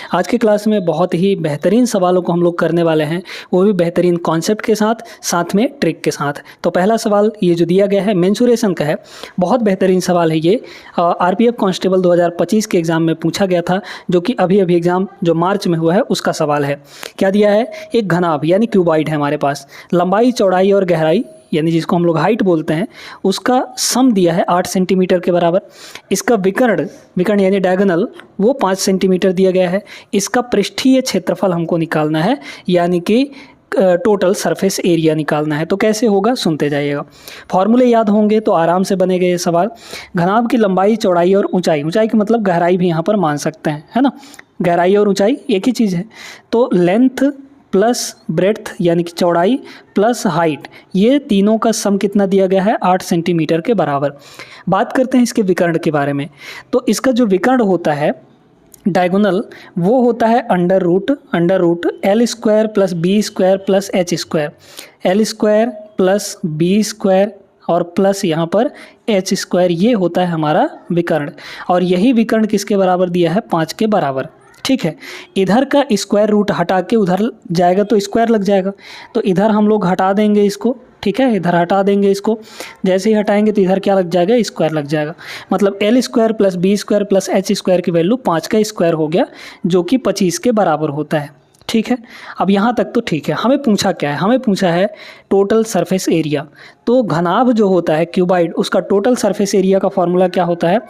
आज की क्लास में बहुत ही बेहतरीन सवालों को हम लोग करने वाले हैं, वो भी बेहतरीन कॉन्सेप्ट के साथ, साथ में ट्रिक के साथ। तो पहला सवाल ये जो दिया गया है मेंसुरेशन का है, बहुत बेहतरीन सवाल है ये। आरपीएफ कांस्टेबल 2025 के एग्ज़ाम में पूछा गया था, जो कि अभी एग्ज़ाम जो मार्च में हुआ है उसका सवाल है। क्या दिया है? एक घनाभ यानी क्यूबॉइड है हमारे पास, लंबाई, चौड़ाई और गहराई यानी जिसको हम लोग हाइट बोलते हैं, उसका सम दिया है 8 सेंटीमीटर के बराबर। इसका विकर्ण यानी डायगोनल वो 5 सेंटीमीटर दिया गया है। इसका पृष्ठीय क्षेत्रफल हमको निकालना है, यानी कि टोटल सरफेस एरिया निकालना है। तो कैसे होगा, सुनते जाइएगा। फॉर्मूले याद होंगे तो आराम से बनेगा ये सवाल। घनाभ की लंबाई, चौड़ाई और ऊंचाई का मतलब गहराई भी यहाँ पर मान सकते हैं, है ना। गहराई और ऊंचाई एक ही चीज़ है। तो लेंथ प्लस ब्रेड्थ यानी कि चौड़ाई प्लस हाइट, ये तीनों का सम कितना दिया गया है? 8 सेंटीमीटर के बराबर। बात करते हैं इसके विकर्ण के बारे में। तो इसका जो विकर्ण होता है डायगोनल, वो होता है under root L square plus B square plus H square. L square plus B square और प्लस यहाँ पर एच स्क्वायर, ये होता है हमारा विकर्ण। और यही विकर्ण किसके बराबर दिया है? 5 के बराबर। ठीक है। इधर का स्क्वायर रूट हटा के उधर जाएगा तो स्क्वायर लग जाएगा, तो इधर हम लोग हटा देंगे इसको। ठीक है, इधर हटा देंगे इसको। जैसे ही हटाएंगे तो इधर क्या लग जाएगा? स्क्वायर लग जाएगा। मतलब L square plus B square plus H square की वैल्यू 5 का स्क्वायर हो गया, जो कि 25 के बराबर होता है। ठीक है, अब यहाँ तक तो ठीक है। हमें पूछा क्या है? हमें पूछा है टोटल सरफेस एरिया। तो घनाभ जो होता है क्यूबॉइड, उसका टोटल सरफेस एरिया का फॉर्मूला क्या होता है?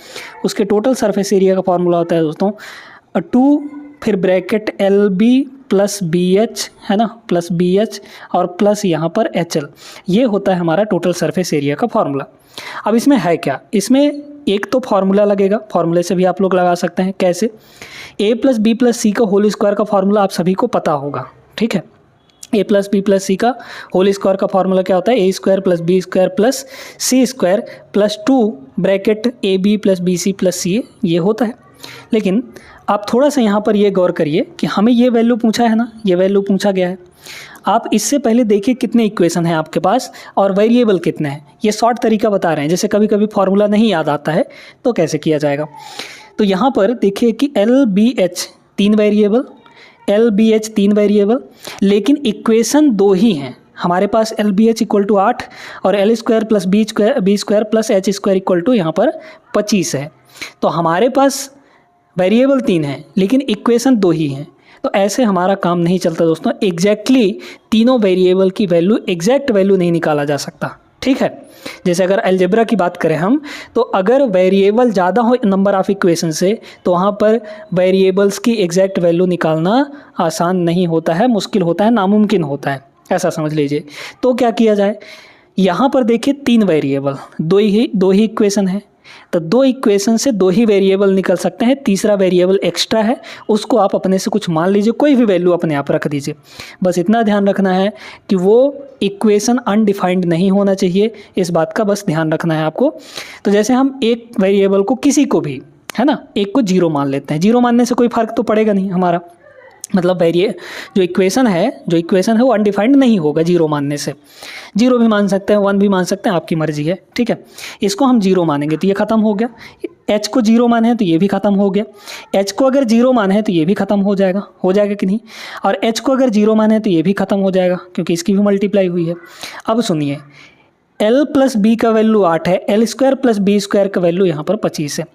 उसके टोटल सरफेस एरिया का फॉर्मूला होता है दोस्तों 2 फिर bracket L B plus B H, है ना, प्लस बी एच और प्लस यहाँ पर एच एल। ये होता है हमारा टोटल सरफेस एरिया का फॉर्मूला। अब इसमें है क्या? इसमें एक तो फॉर्मूला लगेगा, फॉर्मूले से भी आप लोग लगा सकते हैं। कैसे? ए प्लस बी प्लस सी का होल स्क्वायर का फॉर्मूला आप सभी को पता होगा। ठीक है, A plus B plus C का होल स्क्वायर का फॉर्मूला क्या होता है? A square plus B square plus C square plus 2 bracket A B plus B C plus C, ये होता है। लेकिन आप थोड़ा सा यहाँ पर ये गौर करिए कि हमें ये वैल्यू पूछा है ना, ये वैल्यू पूछा गया है। आप इससे पहले देखिए कितने इक्वेशन हैं आपके पास और वेरिएबल कितने हैं। ये शॉर्ट तरीका बता रहे हैं, जैसे कभी कभी फॉर्मूला नहीं याद आता है तो कैसे किया जाएगा। तो यहाँ पर देखिए कि L B H 3 variable, L B H 3 variable, लेकिन इक्वेशन 2 ही हैं हमारे पास। L B H equal to 8 और L square plus B square plus H square equal to यहाँ पर 25 है। तो हमारे पास वेरिएबल 3 हैं लेकिन इक्वेशन 2 ही हैं। तो ऐसे हमारा काम नहीं चलता दोस्तों। एग्जैक्टली तीनों वेरिएबल की वैल्यू, एग्जैक्ट वैल्यू नहीं निकाला जा सकता। ठीक है, जैसे अगर अलजेब्रा की बात करें हम, तो अगर वेरिएबल ज़्यादा हो नंबर ऑफ इक्वेशन से, तो वहाँ पर वेरिएबल्स की एग्जैक्ट वैल्यू निकालना आसान नहीं होता है, मुश्किल होता है, नामुमकिन होता है, ऐसा समझ लीजिए। तो क्या किया जाए? यहाँ पर देखिए 3 वेरिएबल, दो ही इक्वेशन है, तो 2 इक्वेशन से 2 ही वेरिएबल निकल सकते हैं। तीसरा वेरिएबल एक्स्ट्रा है, उसको आप अपने से कुछ मान लीजिए, कोई भी वैल्यू अपने आप रख दीजिए। बस इतना ध्यान रखना है कि वो इक्वेशन अनडिफाइंड नहीं होना चाहिए, इस बात का बस ध्यान रखना है आपको। तो जैसे हम एक वेरिएबल को, किसी को भी, है ना, एक को 0 मान लेते हैं। 0 मानने से कोई फ़र्क तो पड़ेगा नहीं हमारा, मतलब जो इक्वेशन है वो अनडिफाइंड नहीं होगा 0 मानने से। 0 भी मान सकते हैं, 1 भी मान सकते हैं, आपकी मर्जी है। ठीक है, इसको हम 0 मानेंगे तो ये ख़त्म हो गया। h को 0 माने हैं तो ये भी ख़त्म हो गया। h को अगर 0 माने हैं तो ये भी ख़त्म हो जाएगा कि नहीं। और h को अगर 0 माने हैं तो ये भी ख़त्म हो जाएगा, क्योंकि इसकी भी मल्टीप्लाई हुई है। अब सुनिए, L प्लस बी का वैल्यू 8 है, L square plus B square का वैल्यू यहाँ पर 25 है।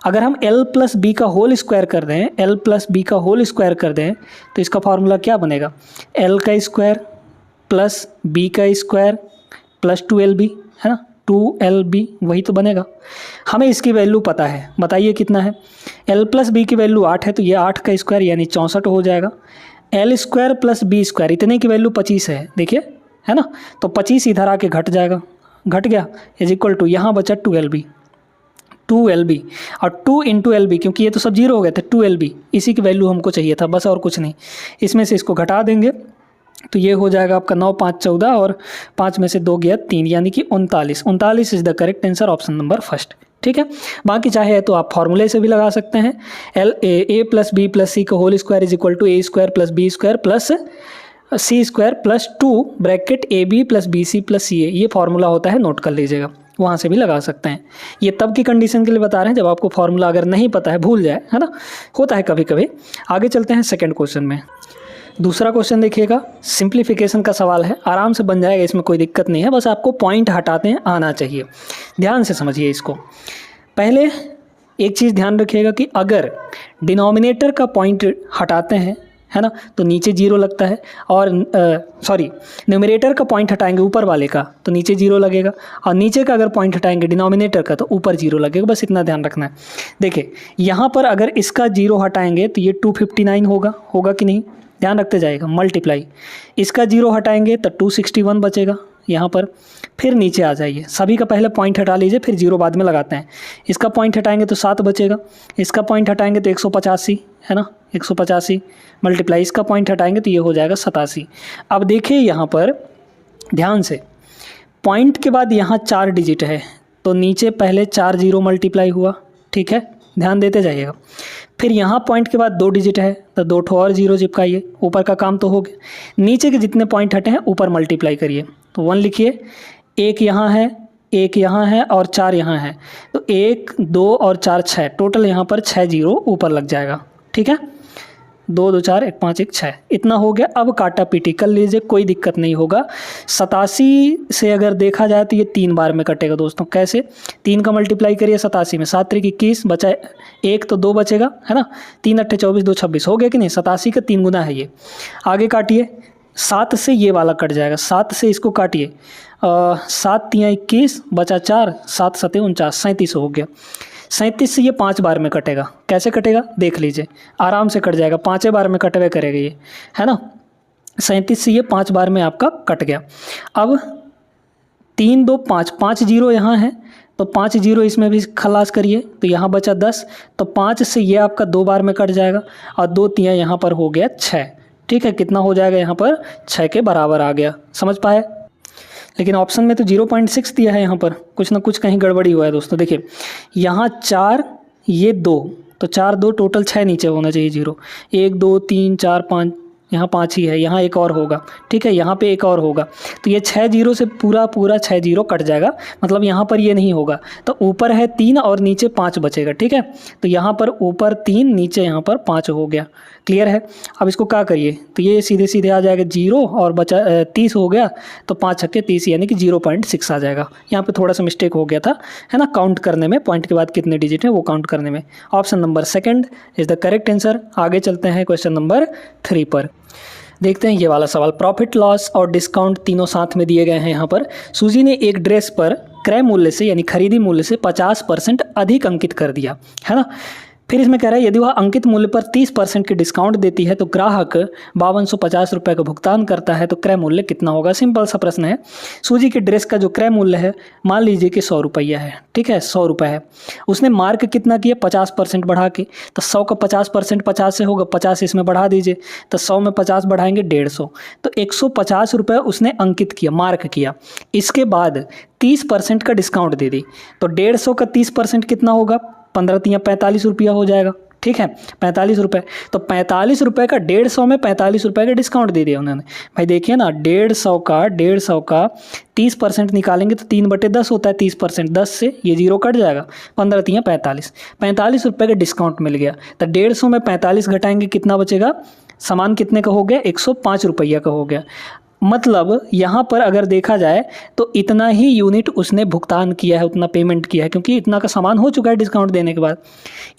अगर हम L प्लस बी का होल स्क्वायर कर दें, L प्लस बी का होल स्क्वायर कर दें, तो इसका फॉर्मूला क्या बनेगा? L का स्क्वायर प्लस बी का स्क्वायर प्लस 2LB, है ना, 2LB वही तो बनेगा। हमें इसकी वैल्यू पता है, बताइए कितना है? L प्लस बी की वैल्यू 8 है, तो ये 8 का स्क्वायर यानी 64 हो जाएगा। L square plus B square, इतने की वैल्यू 25 है, देखिए, है ना। तो 25 इधर आके घट जाएगा, घट गया, इज इक्वल टू यहाँ बचा 2LB और 2 इंटू LB, क्योंकि ये तो सब 0 हो गए थे, 2LB इसी की वैल्यू हमको चाहिए था, बस और कुछ नहीं। इसमें से इसको घटा देंगे तो ये हो जाएगा आपका 9 5 14 और 5 में से 2 गया 3, यानी कि 39 is the correct answer, option number first. ठीक है, बाकी चाहे तो आप फॉर्मूले से भी लगा सकते हैं। A plus B plus C का whole square is equal to A square plus B square plus C square plus 2 bracket A B plus B C plus C A, ये फार्मूला होता है, नोट कर लीजिएगा। वहाँ से भी लगा सकते हैं। ये तब की कंडीशन के लिए बता रहे हैं जब आपको फॉर्मूला अगर नहीं पता है, भूल जाए, है ना, होता है कभी कभी। आगे चलते हैं सेकंड क्वेश्चन में। दूसरा क्वेश्चन देखिएगा, सिंप्लीफिकेशन का सवाल है, आराम से बन जाएगा, इसमें कोई दिक्कत नहीं है, बस आपको पॉइंट हटाते हैं आना चाहिए। ध्यान से समझिए इसको। पहले एक चीज़ ध्यान रखिएगा कि अगर डिनोमिनेटर का पॉइंट हटाते हैं, है ना, तो नीचे जीरो लगता है, और न्यूमरेटर का पॉइंट हटाएंगे ऊपर वाले का तो नीचे जीरो लगेगा, और नीचे का अगर पॉइंट हटाएंगे डिनोमिनेटर का तो ऊपर जीरो लगेगा। बस इतना ध्यान रखना है। देखिए यहाँ पर अगर इसका जीरो हटाएंगे तो ये 259 होगा कि नहीं, ध्यान रखते जाइएगा, मल्टीप्लाई। इसका जीरो हटाएंगे तो 261 बचेगा यहाँ पर। फिर नीचे आ जाइए, सभी का पहले पॉइंट हटा लीजिए, फिर जीरो बाद में लगाते हैं। इसका पॉइंट हटाएंगे तो 7 बचेगा, इसका पॉइंट हटाएंगे तो 185, है ना, 185 मल्टीप्लाई, इसका पॉइंट हटाएंगे तो ये हो जाएगा 87। अब देखिए यहाँ पर ध्यान से, पॉइंट के बाद यहाँ 4 डिजिट है तो नीचे पहले 4 जीरो मल्टीप्लाई हुआ, ठीक है, ध्यान देते जाइएगा। फिर यहाँ पॉइंट के बाद 2 डिजिट है तो 2 ठो और जीरो चिपकाइए, ऊपर का काम तो हो गया। नीचे के जितने पॉइंट हटे हैं ऊपर मल्टीप्लाई करिए, तो 1 लिखिए, 1 यहाँ है, 1 यहाँ है और 4 यहाँ है, तो 1 2 और 4 6, टोटल यहाँ पर 6 जीरो ऊपर लग जाएगा, ठीक है। 2 2 4 1 5 1 6, इतना हो गया। अब काटा पीटी कर लीजिए, कोई दिक्कत नहीं होगा। 87 से अगर देखा जाए तो ये 3 बार में कटेगा दोस्तों। कैसे? 3 का मल्टीप्लाई करिए 87 में, 7 3 21, बचा 1 तो 2 बचेगा, है ना, 3 8 24 2 26, हो गया कि नहीं। 87 का 3 गुना है ये। आगे काटिए, 7 से ये वाला कट जाएगा, 7 से इसको काटिए, 7 3 21, बचा 4, 7 7 49, 37 हो गया। 37 से ये 5 बार में कटेगा। कैसे कटेगा देख लीजिए, आराम से कट जाएगा, 5 बार में कटवे करेगा ये, है ना। 37 से ये 5 बार में आपका कट गया। अब 3 2 5, 5 जीरो यहाँ है तो 5 जीरो इसमें भी खलास करिए, तो यहाँ बचा 10, तो 5 से ये आपका 2 बार में कट जाएगा, और 2 3 यहाँ पर हो गया 6, ठीक है। कितना हो जाएगा यहाँ पर? 6 के बराबर आ गया। समझ पाए? लेकिन ऑप्शन में तो 0.6 दिया है, यहाँ पर कुछ ना कुछ कहीं गड़बड़ी हुआ है दोस्तों। देखिए यहाँ 4, ये 2, तो 4 2 टोटल 6 नीचे होना चाहिए जीरो। 1 2 3 4 5, यहाँ 5 ही है, यहाँ एक और होगा, ठीक है, यहाँ पे एक और होगा, तो ये 6 जीरो से पूरा 6 जीरो कट जाएगा, मतलब यहाँ पर ये नहीं होगा। तो ऊपर है 3 और नीचे 5 बचेगा, ठीक है। तो यहाँ पर ऊपर 3, नीचे यहाँ पर 5 हो गया। क्लियर है? अब इसको क्या करिए, तो ये सीधे सीधे आ जाएगा 0 और बचा 30 हो गया, तो 5 छक्के 30 यानी कि 0.6 आ जाएगा। यहाँ पे थोड़ा सा मिस्टेक हो गया था, है ना, काउंट करने में, पॉइंट के बाद कितने डिजिट हैं वो काउंट करने में। Option number second is the correct answer. आगे चलते हैं क्वेश्चन नंबर 3 पर। देखते हैं ये वाला सवाल। प्रॉफिट लॉस और डिस्काउंट तीनों साथ में दिए गए हैं। यहाँ पर सूजी ने एक ड्रेस पर क्रय मूल्य से यानी खरीदी मूल्य से 50% अधिक अंकित कर दिया, है ना। फिर इसमें कह रहा है यदि वह अंकित मूल्य पर 30% की डिस्काउंट देती है तो ग्राहक 5250 रुपये का भुगतान करता है, तो क्रय मूल्य कितना होगा। सिंपल सा प्रश्न है। सूजी की ड्रेस का जो क्रय मूल्य है मान लीजिए कि 100 रुपया है, ठीक है, 100 रुपये है। उसने मार्क कितना किया? 50% बढ़ा के, तो 100 का 50% 50 से होगा, 50 इसमें बढ़ा दीजिए, तो 100 में 50 बढ़ाएंगे 150, तो 150 रुपये उसने अंकित किया, मार्क किया। इसके बाद 30% का डिस्काउंट दे दी, तो 150 का 30% कितना होगा? 15 3 45 रुपया हो जाएगा, ठीक है, 45 रुपये। तो 45 रुपये का 150 में 45 रुपये का डिस्काउंट दे दिया उन्होंने। भाई देखिए ना, 150 का 30% निकालेंगे तो 3/10 होता है 30%, 10 से ये जीरो कट जाएगा, 15 3 45 रुपये का डिस्काउंट मिल गया। तो 150 में 45 घटाएंगे कितना बचेगा? सामान कितने का हो गया? 105 रुपया का हो गया। मतलब यहाँ पर अगर देखा जाए तो इतना ही यूनिट उसने भुगतान किया है, उतना पेमेंट किया है, क्योंकि इतना का सामान हो चुका है डिस्काउंट देने के बाद।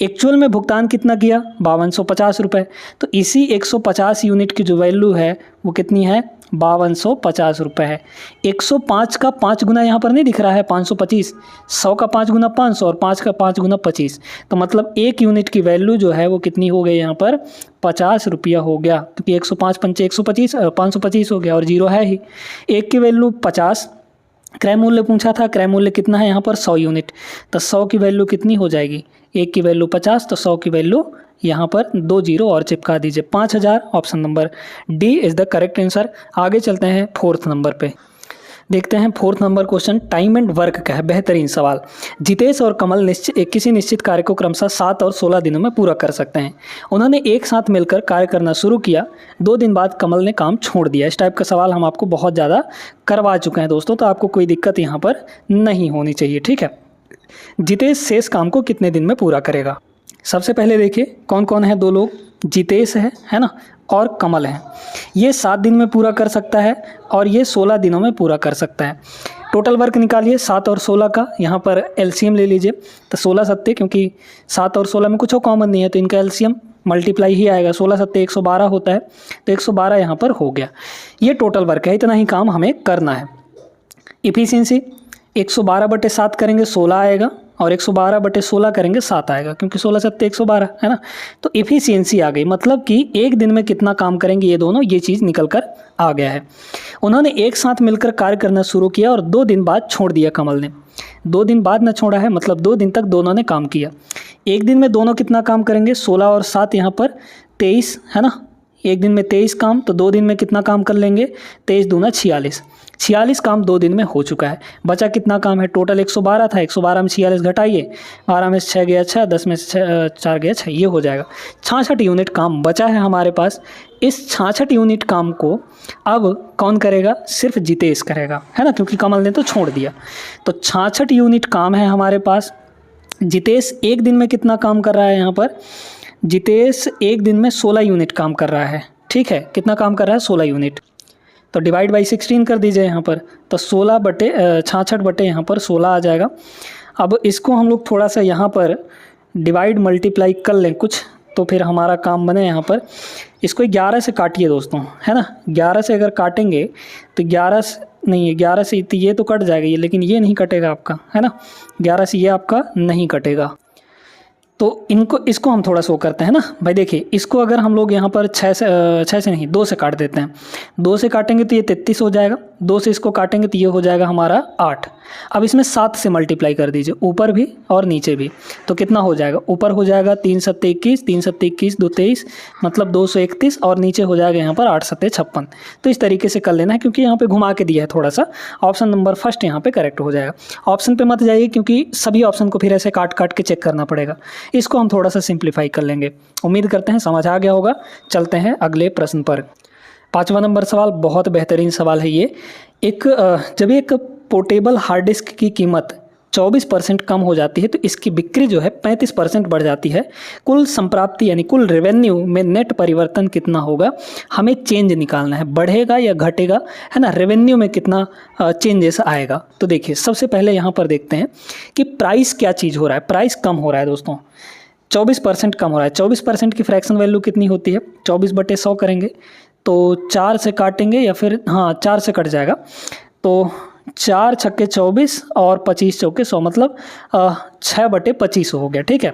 एक्चुअल में भुगतान कितना किया? 5250 रुपये। तो इसी 150 यूनिट की जो वैल्यू है वो कितनी है? 5250 रुपये है। 105 का 5 गुना यहाँ पर नहीं दिख रहा है, 525, 100 का 5 गुना 500 और 5 का 5 गुना 25, तो मतलब एक यूनिट की वैल्यू जो है वो कितनी हो गई यहाँ पर? 50 रुपया हो गया, क्योंकि 105 पंचे 125, 525 हो गया और जीरो है ही। एक की वैल्यू 50, क्रय मूल्य पूछा था, क्रय मूल्य कितना है यहाँ पर? 100 यूनिट, तो 100 की वैल्यू कितनी हो जाएगी? एक की वैल्यू 50, तो 100 की वैल्यू यहाँ पर 2 जीरो और चिपका दीजिए, 5000। Option number D is the correct answer. आगे चलते हैं 4th नंबर पे। देखते हैं 4th number question, time and work का है। बेहतरीन सवाल। जितेश और कमल किसी निश्चित कार्य को क्रमशः 7 और 16 दिनों में पूरा कर सकते हैं। उन्होंने एक साथ मिलकर कार्य करना शुरू किया। 2 दिन बाद कमल ने काम छोड़ दिया। इस टाइप का सवाल हम आपको बहुत ज़्यादा करवा चुके हैं दोस्तों, तो आपको कोई दिक्कत यहाँ पर नहीं होनी चाहिए। ठीक है, जितेश शेष काम को कितने दिन में पूरा करेगा? सबसे पहले देखिए कौन कौन है, 2 लोग, जितेश है ना, और कमल है। ये 7 दिन में पूरा कर सकता है और ये 16 दिनों में पूरा कर सकता है। टोटल वर्क निकालिए 7 और 16 का, यहाँ पर एलसीएम ले लीजिए। तो 16 सत्ते, क्योंकि 7 और 16 में कुछ और कॉमन नहीं है तो इनका एलसीएम मल्टीप्लाई ही आएगा। 16 सत्ते 112 होता है, तो 112 यहाँ पर हो गया। ये टोटल वर्क है, इतना ही काम हमें करना है। इफिशियंसी 112/7 करेंगे 16 आएगा, और 112/16 करेंगे 7 आएगा, क्योंकि 16 सत्ते 112 है ना। तो इफिशियंसी आ गई, मतलब कि एक दिन में कितना काम करेंगे ये दोनों, ये चीज़ निकल कर आ गया है। उन्होंने एक साथ मिलकर कार्य करना शुरू किया और 2 दिन बाद छोड़ दिया कमल ने। 2 दिन बाद न छोड़ा है, मतलब 2 दिन तक दोनों ने काम किया। एक दिन में दोनों कितना काम करेंगे, 16 और 7 यहाँ पर 23 है ना। एक दिन में 23 काम, तो 2 दिन में कितना काम कर लेंगे, 23 दूना 46। 46 काम 2 दिन में हो चुका है। बचा कितना काम है, टोटल 112 था, 112 में 46 घटाइए, 12 में से 6 गया 6, 10 में से 4 गया 6, ये हो जाएगा। 66 यूनिट काम बचा है हमारे पास। इस 66 यूनिट काम को अब कौन करेगा, सिर्फ जितेश करेगा, है ना, क्योंकि कमल ने तो छोड़ दिया। तो 66 यूनिट काम है हमारे पास। जितेश एक दिन में कितना काम कर रहा है, यहाँ पर जितेश एक दिन में 16 यूनिट काम कर रहा है। ठीक है, कितना काम कर रहा है, 16 यूनिट। तो डिवाइड बाई 16 कर दीजिए यहाँ पर, तो 66 बटे यहाँ पर 16 आ जाएगा। अब इसको हम लोग थोड़ा सा यहाँ पर डिवाइड मल्टीप्लाई कर लें कुछ, तो फिर हमारा काम बने। यहाँ पर इसको 11 से काटिए दोस्तों, है ना। 11 से अगर काटेंगे तो 11 नहीं है, 11 से ये तो कट जाएगा ये, लेकिन ये नहीं कटेगा आपका, है ना। 11 से ये आपका नहीं कटेगा। तो इसको हम थोड़ा शो करते हैं ना भाई। देखिए इसको अगर हम लोग यहाँ पर 6 से नहीं 2 से काट देते हैं। 2 से काटेंगे तो ये 33 हो जाएगा। 2 से इसको काटेंगे तो ये हो जाएगा हमारा 8। अब इसमें 7 से मल्टीप्लाई कर दीजिए, ऊपर भी और नीचे भी। तो कितना हो जाएगा, ऊपर हो जाएगा 3 सत्ते 21, 3 सत्ते 21, 2 23, मतलब 231, और नीचे हो जाएगा यहाँ पर 8 सत्ते 56। तो इस तरीके से कर लेना है, क्योंकि यहाँ पे घुमा के दिया है थोड़ा सा। ऑप्शन नंबर फर्स्ट यहाँ पे करेक्ट हो जाएगा। ऑप्शन पे मत जाइए, क्योंकि सभी ऑप्शन को फिर ऐसे काट काट के चेक करना पड़ेगा। इसको हम थोड़ा सा सिंप्लीफाई कर लेंगे। उम्मीद करते हैं समझ आ गया होगा। चलते हैं अगले प्रश्न पर। 5वां नंबर सवाल बहुत बेहतरीन सवाल है ये। जब एक पोर्टेबल हार्ड डिस्क की कीमत 24% कम हो जाती है तो इसकी बिक्री जो है 35% बढ़ जाती है। कुल संप्राप्ति यानी कुल रेवेन्यू में नेट परिवर्तन कितना होगा, हमें चेंज निकालना है, बढ़ेगा या घटेगा, है ना। रेवेन्यू में कितना चेंजेस आएगा। तो देखिए सबसे पहले यहाँ पर देखते हैं कि प्राइस क्या चीज़ हो रहा है। प्राइस कम हो रहा है दोस्तों, 24% कम हो रहा है। 24% की फ्रैक्शन वैल्यू कितनी होती है, 24/100 करेंगे तो 4 से काटेंगे, या फिर हाँ 4 से कट जाएगा। तो 4 छक्के 24 और 25 चौके 100, मतलब 6/25 हो गया। ठीक है,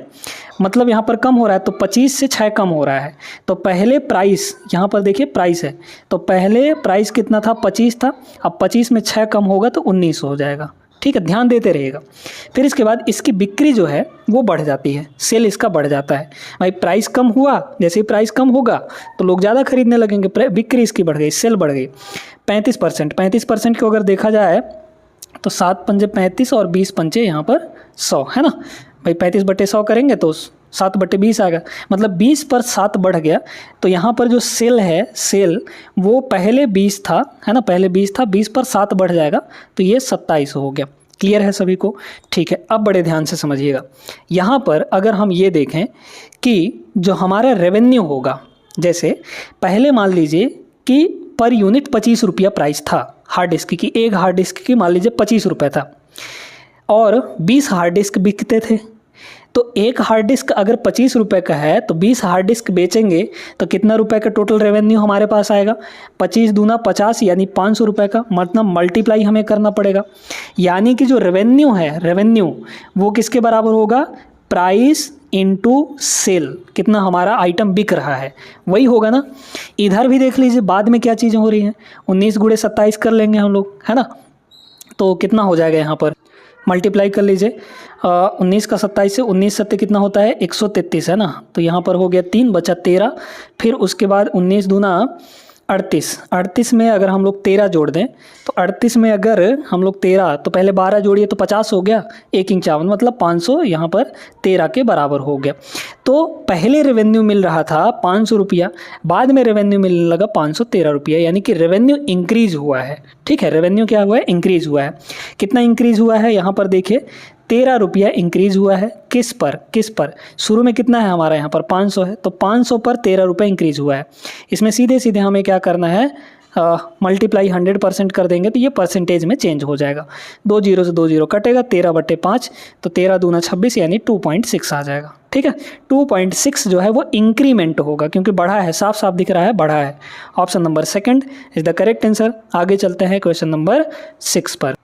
मतलब यहाँ पर कम हो रहा है तो 25 से 6 कम हो रहा है। तो पहले प्राइस, यहाँ पर देखिए प्राइस है, तो पहले प्राइस कितना था, 25 था। अब 25 में 6 कम होगा तो 19 हो जाएगा। ठीक है, ध्यान देते रहिएगा। फिर इसके बाद इसकी बिक्री जो है वो बढ़ जाती है, सेल इसका बढ़ जाता है। भाई प्राइस कम हुआ, जैसे ही प्राइस कम होगा तो लोग ज़्यादा खरीदने लगेंगे, बिक्री इसकी बढ़ गई, सेल बढ़ गई। 35% को अगर देखा जाए तो 7 पंजे 35 और 20 पंजे यहाँ पर 100, है ना भाई। 35/100 करेंगे तो 7/20 आएगा, मतलब 20 पर 7 बढ़ गया। तो यहाँ पर जो सेल है, सेल वो पहले 20 था, है ना, पहले 20 था, 20 पर 7 बढ़ जाएगा तो ये 27 हो गया। क्लियर है सभी को? ठीक है, अब बड़े ध्यान से समझिएगा। यहाँ पर अगर हम ये देखें कि जो हमारा रेवेन्यू होगा, जैसे पहले मान लीजिए कि पर यूनिट 25 रुपया प्राइस था हार्ड डिस्क की। एक हार्ड डिस्क की मान लीजिए 25 रुपये था और 20 हार्ड डिस्क बिकते थे। तो एक हार्ड डिस्क अगर 25 रुपये का है तो 20 हार्ड डिस्क बेचेंगे तो कितना रुपए का टोटल रेवेन्यू हमारे पास आएगा, 25 दूना 50 यानी 500 रुपये का। मतलब मल्टीप्लाई हमें करना पड़ेगा, यानी कि जो रेवेन्यू है, रेवेन्यू वो किसके बराबर होगा, प्राइस इनटू सेल, कितना हमारा आइटम बिक रहा है वही होगा ना। इधर भी देख लीजिए बाद में क्या चीज़ें हो रही हैं, 19 × 27 कर लेंगे हम लोग, है ना। तो कितना हो जाएगा, यहाँ पर मल्टीप्लाई कर लीजिए। 19 का 27 से 19 सत्ते कितना होता है, 133, है ना। तो यहाँ पर हो गया 3 बचा 13। फिर उसके बाद 19 दूना 38 में अगर हम लोग 13 जोड़ दें तो 38 में अगर हम लोग 13 तो पहले 12 जोड़िए तो 50 हो गया, 1 मतलब 500 यहाँ पर 13 के बराबर हो गया। तो पहले रेवेन्यू मिल रहा था 500 रुपया, बाद में रेवेन्यू मिलने लगा 513 रुपया, यानी कि रेवेन्यू इंक्रीज हुआ है। ठीक है, रेवेन्यू क्या हुआ है? इंक्रीज हुआ है। कितना इंक्रीज हुआ है यहाँ पर देखिए, 13 रुपया इंक्रीज हुआ है। किस पर? शुरू में कितना है हमारा यहाँ पर 500 है, तो 500 पर 13 रुपये इंक्रीज हुआ है। इसमें सीधे सीधे हमें क्या करना है, मल्टीप्लाई 100% कर देंगे तो ये परसेंटेज में चेंज हो जाएगा। 2 जीरो से 2 जीरो कटेगा, 13/5 तो 13 दूना 26 यानी 2.6 आ जाएगा। ठीक है, 2.6 जो है वो इंक्रीमेंट होगा क्योंकि बढ़ा है, साफ साफ दिख रहा है बढ़ा है। Option number second is the correct answer. आगे चलते हैं क्वेश्चन नंबर 6 पर।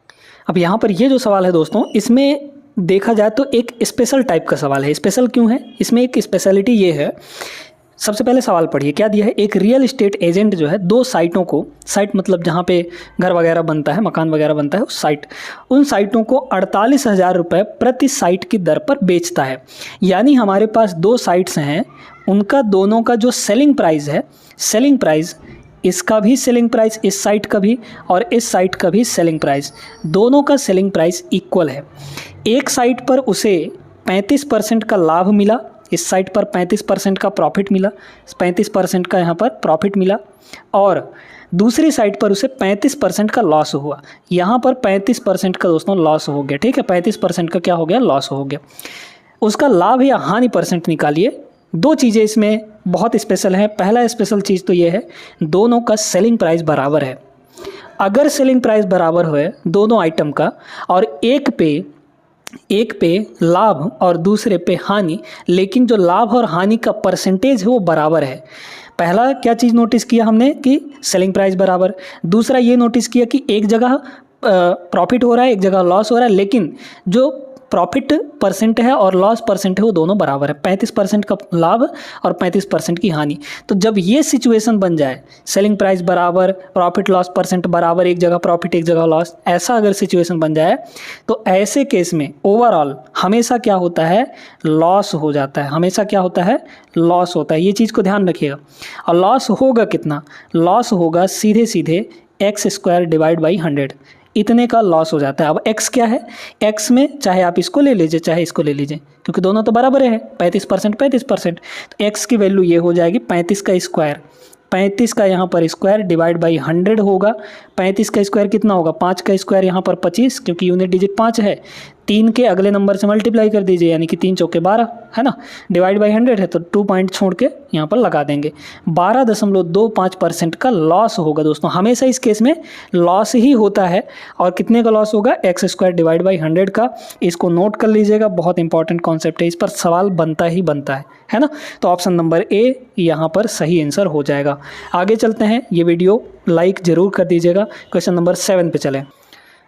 अब यहाँ पर ये जो सवाल है दोस्तों, इसमें देखा जाए तो एक स्पेशल टाइप का सवाल है। स्पेशल क्यों है? इसमें एक स्पेशलिटी ये है, सबसे पहले सवाल पढ़िए क्या दिया है। एक रियल इस्टेट एजेंट जो है 2 साइटों को, साइट मतलब जहाँ पे घर वगैरह बनता है, मकान वगैरह बनता है, उस साइट, उन साइटों को 48,000 रुपये प्रति साइट की दर पर बेचता है। यानी हमारे पास 2 साइट्स हैं, उनका दोनों का जो सेलिंग प्राइस है, सेलिंग प्राइस, इसका भी सेलिंग प्राइस, इस साइट का भी और इस साइट का भी सेलिंग प्राइस, दोनों का सेलिंग प्राइस इक्वल है। एक साइट पर उसे 35% का लाभ मिला, इस साइट पर 35% का प्रॉफिट मिला, 35% का यहाँ पर प्रॉफिट मिला, और दूसरी साइट पर उसे 35% का लॉस हुआ। यहाँ पर 35% का दोस्तों लॉस हो गया। ठीक है, 35% का क्या हो गया? लॉस हो गया। उसका लाभ या हानि परसेंट निकालिए। 2 चीज़ें इसमें बहुत स्पेशल हैं। पहला स्पेशल चीज़ तो ये है, दोनों का सेलिंग प्राइस बराबर है। अगर सेलिंग प्राइस बराबर हुए दोनों आइटम का और एक पे लाभ और दूसरे पे हानि, लेकिन जो लाभ और हानि का परसेंटेज है वो बराबर है। पहला क्या चीज़ नोटिस किया हमने कि सेलिंग प्राइस बराबर। दूसरा ये नोटिस किया कि एक जगह प्रॉफिट हो रहा है, एक जगह लॉस हो रहा है, लेकिन जो प्रॉफिट परसेंट है और लॉस परसेंट है वो दोनों बराबर है, 35% का लाभ और 35% की हानि। तो जब ये सिचुएशन बन जाए, सेलिंग प्राइस बराबर, प्रॉफिट लॉस परसेंट बराबर, एक जगह प्रॉफिट एक जगह लॉस, ऐसा अगर सिचुएशन बन जाए तो ऐसे केस में ओवरऑल हमेशा क्या होता है? लॉस हो जाता है। हमेशा क्या होता है? लॉस होता है। ये चीज़ को ध्यान रखिएगा। और लॉस होगा कितना? लॉस होगा सीधे सीधे x² डिवाइड बाई 100, इतने का लॉस हो जाता है। अब x क्या है? x में चाहे आप इसको ले लीजिए चाहे इसको ले लीजिए, क्योंकि दोनों तो बराबर है, 35%। तो x की वैल्यू ये हो जाएगी 35 का स्क्वायर, 35 का यहाँ पर स्क्वायर डिवाइड बाई 100 होगा। 35 का स्क्वायर कितना होगा? 5 का स्क्वायर यहाँ पर 25, क्योंकि यूनिट डिजिट 5 है। 3 के अगले नंबर से मल्टीप्लाई कर दीजिए, यानी कि 3 चौके 12 है ना, डिवाइड बाई 100 है तो 2 पॉइंट छोड़ के यहाँ पर लगा देंगे। 12.25% का लॉस होगा दोस्तों। हमेशा इस केस में लॉस ही होता है। और कितने का लॉस होगा? x² डिवाइड बाई 100 का। इसको नोट कर लीजिएगा, बहुत इंपॉर्टेंट कॉन्सेप्ट है, इस पर सवाल बनता ही बनता है ना। तो ऑप्शन नंबर ए यहाँ पर सही आंसर हो जाएगा। आगे चलते हैं, ये वीडियो लाइक ज़रूर कर दीजिएगा। क्वेश्चन नंबर 7 पे चलें।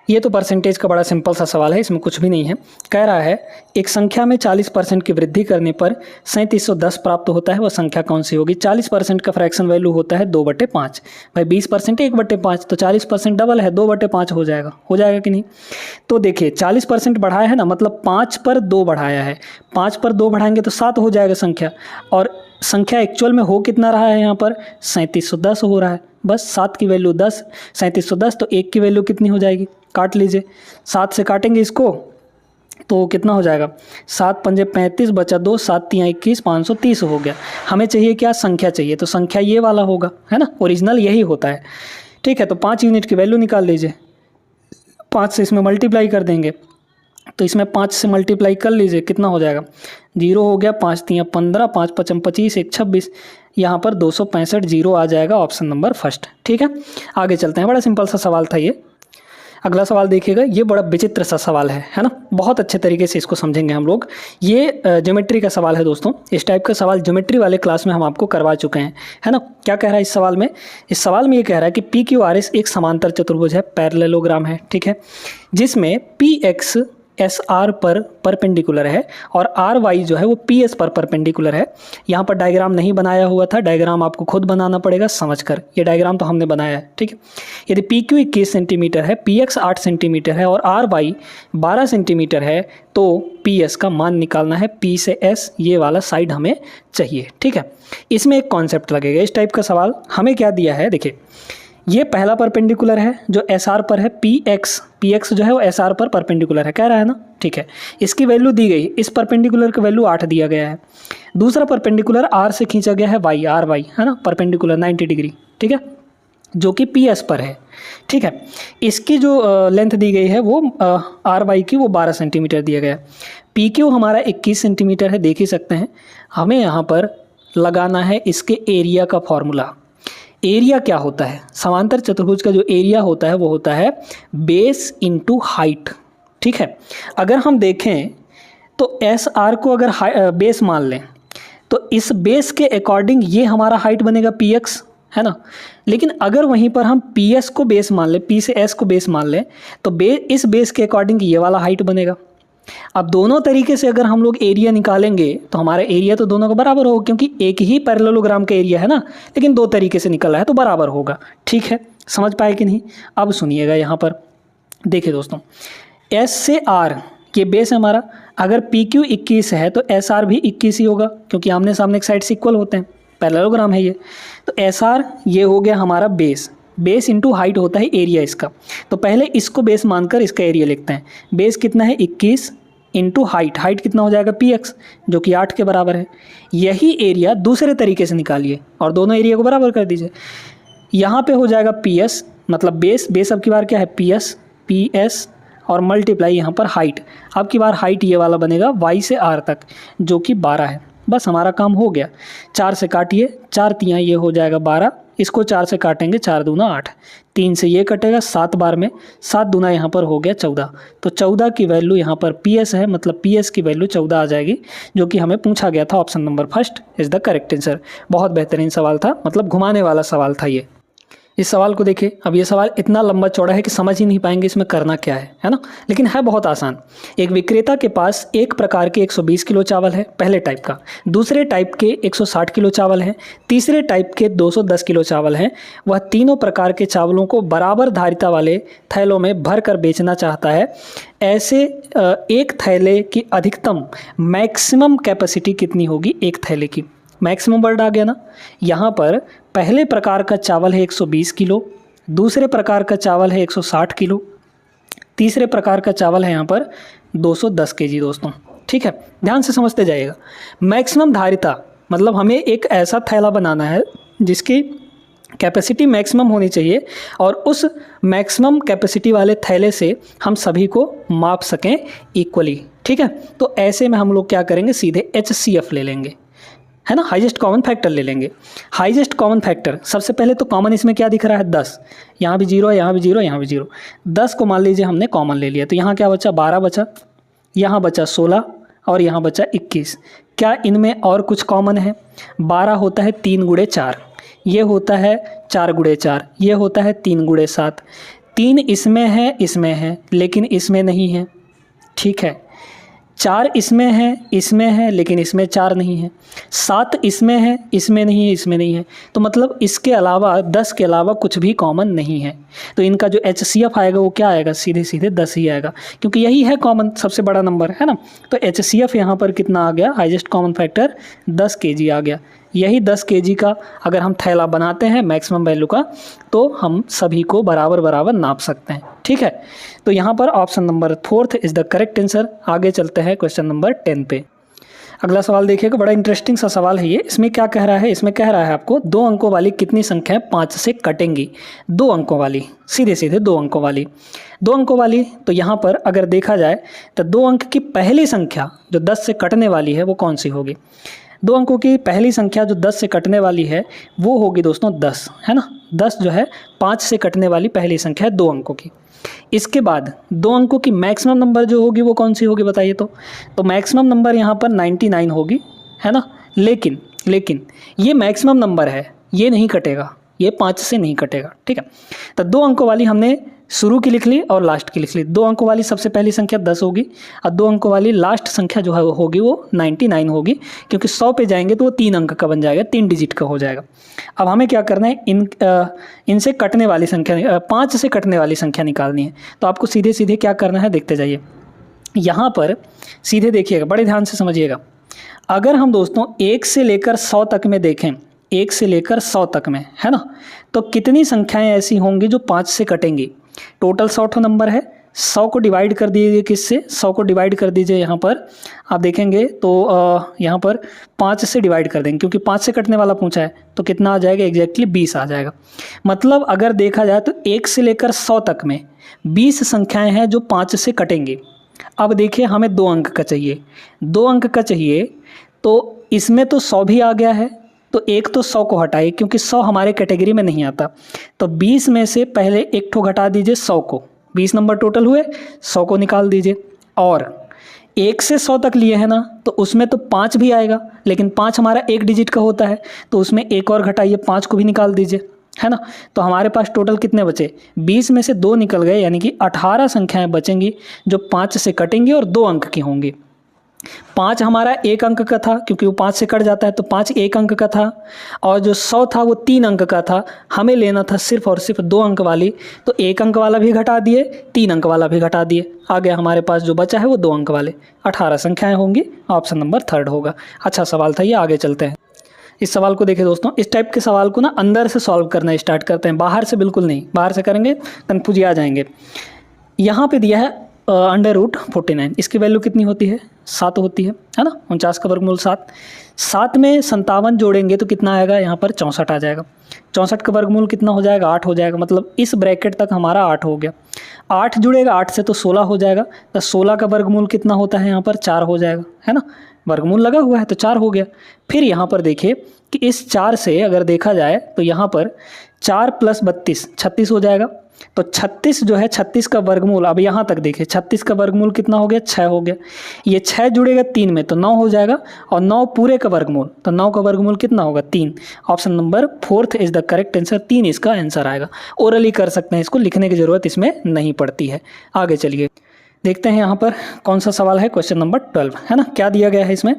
ये तो परसेंटेज का बड़ा सिंपल सा सवाल है, इसमें कुछ भी नहीं है। कह रहा है एक संख्या में 40% की वृद्धि करने पर 3710 प्राप्त होता है, वह संख्या कौन सी होगी? 40% का फ्रैक्शन वैल्यू होता है 2/5। भाई 20% 1/5, तो 40% डबल है, 2/5 हो जाएगा कि नहीं? तो देखिए 40% बढ़ाया है ना, मतलब 5 पर 2 बढ़ाया है। 5 पर 2 बढ़ाएंगे तो 7 हो जाएगा संख्या, और संख्या एक्चुअल में हो कितना रहा है? यहाँ पर 3710 हो रहा है। बस 7 की वैल्यू 10, 3710, तो 1 की वैल्यू कितनी हो जाएगी? काट लीजिए, 7 से काटेंगे इसको तो कितना हो जाएगा? 7 पंजे 35 बचा 2, 7 तियाँ 21, 530 हो गया। हमें चाहिए क्या? संख्या चाहिए, तो संख्या ये वाला होगा, है ना, ओरिजिनल यही होता है। ठीक है, तो 5 यूनिट की वैल्यू निकाल लीजिए। 5 से इसमें मल्टीप्लाई कर देंगे, तो इसमें 5 से मल्टीप्लाई कर लीजिए, कितना हो जाएगा? 0 हो गया, 5 तियाँ 15, 5 पचम 25, 1 26, यहाँ पर 265 जीरो आ जाएगा। Option number first. ठीक है, आगे चलते हैं। बड़ा सिंपल सा सवाल था ये। अगला सवाल देखिएगा, ये बड़ा विचित्र सा सवाल है ना, बहुत अच्छे तरीके से इसको समझेंगे हम लोग। ये ज्योमेट्री का सवाल है दोस्तों। इस टाइप का सवाल ज्योमेट्री वाले क्लास में हम आपको करवा चुके हैं, है ना। क्या कह रहा है इस सवाल में? इस सवाल में ये कह रहा है कि PQRS एक समांतर चतुर्भुज है, पैरेललोग्राम है, ठीक है, जिसमें PX एस आर पर परपेंडिकुलर है और आर वाई जो है वो पी एस पर परपेंडिकुलर है। यहाँ पर डायग्राम नहीं बनाया हुआ था, डायग्राम आपको खुद बनाना पड़ेगा समझकर। ये डायग्राम तो हमने बनाया है, ठीक है। यदि पी क्यू 21 सेंटीमीटर है, पी एक्स 8 सेंटीमीटर है और आर वाई 12 सेंटीमीटर है, तो पी एस का मान निकालना है। पी से एस ये वाला साइड हमें चाहिए, ठीक है। इसमें एक कॉन्सेप्ट लगेगा, इस टाइप का सवाल हमें क्या दिया है, देखिए ये पहला परपेंडिकुलर है जो एस आर पर है, पी एक्स जो है वो एस आर पर परपेंडिकुलर है, कह रहा है ना, ठीक है। इसकी वैल्यू दी गई, इस परपेंडिकुलर की वैल्यू 8 दिया गया है। दूसरा परपेंडिकुलर आर से खींचा गया है वाई, आर वाई है ना, परपेंडिकुलर 90 डिग्री, ठीक है, जो कि पी एस पर है, ठीक है। इसकी जो लेंथ दी गई है वो आर वाई की वो 12 सेंटीमीटर दिया गया है। पी क्यू हमारा 21 सेंटीमीटर है, देख ही सकते हैं। हमें यहाँ पर लगाना है इसके एरिया का फॉर्मूला। एरिया क्या होता है, समांतर चतुर्भुज का जो एरिया होता है वो होता है बेस इंटू हाइट, ठीक है। अगर हम देखें तो एस आर को अगर बेस मान लें तो इस बेस के अकॉर्डिंग ये हमारा हाइट बनेगा पी एक्स, है ना। लेकिन अगर वहीं पर हम पी एस को बेस मान लें, पी से एस को बेस मान लें, तो इस बेस के अकॉर्डिंग ये वाला हाइट बनेगा। अब दोनों तरीके से अगर हम लोग एरिया निकालेंगे तो हमारा एरिया तो दोनों का बराबर होगा, क्योंकि एक ही पैरेललोग्राम का एरिया है ना, लेकिन दो तरीके से निकल रहा है तो बराबर होगा, ठीक है। समझ पाए कि नहीं? अब सुनिएगा यहाँ पर, देखिए दोस्तों, एस से आर ये बेस है हमारा। अगर पी क्यू 21 है तो एस आर भी 21 ही होगा, क्योंकि आमने सामने एक साइड से इक्वल होते हैं, पैरेललोग्राम है ये। तो एस आर ये हो गया हमारा बेस, बेस इंटू हाइट होता है एरिया इसका। तो पहले इसको बेस मानकर इसका एरिया लिखते हैं। बेस कितना है 21 इंटू हाइट, हाइट कितना हो जाएगा पी एक्स, जो कि 8 के बराबर है। यही एरिया दूसरे तरीके से निकालिए और दोनों एरिया को बराबर कर दीजिए। यहाँ पे हो जाएगा पी एस, मतलब बेस अब की बार क्या है पी एस और मल्टीप्लाई यहाँ पर हाइट। अब की बार हाइट ये वाला बनेगा वाई से आर तक, जो कि 12 है। बस हमारा काम हो गया। 4 से काटिए, 4 तियाँ ये हो जाएगा 12, इसको 4 से काटेंगे 4 दूना 8, 3 से ये कटेगा 7 बार में, 7 दूना यहाँ पर हो गया 14। तो 14 की वैल्यू यहाँ पर पी एस है, मतलब पी एस की वैल्यू 14 आ जाएगी, जो कि हमें पूछा गया था। Option number first is the correct answer. बहुत बेहतरीन सवाल था, मतलब घुमाने वाला सवाल था ये। इस सवाल को देखिए, अब ये सवाल इतना लंबा चौड़ा है कि समझ ही नहीं पाएंगे इसमें करना क्या है ना, लेकिन है बहुत आसान। एक विक्रेता के पास एक प्रकार के 120 किलो चावल है, पहले टाइप का, दूसरे टाइप के 160 किलो चावल हैं, तीसरे टाइप के 210 किलो चावल हैं। वह तीनों प्रकार के चावलों को बराबर धारिता वाले थैलों में भर कर बेचना चाहता है। ऐसे एक थैले की अधिकतम मैक्सिमम कैपेसिटी कितनी होगी? एक थैले की मैक्सिमम वर्ड आ गया ना। यहाँ पर पहले प्रकार का चावल है 120 किलो, दूसरे प्रकार का चावल है 160 किलो, तीसरे प्रकार का चावल है यहाँ पर 210 केजी दोस्तों, ठीक है। ध्यान से समझते जाइएगा। मैक्सिमम धारिता मतलब हमें एक ऐसा थैला बनाना है जिसकी कैपेसिटी मैक्सिमम होनी चाहिए और उस मैक्सिमम कैपेसिटी वाले थैले से हम सभी को माप सकें इक्वली, ठीक है। तो ऐसे में हम लोग क्या करेंगे, सीधे HCF ले लेंगे, है ना, हाईएस्ट कॉमन फैक्टर ले लेंगे। हाईएस्ट कॉमन फैक्टर सबसे पहले तो कॉमन इसमें क्या दिख रहा है 10, यहाँ भी 0 है, यहाँ भी 0, यहाँ भी 0। 10 को मान लीजिए हमने कॉमन ले लिया, तो यहाँ क्या बचा 12 बचा, यहाँ बचा 16 और यहाँ बचा 21। क्या इनमें और कुछ कॉमन है? 12 होता है 3 गुणे 4, ये होता है 4 गुणे 4, ये होता है 3 गुणे 7। 3 इसमें है लेकिन इसमें नहीं है, ठीक है। 4 इसमें है लेकिन इसमें 4 नहीं है। 7 इसमें है, इसमें नहीं है, इसमें नहीं है। तो मतलब इसके अलावा 10 के अलावा कुछ भी कॉमन नहीं है। तो इनका जो HCF आएगा वो क्या आएगा? सीधे सीधे 10 ही आएगा, क्योंकि यही है कॉमन, सबसे बड़ा नंबर है ना। तो HCF यहाँ पर कितना आ गया? हाईएस्ट कॉमन फैक्टर 10 kg आ गया। यही 10 kg का अगर हम थैला बनाते हैं मैक्सिमम वैल्यू का, तो हम सभी को बराबर बराबर नाप सकते हैं, ठीक है। तो यहाँ पर option number 4 is the correct answer. आगे चलते हैं क्वेश्चन नंबर 10 पे। अगला सवाल देखिएगा, बड़ा इंटरेस्टिंग सा सवाल है ये। इसमें क्या कह रहा है? इसमें कह रहा है आपको 2 अंकों वाली कितनी संख्याएं 5 से कटेंगी? 2 अंकों वाली, सीधे सीधे 2 अंकों वाली। 2 अंकों वाली, तो यहाँ पर अगर देखा जाए तो 2 अंक की पहली संख्या जो 10 से कटने वाली है वो कौन सी होगी? 2 अंकों की पहली संख्या जो 10 से कटने वाली है वो होगी दोस्तों 10, है ना। 10 जो है 5 से कटने वाली पहली संख्या है 2 अंकों की। इसके बाद 2 अंकों की मैक्सिमम नंबर जो होगी वो कौन सी होगी बताइए? तो मैक्सिमम नंबर यहाँ पर 99 होगी, है ना। लेकिन ये मैक्सिमम नंबर है, ये नहीं कटेगा, ये 5 से नहीं कटेगा, ठीक है। तो 2 अंकों वाली हमने शुरू की लिख ली और लास्ट की लिख ली। 2 अंकों वाली सबसे पहली संख्या 10 होगी और 2 अंकों वाली लास्ट संख्या जो है होगी वो 99 होगी, क्योंकि 100 पे जाएंगे तो वो 3 अंक का बन जाएगा, 3 डिजिट का हो जाएगा। अब हमें क्या करना है, इनसे कटने वाली संख्या 5 से कटने वाली संख्या निकालनी है। तो आपको सीधे सीधे क्या करना है, देखते जाइए। यहाँ पर सीधे देखिएगा, बड़े ध्यान से समझिएगा। अगर हम दोस्तों 1 से लेकर 100 तक में देखें, 1 से लेकर 100 तक में, है ना, तो कितनी संख्याएं ऐसी होंगी जो 5 से कटेंगी। टोटल 100 नंबर है, 100 को डिवाइड कर दीजिए किससे, 100 को डिवाइड कर दीजिए यहाँ पर आप देखेंगे तो यहाँ पर 5 से डिवाइड कर देंगे, क्योंकि 5 से कटने वाला पूछा है, तो कितना आ जाएगा, एग्जैक्टली 20 आ जाएगा। मतलब अगर देखा जाए तो 1 से लेकर 100 तक में 20 संख्याएं हैं जो 5 से कटेंगी। अब देखिए हमें 2 अंक का चाहिए, 2 अंक का चाहिए, तो इसमें तो 100 भी आ गया है, तो एक तो 100 को हटाइए क्योंकि 100 हमारे कैटेगरी में नहीं आता। तो 20 में से पहले एक ठो घटा दीजिए 100 को, 20 नंबर टोटल हुए, 100 को निकाल दीजिए। और 1 से 100 तक लिए हैं ना, तो उसमें तो 5 भी आएगा, लेकिन 5 हमारा 1 डिजिट का होता है, तो उसमें एक और घटाइए, 5 को भी निकाल दीजिए, है ना। तो हमारे पास टोटल कितने बचे, 20 में से 2 निकल गए, यानी कि 18 संख्याएं बचेंगी जो 5 से कटेंगी और 2 अंक की होंगी। 5 हमारा 1 अंक का था, क्योंकि वो 5 से कट जाता है, तो 5 1 अंक का था, और जो 100 था वो 3 अंक का था। हमें लेना था सिर्फ और सिर्फ 2 अंक वाली, तो 1 अंक वाला भी घटा दिए, 3 अंक वाला भी घटा दिए, आ गया हमारे पास जो बचा है वो 2 अंक वाले। 18 संख्याएं होंगी, ऑप्शन नंबर 3 होगा। अच्छा सवाल था ये, आगे चलते हैं। इस सवाल को देखिए दोस्तों, इस टाइप के सवाल को ना अंदर से सॉल्व करना स्टार्ट करते हैं, बाहर से बिल्कुल नहीं, बाहर से करेंगे कन्फ्यूज आ जाएंगे। यहाँ पे दिया है √49, इसकी वैल्यू कितनी होती है, 7 होती है ना। 49 का वर्गमूल 7, 7 में 57 जोड़ेंगे तो कितना आएगा, यहाँ पर 64 आ जाएगा। 64 का वर्गमूल कितना हो जाएगा, 8 हो जाएगा। मतलब इस ब्रैकेट तक हमारा 8 हो गया। 8 जुड़ेगा 8 से तो 16 हो जाएगा, तो 16 का वर्गमूल कितना होता है, यहाँ पर 4 हो जाएगा, है ना। वर्गमूल लगा हुआ है तो 4 हो गया। फिर यहाँ पर देखिए कि इस 4 से अगर देखा जाए तो यहाँ पर 4 + 32 36 हो जाएगा। तो 36 जो है, 36 का वर्गमूल, अब यहाँ तक देखिए 36 का वर्गमूल कितना हो गया, 6 हो गया। ये 6 जुड़ेगा 3 में तो 9 हो जाएगा, और 9 पूरे का वर्गमूल, तो 9 का वर्गमूल कितना होगा, 3। Option number 4 is the correct answer, 3 इसका आंसर आएगा। ओरली कर सकते हैं इसको, लिखने की ज़रूरत इसमें नहीं पड़ती है। आगे चलिए देखते हैं यहाँ पर कौन सा सवाल है, क्वेश्चन नंबर 12, है ना। क्या दिया गया है इसमें,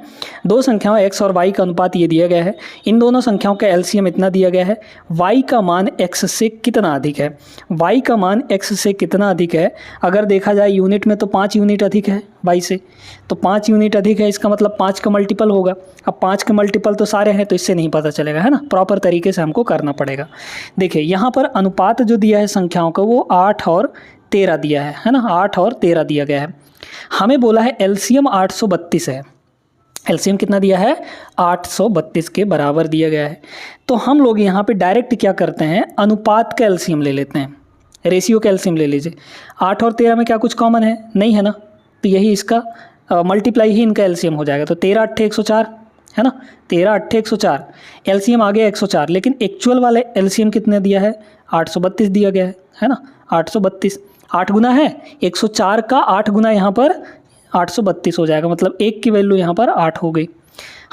2 संख्याओं x और y का अनुपात ये दिया गया है। इन दोनों संख्याओं का एलसीएम इतना दिया गया है। y का मान x से कितना अधिक है, y का मान x से कितना अधिक है। अगर देखा जाए यूनिट में तो 5 यूनिट अधिक है y से, तो 5 यूनिट अधिक है, इसका मतलब 5 का मल्टीपल होगा। अब 5 के मल्टीपल तो सारे हैं, तो इससे नहीं पता चलेगा, है ना, प्रॉपर तरीके से हमको करना पड़ेगा। देखिए यहाँ पर अनुपात जो दिया है संख्याओं का वो 8 और 13 दिया है ना, 8 और 13 दिया गया है। हमें बोला है एलसीएम 832 है, एलसीएम कितना दिया है, 832 के बराबर दिया गया है। तो हम लोग यहाँ पे डायरेक्ट क्या करते हैं, अनुपात का एलसीएम ले लेते हैं, रेशियो का एलसीएम ले लीजिए। 8 और 13 में क्या कुछ कॉमन है, नहीं है ना, तो यही इसका मल्टीप्लाई ही इनका एलसीएम हो जाएगा। तो 13 × 8 = 104, है ना, 13 × 8 = 104, एलसीएम आ गया 104, लेकिन एक्चुअल वाले एलसीएम कितने दिया है, 832 दिया गया है ना, 832। 8 गुना है 104 का, 8 गुना यहाँ पर 832 हो जाएगा, मतलब 1 की वैल्यू यहाँ पर 8 हो गई।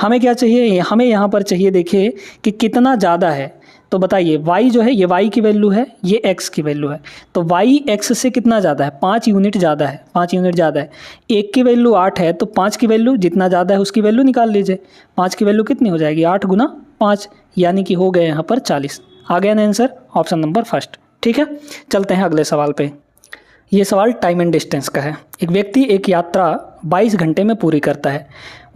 हमें क्या चाहिए, हमें यहाँ पर चाहिए, देखिए कि कितना ज़्यादा है। तो बताइए y जो है ये y की वैल्यू है, ये x की वैल्यू है, तो y x से कितना ज़्यादा है, 5 यूनिट ज़्यादा है, 5 यूनिट ज़्यादा है। 1 की वैल्यू 8 है, तो 5 की वैल्यू जितना ज़्यादा है उसकी वैल्यू निकाल लीजिए। 5 की वैल्यू कितनी हो जाएगी, 8 × 5, यानी कि हो गए यहाँ पर 40। आ गया ना आंसर, ऑप्शन नंबर 1। ठीक है, चलते हैं अगले सवाल पे। ये सवाल टाइम एंड डिस्टेंस का है। एक व्यक्ति एक यात्रा 22 घंटे में पूरी करता है।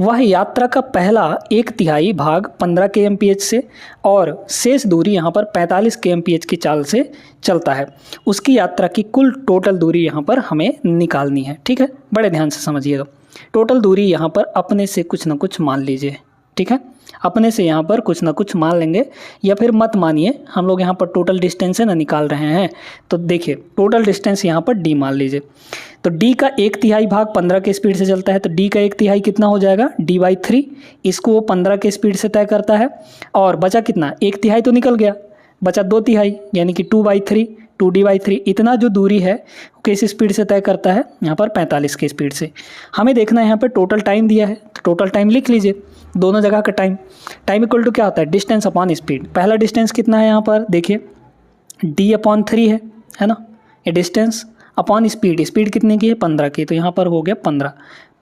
वह यात्रा का पहला 1/3 भाग 15 kmph से और शेष दूरी यहाँ पर 45 kmph की चाल से चलता है। उसकी यात्रा की कुल टोटल दूरी यहाँ पर हमें निकालनी है। ठीक है, बड़े ध्यान से समझिएगा। टोटल दूरी यहाँ पर अपने से कुछ ना कुछ मान लीजिए। ठीक है, अपने से यहाँ पर कुछ ना कुछ मान लेंगे, या फिर मत मानिए, हम लोग यहाँ पर टोटल डिस्टेंस है ना निकाल रहे हैं। तो देखिए टोटल डिस्टेंस यहाँ पर d मान लीजिए। तो d का 1/3 भाग 15 के स्पीड से चलता है, तो d का 1/3 कितना हो जाएगा, d/3। इसको वो 15 के स्पीड से तय करता है, और बचा कितना, 1/3 तो निकल गया, बचा 2/3 यानी कि 2/3। 2d/3 इतना जो दूरी है किस स्पीड से तय करता है, यहाँ पर 45 की स्पीड से। हमें देखना है यहाँ पर टोटल टाइम दिया है, तो टोटल टाइम लिख लीजिए, दोनों जगह का टाइम इक्वल टू क्या होता है, डिस्टेंस अपॉन स्पीड। पहला डिस्टेंस कितना है यहाँ पर देखिए d/3 है ना, ये डिस्टेंस अपॉन स्पीड कितने की है 15 की, तो यहाँ पर हो गया 15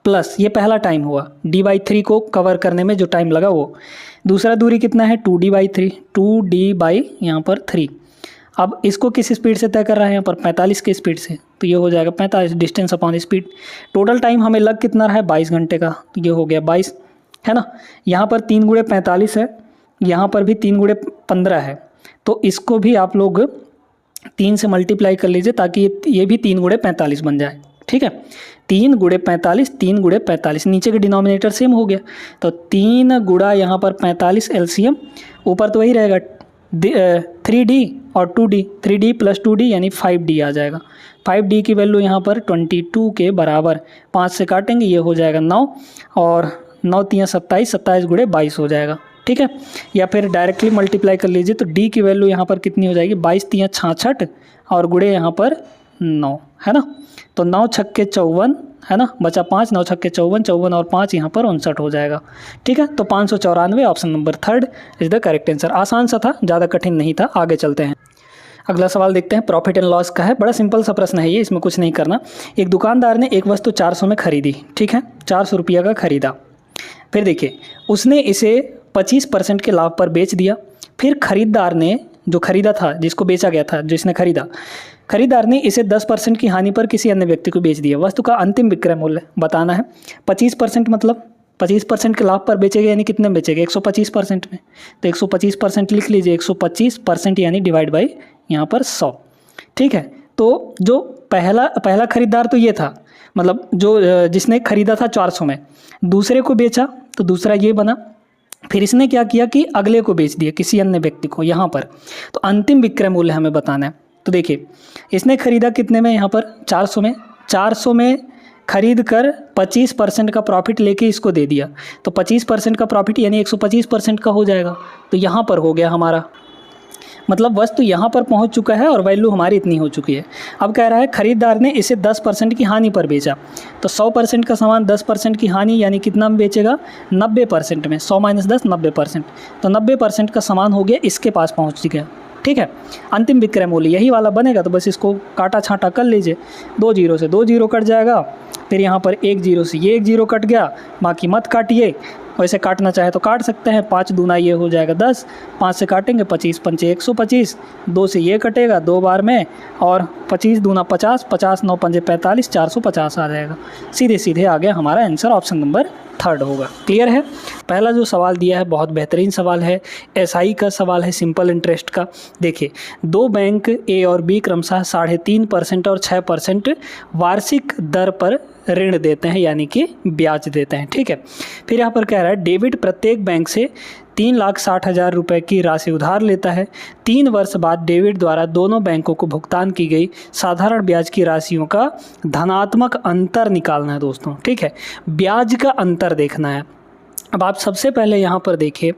प्लस ये पहला टाइम हुआ d/3 को कवर करने में जो टाइम लगा वो। दूसरा दूरी कितना है 2d/3, 2d/ यहाँ पर 3। अब इसको किस स्पीड से तय कर रहा है यहाँ पर 45 की स्पीड से, तो ये हो जाएगा 45 distance upon speed. Total time हमें लग कितना रहा है 22 घंटे का, तो ये हो गया 22 है ना। यहाँ पर 3 × 45 है, यहाँ पर भी 3 × 15 है, तो इसको भी आप लोग 3 से मल्टीप्लाई कर लीजिए ताकि ये भी 3 × 45 बन जाए। ठीक है, 3 × 45, 3 × 45, नीचे के डिनोमिनेटर सेम हो गया, तो 3 गुणा यहाँ पर 45 LCM, ऊपर तो वही रहेगा 3D और 2D, 3D + 2D यानी 5D आ जाएगा। 5D की वैल्यू यहाँ पर 22 के बराबर, 5 से काटेंगे ये हो जाएगा 9, और 9 × 3 = 27, 27 × 22 हो जाएगा। ठीक है, या फिर डायरेक्टली मल्टीप्लाई कर लीजिए, तो D की वैल्यू यहाँ पर कितनी हो जाएगी 22 × 3 = 66 और गुणे यहाँ पर 9 है ना, तो 9 × 6 = 54 है ना, बचा 5, 9 × 6 = 54, 54 और 5 यहाँ पर 59 हो जाएगा। ठीक है, तो 594 option number 3 is the correct answer. आसान सा था, ज़्यादा कठिन नहीं था। आगे चलते हैं, अगला सवाल देखते हैं, प्रॉफिट एंड लॉस का है। बड़ा सिंपल सा प्रश्न है ये, इसमें कुछ नहीं करना। एक दुकानदार ने एक वस्तु 400 में खरीदी, ठीक है, 400 रुपये का खरीदा। फिर देखिए उसने इसे 25% के लाभ पर बेच दिया। फिर खरीदार ने, जो खरीदा था, जिसको बेचा गया था, जिसने खरीदा, खरीदार ने इसे 10% की हानि पर किसी अन्य व्यक्ति को बेच दिया। वस्तु का अंतिम विक्रय मूल्य बताना है। 25% मतलब 25% के लाभ पर बेचेगा, यानी कितने में बेचेगा 125% में, तो 125% लिख लीजिए, 125% यानी डिवाइड बाई यहाँ पर 100। ठीक है, तो जो पहला खरीदार तो ये था, मतलब जो जिसने खरीदा था 400 में, दूसरे को बेचा तो दूसरा ये बना। फिर इसने क्या किया कि अगले को बेच दिया, किसी अन्य व्यक्ति को यहाँ पर, तो अंतिम विक्रय मूल्य हमें बताना है। तो देखिए इसने खरीदा कितने में, यहाँ पर 400 में, 400 में खरीद कर 25% का प्रॉफिट लेके इसको दे दिया, तो 25% का प्रॉफिट यानी 125% का हो जाएगा। तो यहाँ पर हो गया हमारा, मतलब वस्तु यहाँ पर पहुँच चुका है और वैल्यू हमारी इतनी हो चुकी है। अब कह रहा है खरीदार ने इसे 10% की हानि पर बेचा, तो 100% का सामान 10% की हानि यानी कितना में बेचेगा 90% में, 100 - 10 90%, तो 90% का सामान हो गया, इसके पास पहुँच गया। ठीक है, अंतिम विक्रय मूल्य यही वाला बनेगा, तो बस इसको काटा छाँटा कर लीजिए। 2 0 से 2 0 कट जाएगा, फिर यहाँ पर 1 0 से ये 1 0 कट गया, बाकी मत काटिए, वैसे काटना चाहे तो काट सकते हैं। 5 दूना ये हो जाएगा 10, 5 से काटेंगे 25 × 5 = 125, 2 से ये कटेगा 2 बार में, और 25 दूना 50, 50 9 × 5 = 45, 450 आ जाएगा। सीधे सीधे आ गया हमारा आंसर, ऑप्शन नंबर 3 होगा। क्लियर है। पहला जो सवाल दिया है बहुत बेहतरीन सवाल है, एसआई का सवाल है, सिंपल इंटरेस्ट का। देखिए 2 बैंक ए और बी क्रमशः 3.5% और 6% वार्षिक दर पर ऋण देते हैं, यानी कि ब्याज देते हैं। ठीक है, फिर यहाँ पर कह रहा है डेविड प्रत्येक बैंक से 3,60,000 रुपये की राशि उधार लेता है। 3 वर्ष बाद डेविड द्वारा दोनों बैंकों को भुगतान की गई साधारण ब्याज की राशियों का धनात्मक अंतर निकालना है दोस्तों। ठीक है, ब्याज का अंतर देखना है। अब आप सबसे पहले यहाँ पर देखिए,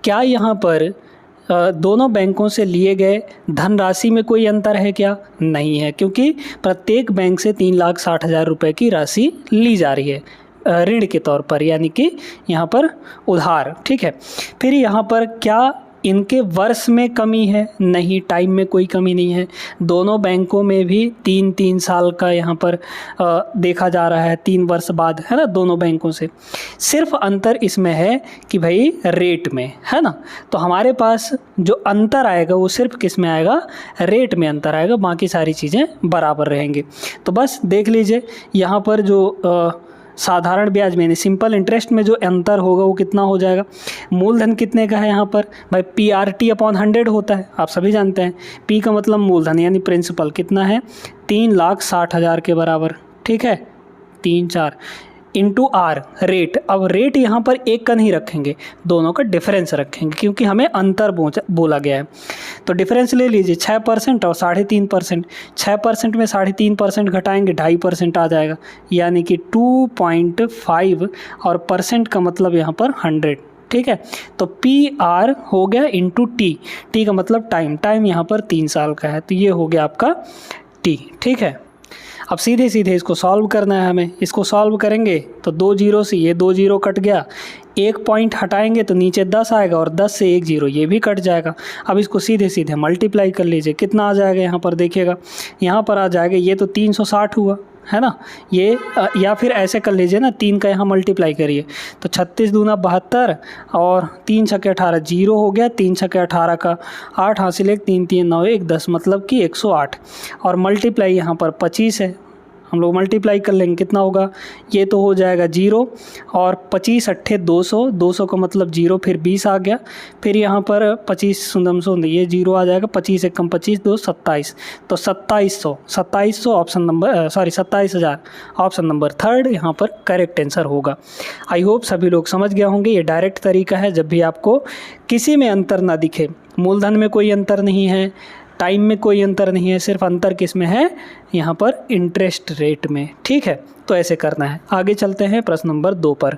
क्या यहाँ पर दोनों बैंकों से लिए गए धनराशि में कोई अंतर है क्या? नहीं है, क्योंकि प्रत्येक बैंक से 3,60,000 रुपये की राशि ली जा रही है ऋण के तौर पर, यानी कि यहाँ पर उधार। ठीक है, फिर यहाँ पर क्या इनके वर्ष में कमी है? नहीं, टाइम में कोई कमी नहीं है। दोनों बैंकों में भी 3-3 साल का यहाँ पर देखा जा रहा है, 3 वर्ष बाद, है ना, दोनों बैंकों से। सिर्फ अंतर इसमें है कि भाई रेट में, है ना, तो हमारे पास जो अंतर आएगा वो सिर्फ किस में आएगा? रेट में अंतर आएगा, बाकी सारी चीज़ें बराबर रहेंगी। तो बस देख लीजिए यहाँ पर जो साधारण ब्याज में, सिंपल इंटरेस्ट में जो अंतर होगा वो कितना हो जाएगा? मूलधन कितने का है यहाँ पर? भाई PRT/100 होता है, आप सभी जानते हैं। P का मतलब मूलधन यानी प्रिंसिपल, कितना है? 3,60,000 के बराबर। ठीक है, 3-4 इंटू R रेट। अब रेट यहाँ पर एक का नहीं रखेंगे, दोनों का डिफरेंस रखेंगे, क्योंकि हमें अंतर बोला गया है। तो डिफरेंस ले लीजिए 6% और 3.5%। 6% में 3.5% घटाएंगे 2.5% आ जाएगा, यानी कि 2.5, और परसेंट का मतलब यहाँ पर 100। ठीक है। तो PR हो गया इंटू टी का मतलब टाइम यहाँ पर 3 साल का है, तो ये हो गया आपका टी, ठीक है। अब सीधे सीधे इसको सॉल्व करना है हमें। इसको सॉल्व करेंगे तो 2 जीरो से ये 2 जीरो कट गया, 1 पॉइंट हटाएंगे तो नीचे 10 आएगा और 10 से 1 जीरो ये भी कट जाएगा। अब इसको सीधे सीधे मल्टीप्लाई कर लीजिए, कितना आ जाएगा यहाँ पर देखिएगा, यहाँ पर आ जाएगा ये तो 360 हुआ है ना, ये या फिर ऐसे कर लीजिए ना, 3 का यहाँ मल्टीप्लाई करिए तो 36 दूना 72 और 3 छक्के 18 जीरो हो गया, 3 छक्के 18 का 8 हासिल 1 3 3 9 1 10 मतलब कि 108 और मल्टीप्लाई यहाँ पर 25 है, हम लोग मल्टीप्लाई कर लेंगे कितना होगा, ये तो हो जाएगा 0 और 25 अट्ठे 200, 200 का मतलब 0 फिर 20 आ गया, फिर यहाँ पर 25 सुंदम सुंद ये 0 आ जाएगा, 25 एकम 25 2 27, तो 2700 ऑप्शन नंबर 27,000 ऑप्शन नंबर 3 यहाँ पर करेक्ट आंसर होगा। आई होप सभी लोग समझ गए होंगे। ये डायरेक्ट तरीका है, जब भी आपको किसी में अंतर ना दिखे, मूलधन में कोई अंतर नहीं है, टाइम में कोई अंतर नहीं है, सिर्फ अंतर किस में है, यहाँ पर इंटरेस्ट रेट में, ठीक है। तो ऐसे करना है। आगे चलते हैं प्रश्न नंबर 2 पर।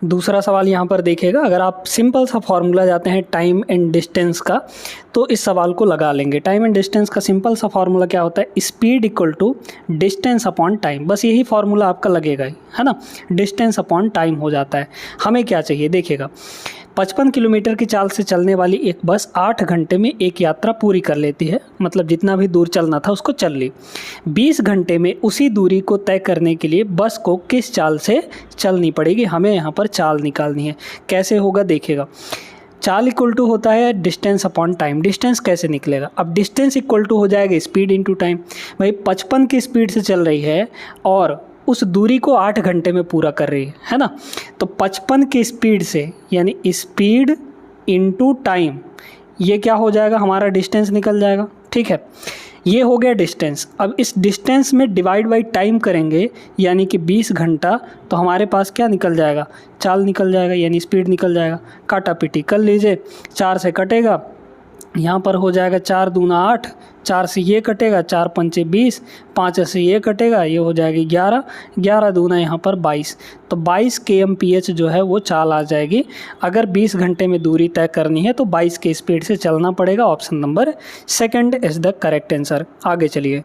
दूसरा सवाल यहाँ पर देखिएगा, अगर आप सिंपल सा फॉर्मूला जाते हैं टाइम एंड डिस्टेंस का तो इस सवाल को लगा लेंगे। टाइम एंड डिस्टेंस का सिंपल सा फॉर्मूला क्या होता है, speed equal to distance upon time, बस यही फॉर्मूला आपका लगेगा ही, है ना, डिस्टेंस अपॉन टाइम हो जाता है। हमें क्या चाहिए देखिएगा, 55 किलोमीटर की चाल से चलने वाली एक बस 8 घंटे में एक यात्रा पूरी कर लेती है, मतलब जितना भी दूर चलना था उसको चल ली। 20 घंटे में उसी दूरी को तय करने के लिए बस को किस चाल से चलनी पड़ेगी, हमें यहाँ पर चाल निकालनी है। कैसे होगा देखिएगा, चाल इक्वल टू होता है डिस्टेंस अपॉन टाइम। डिस्टेंस कैसे निकलेगा, अब डिस्टेंस इक्वल टू हो जाएगा स्पीड इंटू टाइम। भाई 55 की स्पीड से चल रही है और उस दूरी को 8 घंटे में पूरा कर रही है ना, तो 55 की स्पीड से यानी स्पीड इंटू टाइम, ये क्या हो जाएगा, हमारा डिस्टेंस निकल जाएगा, ठीक है। ये हो गया डिस्टेंस। अब इस डिस्टेंस में डिवाइड बाई टाइम करेंगे यानी कि 20 घंटा, तो हमारे पास क्या निकल जाएगा, चाल निकल जाएगा यानी स्पीड निकल जाएगा। काटा पीटी कर लीजिए, 4 से कटेगा, यहाँ पर हो जाएगा 4 दूना 8, 4 से ये कटेगा, 4 पंचे 20, 5 से ये कटेगा, ये हो जाएगी 11, 11 दूना यहाँ पर 22, तो 22 kmph जो है वो चाल आ जाएगी। अगर 20 घंटे में दूरी तय करनी है तो 22 के स्पीड से चलना पड़ेगा। Option number 2 is the correct answer. आगे चलिए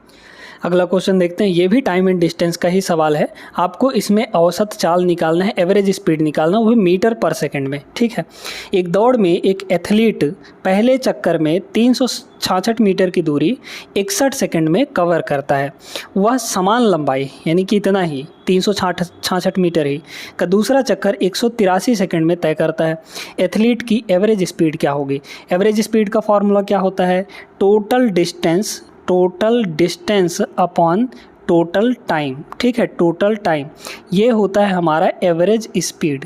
अगला क्वेश्चन देखते हैं। ये भी टाइम एंड डिस्टेंस का ही सवाल है। आपको इसमें औसत चाल निकालना है, एवरेज स्पीड निकालना, वो भी मीटर पर सेकंड में, ठीक है। एक दौड़ में एक एथलीट पहले चक्कर में 366 मीटर की दूरी 61 सेकंड में कवर करता है। वह समान लंबाई यानी कि इतना ही 366 मीटर ही का दूसरा चक्कर 183 सेकंड में तय करता है। एथलीट की एवरेज स्पीड क्या होगी। एवरेज स्पीड का फॉर्मूला क्या होता है, total distance upon total time, ठीक है, टोटल टाइम, ये होता है हमारा एवरेज स्पीड।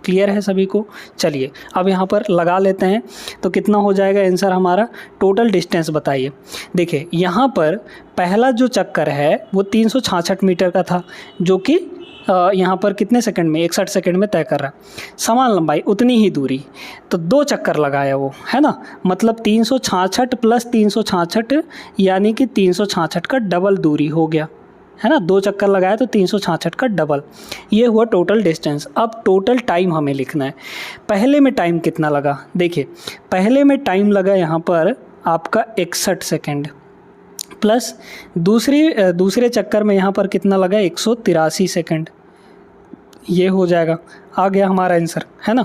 क्लियर है सभी को। चलिए अब यहाँ पर लगा लेते हैं तो कितना हो जाएगा आंसर हमारा। टोटल डिस्टेंस बताइए। देखिए यहाँ पर पहला जो चक्कर है वो 366 मीटर का था, जो कि यहाँ पर कितने सेकंड में, 61 सेकंड में तय कर रहा है। समान लंबाई उतनी ही दूरी, तो 2 चक्कर लगाया वो, है ना, मतलब 366 प्लस 366 यानी कि 366 का डबल दूरी हो गया, है ना। 2 चक्कर लगाया तो 366 का डबल, ये हुआ टोटल डिस्टेंस। अब टोटल टाइम हमें लिखना है। पहले में टाइम कितना लगा, देखिए पहले में टाइम लगा यहाँ पर आपका 61 सेकेंड, प्लस दूसरे चक्कर में यहाँ पर कितना लगा 183 सेकेंड, ये हो जाएगा, आ गया हमारा आंसर, है ना।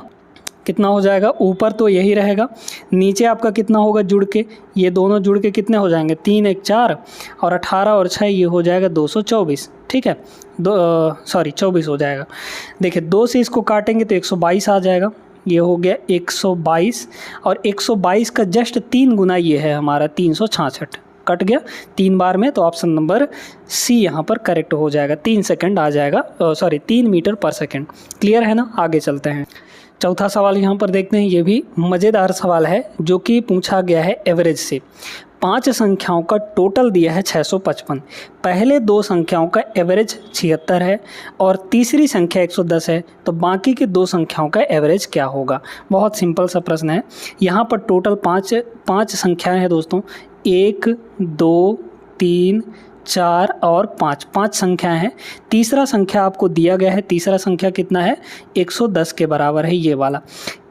कितना हो जाएगा, ऊपर तो यही रहेगा, नीचे आपका कितना होगा जुड़ के, ये दोनों जुड़ के कितने हो जाएंगे, 3 1 4 और 18 और 6 ये हो जाएगा 224, ठीक है, 24 हो जाएगा। देखिए 2 से इसको काटेंगे तो 122 आ जाएगा, ये हो गया 122 और 122 का जस्ट 3 गुना ये है हमारा 366, कट गया 3 बार में, तो ऑप्शन नंबर सी यहाँ पर करेक्ट हो जाएगा। 3 सेकंड आ जाएगा, 3 मीटर पर सेकंड। क्लियर है ना। आगे चलते हैं। चौथा सवाल यहाँ पर देखते हैं। ये भी मज़ेदार सवाल है जो कि पूछा गया है एवरेज से। 5 संख्याओं का टोटल दिया है 655। पहले 2 संख्याओं का एवरेज 76 है और तीसरी संख्या 110 है, तो बाकी की 2 संख्याओं का एवरेज क्या होगा। बहुत सिंपल सा प्रश्न है। यहाँ पर टोटल 5 संख्याएं हैं दोस्तों, 1 2 3 4 और 5, 5 संख्या हैं। तीसरा संख्या आपको दिया गया है, तीसरा संख्या कितना है 110 के बराबर है ये वाला।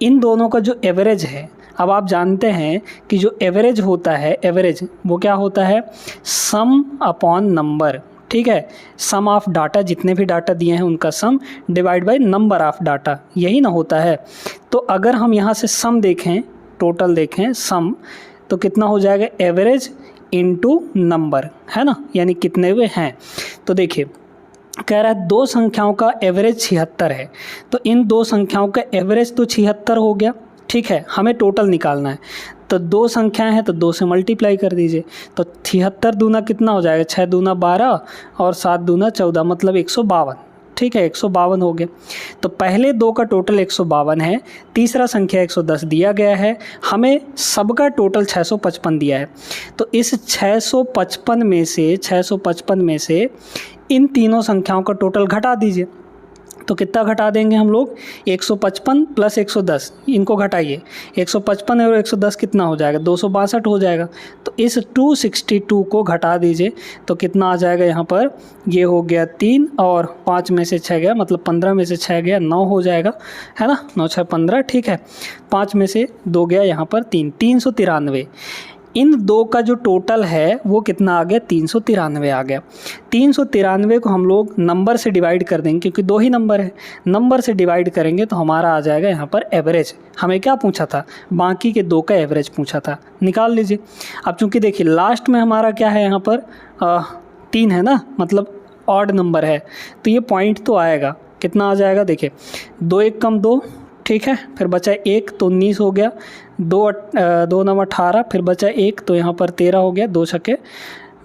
इन दोनों का जो एवरेज है, अब आप जानते हैं कि जो एवरेज होता है, एवरेज वो क्या होता है, सम अपॉन नंबर, ठीक है, सम ऑफ डाटा, जितने भी डाटा दिए हैं उनका sum divide by number of data, यही ना होता है। तो अगर हम यहाँ से सम देखें, टोटल देखें सम, तो कितना हो जाएगा एवरेज इनटू नंबर, है ना, यानी कितने हुए हैं। तो देखिए कह रहा है दो संख्याओं का एवरेज 76 है, तो इन दो संख्याओं का एवरेज तो 76 हो गया, ठीक है, हमें टोटल निकालना है। तो दो संख्याएं हैं तो 2 से मल्टीप्लाई कर दीजिए, तो 76 दूना कितना हो जाएगा, 6 दूना 12 और 7 दूना 14, मतलब 152, ठीक है, 152 हो गया। तो पहले दो का टोटल 152 है, तीसरा संख्या 110 दिया गया है, हमें सबका टोटल 655 दिया है। तो इस 655 में से इन तीनों संख्याओं का टोटल घटा दीजिए। तो कितना घटा देंगे हम लोग, 155 प्लस 110, इनको घटाइए, 155 और 110 कितना हो जाएगा, 262 हो जाएगा। तो इस 262 को घटा दीजिए, तो कितना आ जाएगा यहाँ पर, ये हो गया 3 और 5 में से 6 गया, मतलब 15 में से 6 गया 9 हो जाएगा, है ना, 9 6 15, ठीक है, 5 में से 2 गया यहाँ पर 3, 393। इन दो का जो टोटल है वो कितना आ गया, 393 आ गया। 393 को हम लोग नंबर से डिवाइड कर देंगे, क्योंकि दो ही नंबर है, नंबर से डिवाइड करेंगे तो हमारा आ जाएगा यहाँ पर एवरेज। हमें क्या पूछा था, बाकी के दो का एवरेज पूछा था, निकाल लीजिए। अब चूँकि देखिए लास्ट में हमारा क्या है, यहाँ पर 3 है ना, मतलब ऑड नंबर है, तो ये पॉइंट तो आएगा, कितना आ जाएगा, देखिए 2 1 कम 2, ठीक है, फिर बचा 1 तो 19 हो गया, 2 9 18, फिर बचा 1 तो यहाँ पर 13 हो गया, 2 छक्के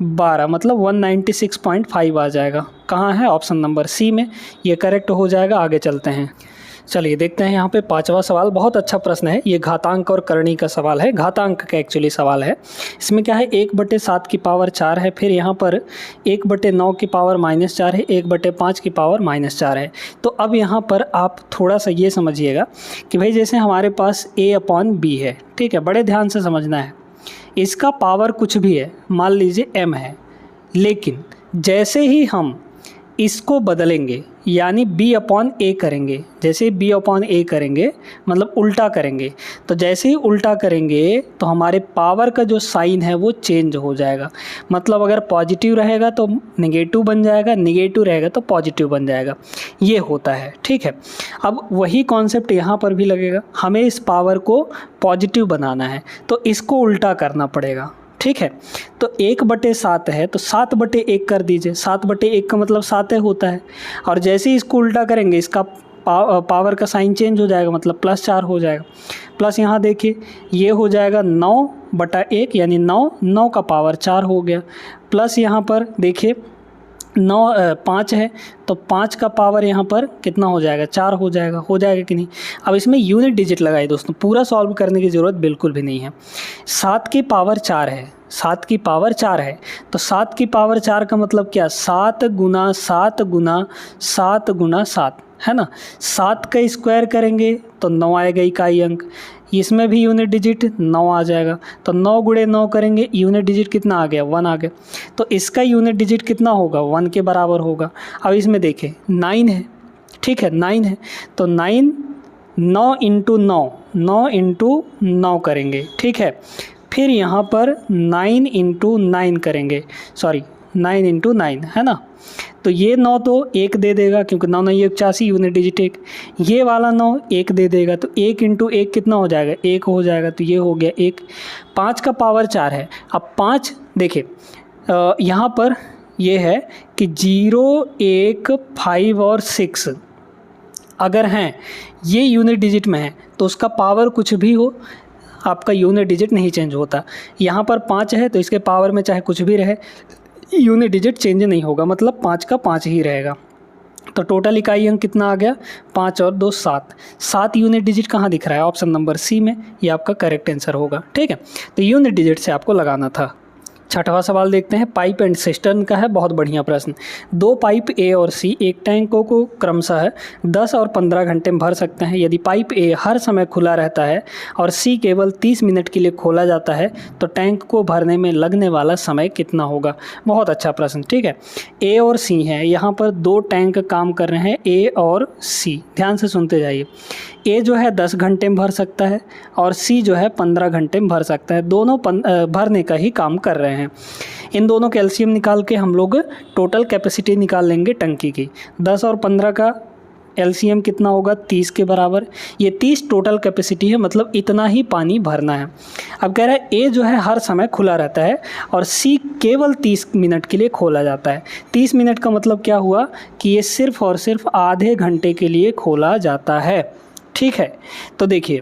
12, मतलब 196.5 आ जाएगा। कहाँ है, ऑप्शन नंबर सी में, ये करेक्ट हो जाएगा। आगे चलते हैं, चलिए देखते हैं यहाँ पे 5वां सवाल, बहुत अच्छा प्रश्न है ये, घातांक और करणी का सवाल है, घातांक का एक्चुअली सवाल है। इसमें क्या है, 1/7 की पावर 4 है, फिर यहाँ पर 1/9 की पावर -4 है, 1/5 की पावर -4 है। तो अब यहाँ पर आप थोड़ा सा ये समझिएगा कि भाई जैसे हमारे पास a/b है, ठीक है, बड़े ध्यान से समझना है, इसका पावर कुछ भी है, मान लीजिए m है, लेकिन जैसे ही हम इसको बदलेंगे यानी b/a करेंगे, जैसे b/a करेंगे मतलब उल्टा करेंगे, तो जैसे ही उल्टा करेंगे तो हमारे पावर का जो साइन है वो चेंज हो जाएगा। मतलब अगर पॉजिटिव रहेगा तो नेगेटिव बन जाएगा, नेगेटिव रहेगा तो पॉजिटिव बन जाएगा, ये होता है, ठीक है। अब वही कॉन्सेप्ट यहाँ पर भी लगेगा, हमें इस पावर को पॉजिटिव बनाना है तो इसको उल्टा करना पड़ेगा, ठीक है। तो 1/7 है तो 7/1 कर दीजिए, 7/1 का मतलब 7 होता है, और जैसे ही इसको उल्टा करेंगे इसका पावर का साइन चेंज हो जाएगा, मतलब +4 हो जाएगा। प्लस यहाँ देखिए ये हो जाएगा 9/1 यानी 9 का पावर 4 हो गया, प्लस यहाँ पर देखिए 5 है तो 5 का पावर यहाँ पर कितना हो जाएगा, 4 हो जाएगा कि नहीं। अब इसमें यूनिट डिजिट लगाइए दोस्तों, पूरा सॉल्व करने की ज़रूरत बिल्कुल भी नहीं है। 7 की पावर 4 है, 7 की पावर 4 है तो 7 की पावर 4 का मतलब क्या, 7 गुना 7 गुना 7 गुना 7, है ना। 7 का स्क्वायर करेंगे तो 9 आएगा इकाई अंक, इसमें भी यूनिट डिजिट 9 आ जाएगा, तो 9 गुणे 9 करेंगे, यूनिट डिजिट कितना आ गया, 1 आ गया, तो इसका यूनिट डिजिट कितना होगा, 1 के बराबर होगा। अब इसमें देखें 9 है, ठीक है, 9 है तो 9 इंटू 9 करेंगे, ठीक है। फिर यहाँ पर 9 इंटू 9 करेंगे, सॉरी 9 इंटू 9, है ना। तो ये 9 तो 1 दे देगा, क्योंकि 9 9 81 यूनिट डिजिट 1, ये वाला 9 1 दे देगा, तो 1 इंटू 1 कितना हो जाएगा, 1 हो जाएगा, तो ये हो गया 1। 5 का पावर 4 है, अब 5 देखिए यहाँ पर ये है कि 0 1 5 और 6 अगर हैं ये यूनिट डिजिट में है तो उसका पावर कुछ भी हो आपका यूनिट डिजिट नहीं चेंज होता। यहाँ पर 5 है तो इसके पावर में चाहे कुछ भी रहे यूनिट डिजिट चेंज नहीं होगा, मतलब 5 का 5 ही रहेगा। तो टोटल इकाई अंक कितना आ गया, 5 और 2 7, 7 यूनिट डिजिट कहाँ दिख रहा है, ऑप्शन नंबर सी में, ये आपका करेक्ट आंसर होगा, ठीक है। तो यूनिट डिजिट से आपको लगाना था। छठवां सवाल देखते हैं, पाइप एंड सिस्टर्न का है, बहुत बढ़िया प्रश्न। दो पाइप ए और सी एक टैंकों को क्रमशः 10 और 15 घंटे में भर सकते हैं। यदि पाइप ए हर समय खुला रहता है और सी केवल 30 मिनट के लिए खोला जाता है तो टैंक को भरने में लगने वाला समय कितना होगा। बहुत अच्छा प्रश्न, ठीक है। ए और सी है, यहाँ पर दो टैंक काम कर रहे हैं, ए और सी। ध्यान से सुनते जाइए। ए जो है 10 घंटे में भर सकता है और सी जो है 15 घंटे में भर सकता है। दोनों भरने का ही काम कर रहे हैं। इन दोनों का एलसीएम निकाल के हम लोग टोटल कैपेसिटी निकाल लेंगे टंकी की। 10 और 15 का एलसीएम कितना होगा, 30 के बराबर। ये 30 टोटल कैपेसिटी है, मतलब इतना ही पानी भरना है। अब कह रहा है ए जो है हर समय खुला रहता है और सी केवल 30 मिनट के लिए खोला जाता है। 30 मिनट का मतलब क्या हुआ कि ये सिर्फ और सिर्फ आधे घंटे के लिए खोला जाता है, ठीक है। तो देखिए,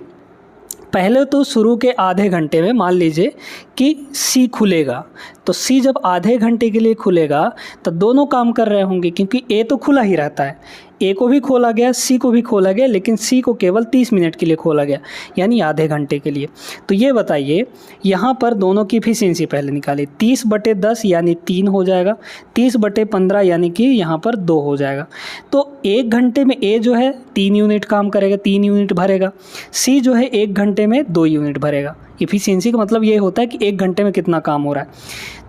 पहले तो शुरू के आधे घंटे में मान लीजिए कि सी खुलेगा, तो सी जब आधे घंटे के लिए खुलेगा तो दोनों काम कर रहे होंगे, क्योंकि ए तो खुला ही रहता है। ए को भी खोला गया, सी को भी खोला गया, लेकिन सी को केवल 30 मिनट के लिए खोला गया, यानी आधे घंटे के लिए। तो ये बताइए, यहाँ पर दोनों की एफिशिएंसी पहले निकालिए। 30/10 यानी 3 हो जाएगा, 30/15 यानी कि यहाँ पर 2 हो जाएगा। तो 1 घंटे में ए जो है 3 यूनिट काम करेगा, 3 यूनिट भरेगा। सी जो है 1 घंटे में 2 यूनिट भरेगा। इफ़िशियंसी का मतलब ये होता है कि 1 घंटे में कितना काम हो रहा है।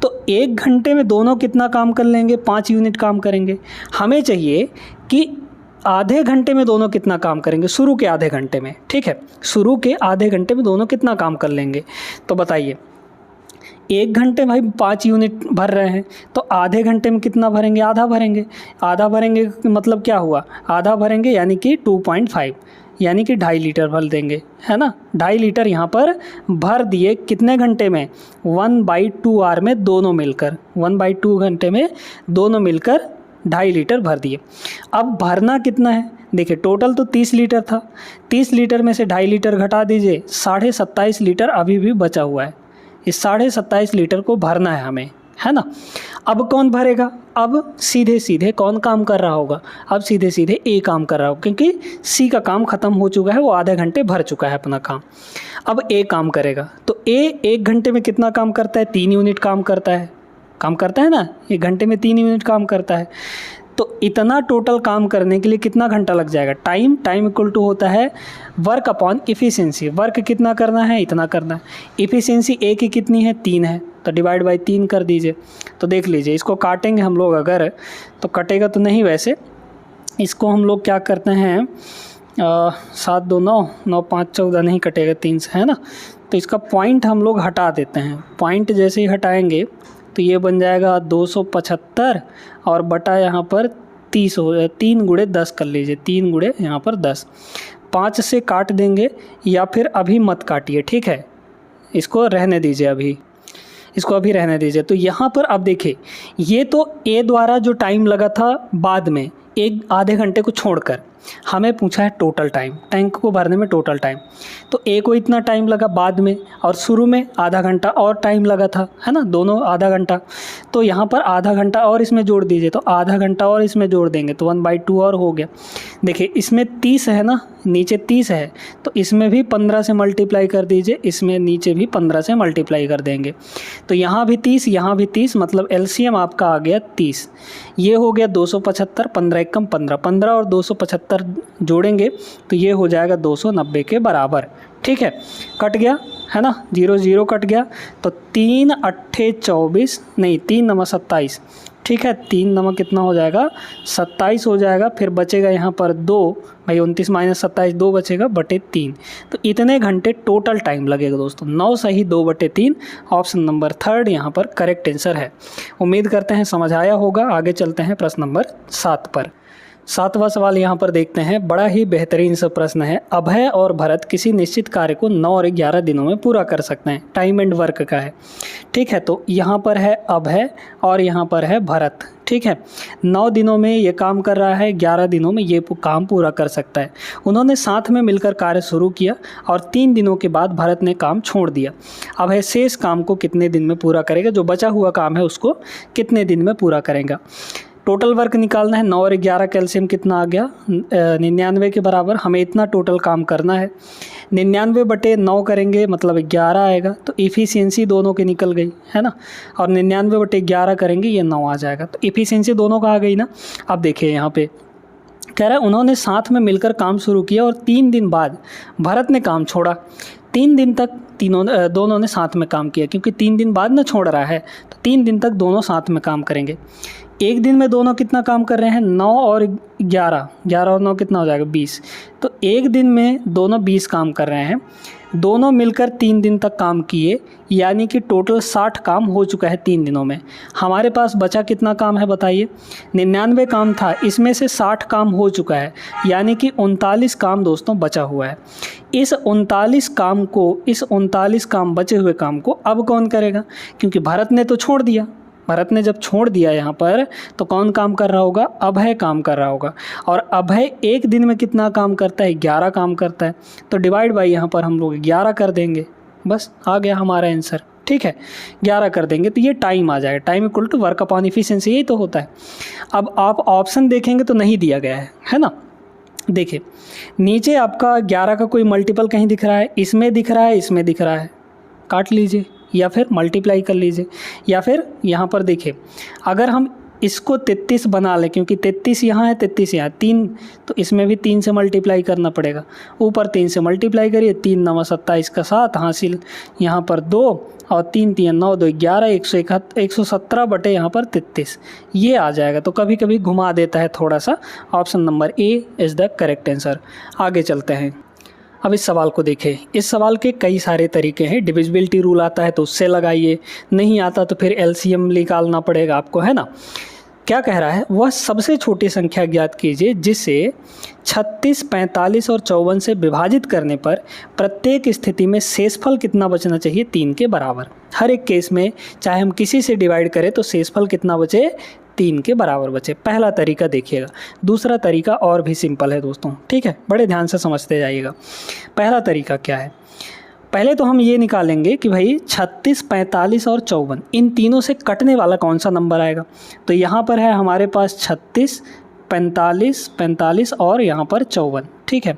तो 1 घंटे में दोनों कितना काम कर लेंगे, 5 यूनिट काम करेंगे। हमें चाहिए कि आधे घंटे में दोनों कितना काम करेंगे, शुरू के आधे घंटे में, ठीक है। शुरू के आधे घंटे में दोनों कितना काम कर लेंगे, तो बताइए। 1 घंटे भाई 5 यूनिट भर रहे हैं, तो आधे घंटे में कितना भरेंगे, आधा भरेंगे। आधा भरेंगे मतलब क्या हुआ, आधा भरेंगे यानी कि 2.5, यानी कि 2.5 लीटर भर देंगे, है ना। 2.5 लीटर यहाँ पर भर दिए कितने घंटे में, 1/2 आवर में दोनों मिलकर, 1/2 घंटे में दोनों मिलकर 2.5 लीटर भर दिए। अब भरना कितना है, देखिए टोटल तो 30 लीटर था, 30 लीटर में से 2.5 लीटर घटा दीजिए, 27.5 लीटर अभी भी बचा हुआ है। इस 27.5 लीटर को भरना है हमें, है ना। अब कौन भरेगा, अब सीधे सीधे कौन काम कर रहा होगा, अब सीधे सीधे ए काम कर रहा होगा, क्योंकि सी का काम ख़त्म हो चुका है, वो आधे घंटे भर चुका है अपना काम। अब ए काम करेगा, तो ए 1 घंटे में कितना काम करता है, 3 यूनिट काम करता है ना। 1 घंटे में 3 यूनिट काम करता है। तो इतना टोटल काम करने के लिए कितना घंटा लग जाएगा, टाइम इक्वल टू होता है वर्क अपॉन इफ़िशियंसी। वर्क कितना करना है, इतना करना है। इफ़िशियंसी ए की कितनी है, 3 है, तो डिवाइड बाई 3 कर दीजिए। तो देख लीजिए, इसको काटेंगे हम लोग अगर, तो कटेगा तो नहीं, वैसे इसको हम लोग क्या करते हैं, 7 2 9 9 5 14 नहीं कटेगा 3 से, है ना। तो इसका पॉइंट हम लोग हटा देते हैं। पॉइंट जैसे ही हटाएंगे तो ये बन जाएगा 275 और बटा यहाँ पर 30 हो, 3 × 10 कर लीजिए, 3 × यहाँ पर 10। 5 से काट देंगे, या फिर अभी मत काटिए, ठीक है, इसको रहने दीजिए, इसको अभी रहने दीजिए। तो यहाँ पर अब देखिए, ये तो ए द्वारा जो टाइम लगा था बाद में, आधे घंटे को छोड़कर हमें पूछा है टोटल टाइम, टैंक को भरने में टोटल टाइम। तो ए को इतना टाइम लगा बाद में, और शुरू में आधा घंटा और टाइम लगा था, है ना, दोनों आधा घंटा। तो यहाँ पर आधा घंटा और इसमें जोड़ दीजिए, तो आधा घंटा और इसमें जोड़ देंगे तो 1/2 और हो गया। देखिए इसमें 30 है ना, नीचे 30 है, तो इसमें भी 15 से मल्टीप्लाई कर दीजिए, इसमें नीचे भी 15 से मल्टीप्लाई कर देंगे। तो यहाँ भी 30, यहाँ भी 30, मतलब एलसीएम आपका आ गया 30। ये हो गया 275, 15 एकम 15, 15 और 275 जोड़ेंगे तो ये हो जाएगा 290 के बराबर, ठीक है। कट गया, है ना, 0 0 कट गया, तो 3 8 24, नहीं 3 9 27, ठीक है। 3 9 कितना हो जाएगा, 27 हो जाएगा। फिर बचेगा यहाँ पर 2, भाई 29 - 27, 2 बचेगा बटे 3। तो इतने घंटे टोटल टाइम लगेगा दोस्तों। 9 सही 2/3, ऑप्शन नंबर 3 यहाँ पर करेक्ट आंसर है। उम्मीद करते हैं समझ आया होगा। आगे चलते हैं प्रश्न नंबर 7 पर। 7वां सवाल यहाँ पर देखते हैं, बड़ा ही बेहतरीन सा प्रश्न है। अभय और भरत किसी निश्चित कार्य को 9 और 11 दिनों में पूरा कर सकते हैं। टाइम एंड वर्क का है, ठीक है। तो यहाँ पर है अभय और यहाँ पर है भरत, ठीक है। 9 दिनों में ये काम कर रहा है, 11 दिनों में ये काम पूरा कर सकता है। उन्होंने साथ में मिलकर कार्य शुरू किया और 3 दिनों के बाद भरत ने काम छोड़ दिया। अभय शेष काम को कितने दिन में पूरा करेगा, जो बचा हुआ काम है उसको कितने दिन में पूरा करेगा। टोटल वर्क निकालना है। 9 और 11 कैल्शियम कितना आ गया, 99 के बराबर। हमें इतना टोटल काम करना है। 99/9 करेंगे मतलब 11 आएगा, तो इफ़िशियंसी दोनों की निकल गई है ना। और 99/11 करेंगे ये 9 आ जाएगा, तो इफ़िशियंसी दोनों का आ गई ना। अब देखिए यहाँ पे कह रहा है उन्होंने साथ में मिलकर काम शुरू किया और 3 दिन बाद भरत ने काम छोड़ा। 3 दिन तक दोनों ने साथ में काम किया, क्योंकि 3 दिन बाद ना छोड़ रहा है, तो 3 दिन तक दोनों साथ में काम करेंगे। एक दिन में दोनों कितना काम कर रहे हैं, 9 और 11, 11 और 9 कितना हो जाएगा 20। तो एक दिन में दोनों 20 काम कर रहे हैं। दोनों मिलकर 3 दिन तक काम किए, यानी कि टोटल 60 काम हो चुका है 3 दिनों में। हमारे पास बचा कितना काम है बताइए, 99 काम था, इसमें से 60 काम हो चुका है, यानी कि 39 काम दोस्तों बचा हुआ है। इस 39 काम बचे हुए काम को अब कौन करेगा, क्योंकि भरत ने तो छोड़ दिया। भरत ने जब छोड़ दिया यहाँ पर, तो कौन काम कर रहा होगा, अभय काम कर रहा होगा। और अभय एक दिन में कितना काम करता है, 11 काम करता है। तो डिवाइड बाई यहाँ पर हम लोग 11 कर देंगे, बस आ गया हमारा आंसर। ठीक है, 11 कर देंगे तो ये टाइम आ जाएगा। Time equal to work upon efficiency, यही तो होता है। अब आप ऑप्शन देखेंगे तो नहीं दिया गया है ना। देखिए नीचे आपका 11 का कोई मल्टीपल कहीं दिख रहा है, इसमें दिख रहा है, इसमें दिख रहा है, काट लीजिए या फिर मल्टीप्लाई कर लीजिए। या फिर यहाँ पर देखिए अगर हम इसको 33 बना लें, क्योंकि 33 यहाँ है 33 यहाँ 3, तो इसमें भी 3 से मल्टीप्लाई करना पड़ेगा। ऊपर 3 से मल्टीप्लाई करिए, 3 9 27 का 7 हासिल, यहाँ पर 2 और 3 3 9 2 11, 117 बटे यहाँ पर 33 ये आ जाएगा। तो कभी कभी घुमा देता है थोड़ा सा। Option number A is the correct answer. आगे चलते हैं। अब इस सवाल को देखें। इस सवाल के कई सारे तरीके हैं। डिविजिबिलिटी रूल आता है तो उससे लगाइए, नहीं आता तो फिर एलसीएम निकालना पड़ेगा आपको, है ना। क्या कह रहा है, वह सबसे छोटी संख्या ज्ञात कीजिए जिसे 36, 45 और 54 से विभाजित करने पर प्रत्येक स्थिति में शेषफल कितना बचना चाहिए, 3 के बराबर। हर एक केस में चाहे हम किसी से डिवाइड करें तो शेषफल कितना बचे, 3 के बराबर बचे। पहला तरीका देखिएगा। दूसरा तरीका और भी सिंपल है दोस्तों, ठीक है, बड़े ध्यान से समझते जाइएगा। पहला तरीका क्या है, पहले तो हम ये निकालेंगे कि भाई 36, 45 और 54 इन तीनों से कटने वाला कौन सा नंबर आएगा। तो यहाँ पर है हमारे पास 36, 45 और यहाँ पर 54, ठीक है।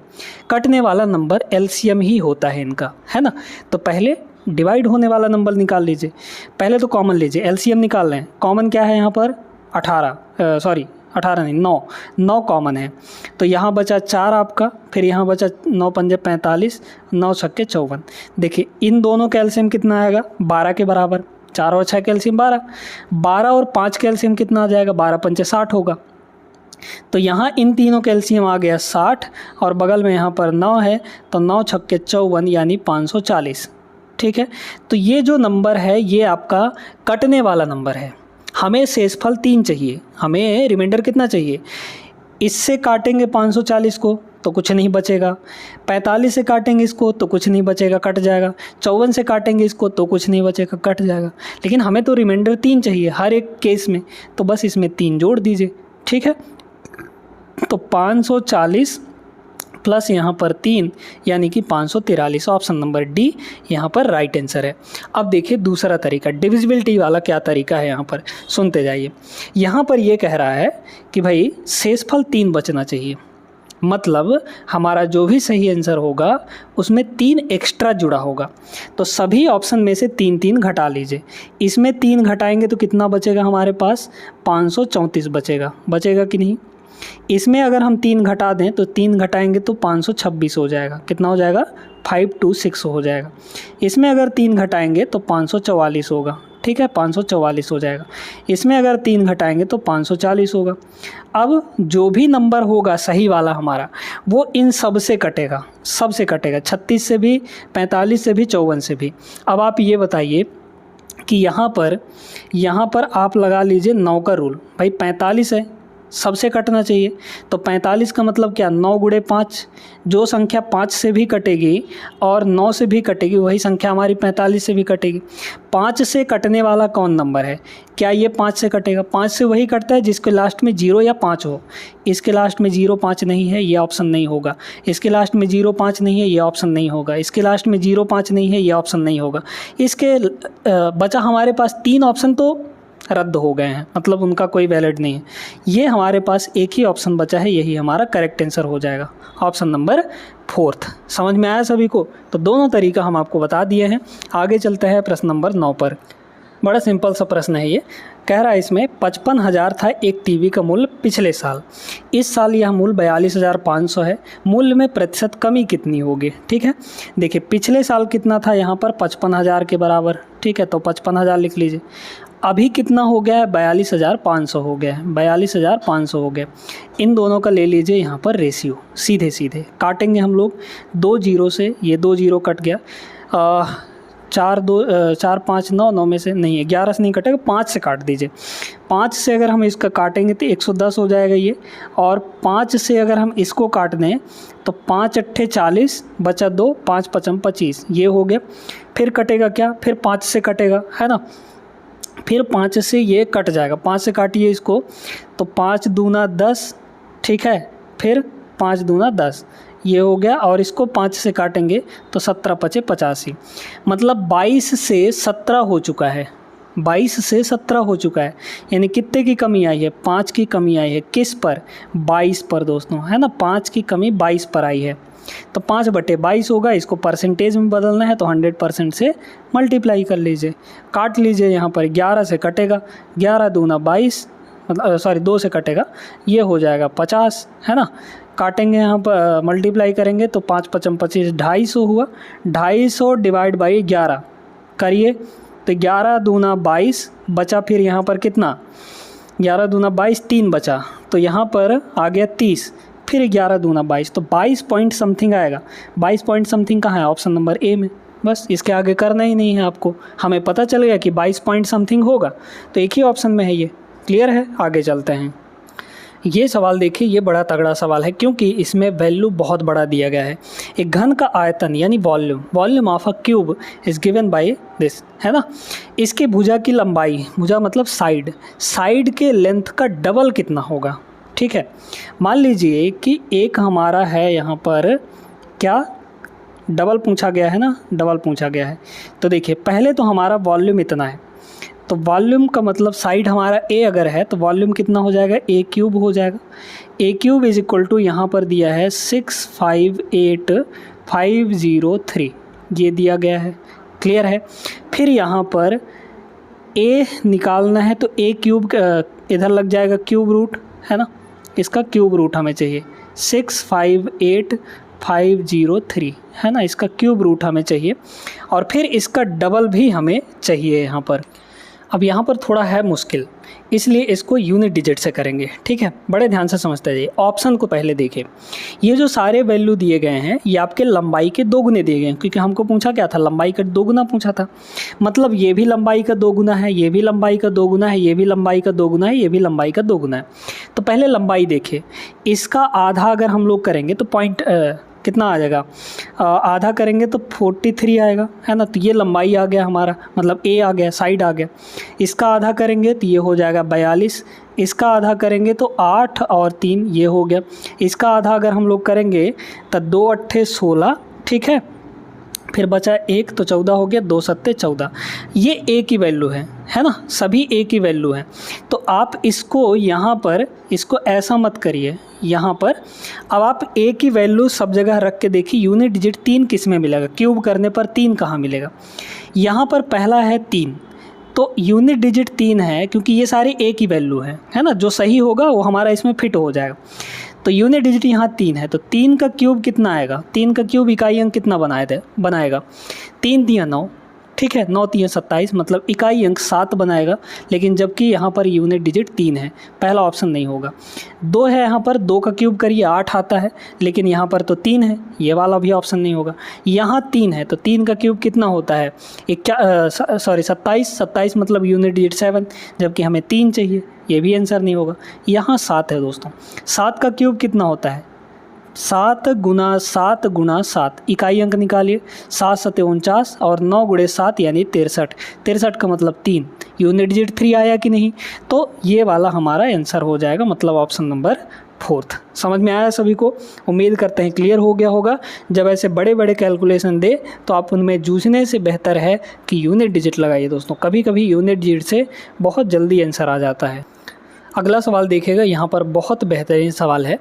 कटने वाला नंबर एलसीएम ही होता है इनका, है ना। तो पहले डिवाइड होने वाला नंबर निकाल लीजिए। पहले तो कॉमन लीजिए, एलसीएम निकाल रहे हैं। कॉमन क्या है यहाँ पर, 18 नहीं 9 कॉमन है। तो यहाँ बचा 4 आपका, फिर यहाँ बचा 9 पंजे 45, 9 छक्के 54। देखिए इन दोनों का एलसीएम कितना आएगा, 12 के बराबर। 4 और 6 का एलसीएम 12, 12 और 5 का एलसीएम कितना आ जाएगा, 12 पंचे 60 होगा। तो यहाँ इन तीनों का एलसीएम आ गया 60, और बगल में यहाँ पर 9 है, तो 9 छक्के 54 यानी 540, ठीक है। तो ये जो नंबर है ये आपका कटने वाला नंबर है। हमें शेषफल 3 चाहिए, हमें रिमाइंडर कितना चाहिए। इससे काटेंगे 540 को तो कुछ नहीं बचेगा, 45 से काटेंगे इसको तो कुछ नहीं बचेगा, कट जाएगा। 54 से काटेंगे इसको तो कुछ नहीं बचेगा, कट जाएगा। लेकिन हमें तो रिमाइंडर 3 चाहिए हर एक केस में, तो बस इसमें 3 जोड़ दीजिए, ठीक है। तो 540 प्लस यहाँ पर 3 यानी कि 543। ऑप्शन नंबर डी यहाँ पर राइट आंसर है। अब देखिए दूसरा तरीका, डिविजिबिलिटी वाला क्या तरीका है, यहाँ पर सुनते जाइए। यहाँ पर ये कह रहा है कि भाई शेषफल 3 बचना चाहिए, मतलब हमारा जो भी सही आंसर होगा उसमें 3 एक्स्ट्रा जुड़ा होगा। तो सभी ऑप्शन में से 3 3 घटा लीजिए। इसमें 3 घटाएंगे तो कितना बचेगा हमारे पास, 534 बचेगा कि नहीं। इसमें अगर हम 3 घटा दें तो 3 घटाएंगे तो 526 हो जाएगा। कितना हो जाएगा, 526 हो जाएगा। इसमें अगर 3 घटाएंगे तो 544 होगा, ठीक है, 544 हो जाएगा। इसमें अगर 3 घटाएंगे तो 540 होगा। अब जो भी नंबर होगा सही वाला हमारा, वो इन सब से कटेगा, 36 से भी, 45 से भी, 54 से भी। अब आप ये बताइए कि यहाँ पर आप लगा लीजिए 9 का रूल। भाई 45 है, सबसे कटना चाहिए, तो 45 का मतलब क्या, 9 गुणे 5। जो संख्या 5 से भी कटेगी और 9 से भी कटेगी वही संख्या हमारी 45 से भी कटेगी। 5 से कटने वाला कौन नंबर है, क्या ये 5 से कटेगा, 5 से वही कटता है जिसके लास्ट में 0 या 5 हो। इसके लास्ट में 0 5 नहीं है, ये ऑप्शन नहीं होगा। इसके लास्ट में 0 5 नहीं है, ये ऑप्शन नहीं होगा। इसके लास्ट में 0 5 नहीं है, ये ऑप्शन नहीं होगा। इसके बचा हमारे पास 3 ऑप्शन, तो रद्द हो गए हैं, मतलब उनका कोई वैलिड नहीं है। ये हमारे पास एक ही ऑप्शन बचा है, यही हमारा करेक्ट आंसर हो जाएगा, ऑप्शन नंबर 4। समझ में आया सभी को? तो दोनों तरीका हम आपको बता दिए हैं। आगे चलते हैं प्रश्न नंबर 9 पर। बड़ा सिंपल सा प्रश्न है ये। कह रहा है इसमें 55,000 था एक टीवी का मूल्य पिछले साल, इस साल यह मूल्य 42,500 है, मूल्य में प्रतिशत कमी कितनी होगी? ठीक है, देखिए पिछले साल कितना था यहाँ पर 55,000 के बराबर, ठीक है, तो 55,000 लिख लीजिए। अभी कितना हो गया है? 42,500 हो गया है, 42,500 हो गया। इन दोनों का ले लीजिए यहाँ पर रेशियो, सीधे सीधे काटेंगे हम लोग 2 जीरो से, ये 2 जीरो कट गया, 4 5 9 9 में से नहीं है, 11 से नहीं कटेगा, 5 से काट दीजिए। 5 से अगर हम इसका काटेंगे तो 110 हो जाएगा ये, और 5 से अगर हम इसको काट दें तो 5 अट्ठे 40, बचा 2, 5 पचम 25, ये हो गया। फिर कटेगा क्या? फिर 5 से कटेगा, है ना, फिर 5 से ये कट जाएगा, 5 से काटिए इसको तो 5 दूना 10, ठीक है, फिर 5 दूना 10, ये हो गया, और इसको 5 से काटेंगे तो 17 पचे 85, मतलब 22 से 17 हो चुका है, 22 से 17 हो चुका है। यानी कितने की कमी आई है? 5 की कमी आई है। किस पर? 22 पर दोस्तों, है ना, 5 की कमी 22 पर आई है। तो 5/22 होगा, इसको परसेंटेज में बदलना है तो 100% से मल्टीप्लाई कर लीजिए, काट लीजिए। यहाँ पर 11 से कटेगा, 11 दूना 22, मतलब सॉरी 2 से कटेगा, ये हो जाएगा 50, है ना। काटेंगे यहाँ पर, मल्टीप्लाई करेंगे तो 5 पचम 25, 250 हुआ। 250 डिवाइड बाई 11 करिए तो 11 दूना 22 बचा, फिर यहाँ पर कितना? 11 दूना 22, 3 बचा, तो यहाँ पर आ गया 30, फिर 11 दूना 22, तो 22 पॉइंट समथिंग आएगा। 22 पॉइंट समथिंग कहाँ है? ऑप्शन नंबर ए में। बस इसके आगे करना ही नहीं है आपको, हमें पता चल गया कि 22 पॉइंट समथिंग होगा, तो एक ही ऑप्शन में है ये। क्लियर है? आगे चलते हैं। ये सवाल देखिए, ये बड़ा तगड़ा सवाल है क्योंकि इसमें वैल्यू बहुत बड़ा दिया गया है। एक घन का आयतन यानी volume of a cube is given by this, है ना। इसके भुजा की लंबाई, भुजा मतलब साइड के लेंथ का डबल कितना होगा? ठीक है, मान लीजिए कि एक हमारा है यहाँ पर क्या, डबल पूछा गया है ना, डबल पूछा गया है। तो देखिए पहले तो हमारा वॉल्यूम इतना है, तो वॉल्यूम का मतलब साइड हमारा ए अगर है तो वॉल्यूम कितना हो जाएगा? ए क्यूब हो जाएगा। ए क्यूब इज इक्वल टू यहाँ पर दिया है 658,503, ये दिया गया है। क्लियर है? फिर यहाँ पर ए निकालना है तो ए क्यूब इधर लग जाएगा क्यूब रूट, है ना, इसका क्यूब रूट हमें चाहिए 658,503, है ना, इसका क्यूब रूट हमें चाहिए, और फिर इसका डबल भी हमें चाहिए यहाँ पर। अब यहाँ पर थोड़ा है मुश्किल, इसलिए इसको यूनिट डिजिट से करेंगे। ठीक है, बड़े ध्यान से समझते जाइए। ऑप्शन को पहले देखिए, ये जो सारे वैल्यू दिए गए हैं ये आपके लंबाई के 2 गुने दिए गए हैं, क्योंकि हमको पूछा क्या था? लंबाई का 2 गुना पूछा था। मतलब ये भी लंबाई का 2 गुना है, ये भी लंबाई का 2 गुना है, ये भी लंबाई का 2 गुना है, ये भी लंबाई का 2 गुना है। तो पहले लंबाई देखिए, इसका आधा अगर हम लोग करेंगे तो पॉइंट कितना आ जाएगा? आधा करेंगे तो 43 आएगा, है ना। तो ये लंबाई आ गया हमारा, मतलब ए आ गया, साइड आ गया। इसका आधा करेंगे तो ये हो जाएगा 42, इसका आधा करेंगे तो 8 और 3 ये हो गया। इसका आधा अगर हम लोग करेंगे तो 2 अट्ठे 16, ठीक है, फिर बचा 1 तो 14 हो गया, 2 सत्ते 14। ये ए की वैल्यू है ना, सभी ए की वैल्यू है। तो आप इसको यहाँ पर, इसको ऐसा मत करिए यहाँ पर। अब आप ए की वैल्यू सब जगह रख के देखिए, यूनिट डिजिट 3 किस में मिलेगा? क्यूब करने पर 3 कहाँ मिलेगा? यहाँ पर पहला है 3, तो यूनिट डिजिट 3 है क्योंकि ये सारी ए की वैल्यू है ना। जो सही होगा वो हमारा इसमें फिट हो जाएगा। तो यूनिट डिजिट यहाँ 3 है, तो 3 का क्यूब कितना आएगा? 3 का क्यूब इकाई अंक कितना बनाएगा? 3 दिया 9, ठीक है, 9 3 27, मतलब इकाई अंक 7 बनाएगा। लेकिन जबकि यहाँ पर यूनिट डिजिट 3 है, पहला ऑप्शन नहीं होगा। 2 है यहाँ पर, 2 का क्यूब करिए 8 आता है, लेकिन यहाँ पर तो 3 है, ये वाला भी ऑप्शन नहीं होगा। यहाँ 3 है तो 3 का क्यूब कितना होता है? 27 मतलब यूनिट डिजिट 7, जबकि हमें 3 चाहिए, ये भी आंसर नहीं होगा। यहाँ 7 है दोस्तों, 7 का क्यूब कितना होता है? 7 गुना 7 गुना 7, इकाई अंक निकालिए, 7 सत्ते 49 और 9 गुणे 7 यानी 63। 63 का मतलब 3, यूनिट डिजिट 3 आया कि नहीं? तो ये वाला हमारा आंसर हो जाएगा, मतलब ऑप्शन नंबर 4th। समझ में आया सभी को? उम्मीद करते हैं क्लियर हो गया होगा। जब ऐसे बड़े बड़े कैलकुलेशन दे तो आप उनमें जूझने से बेहतर है कि यूनिट डिजिट लगाइए दोस्तों। कभी कभी यूनिट डिजिट से बहुत जल्दी आंसर आ जाता है। अगला सवाल देखिएगा, यहाँ पर बहुत बेहतरीन सवाल है।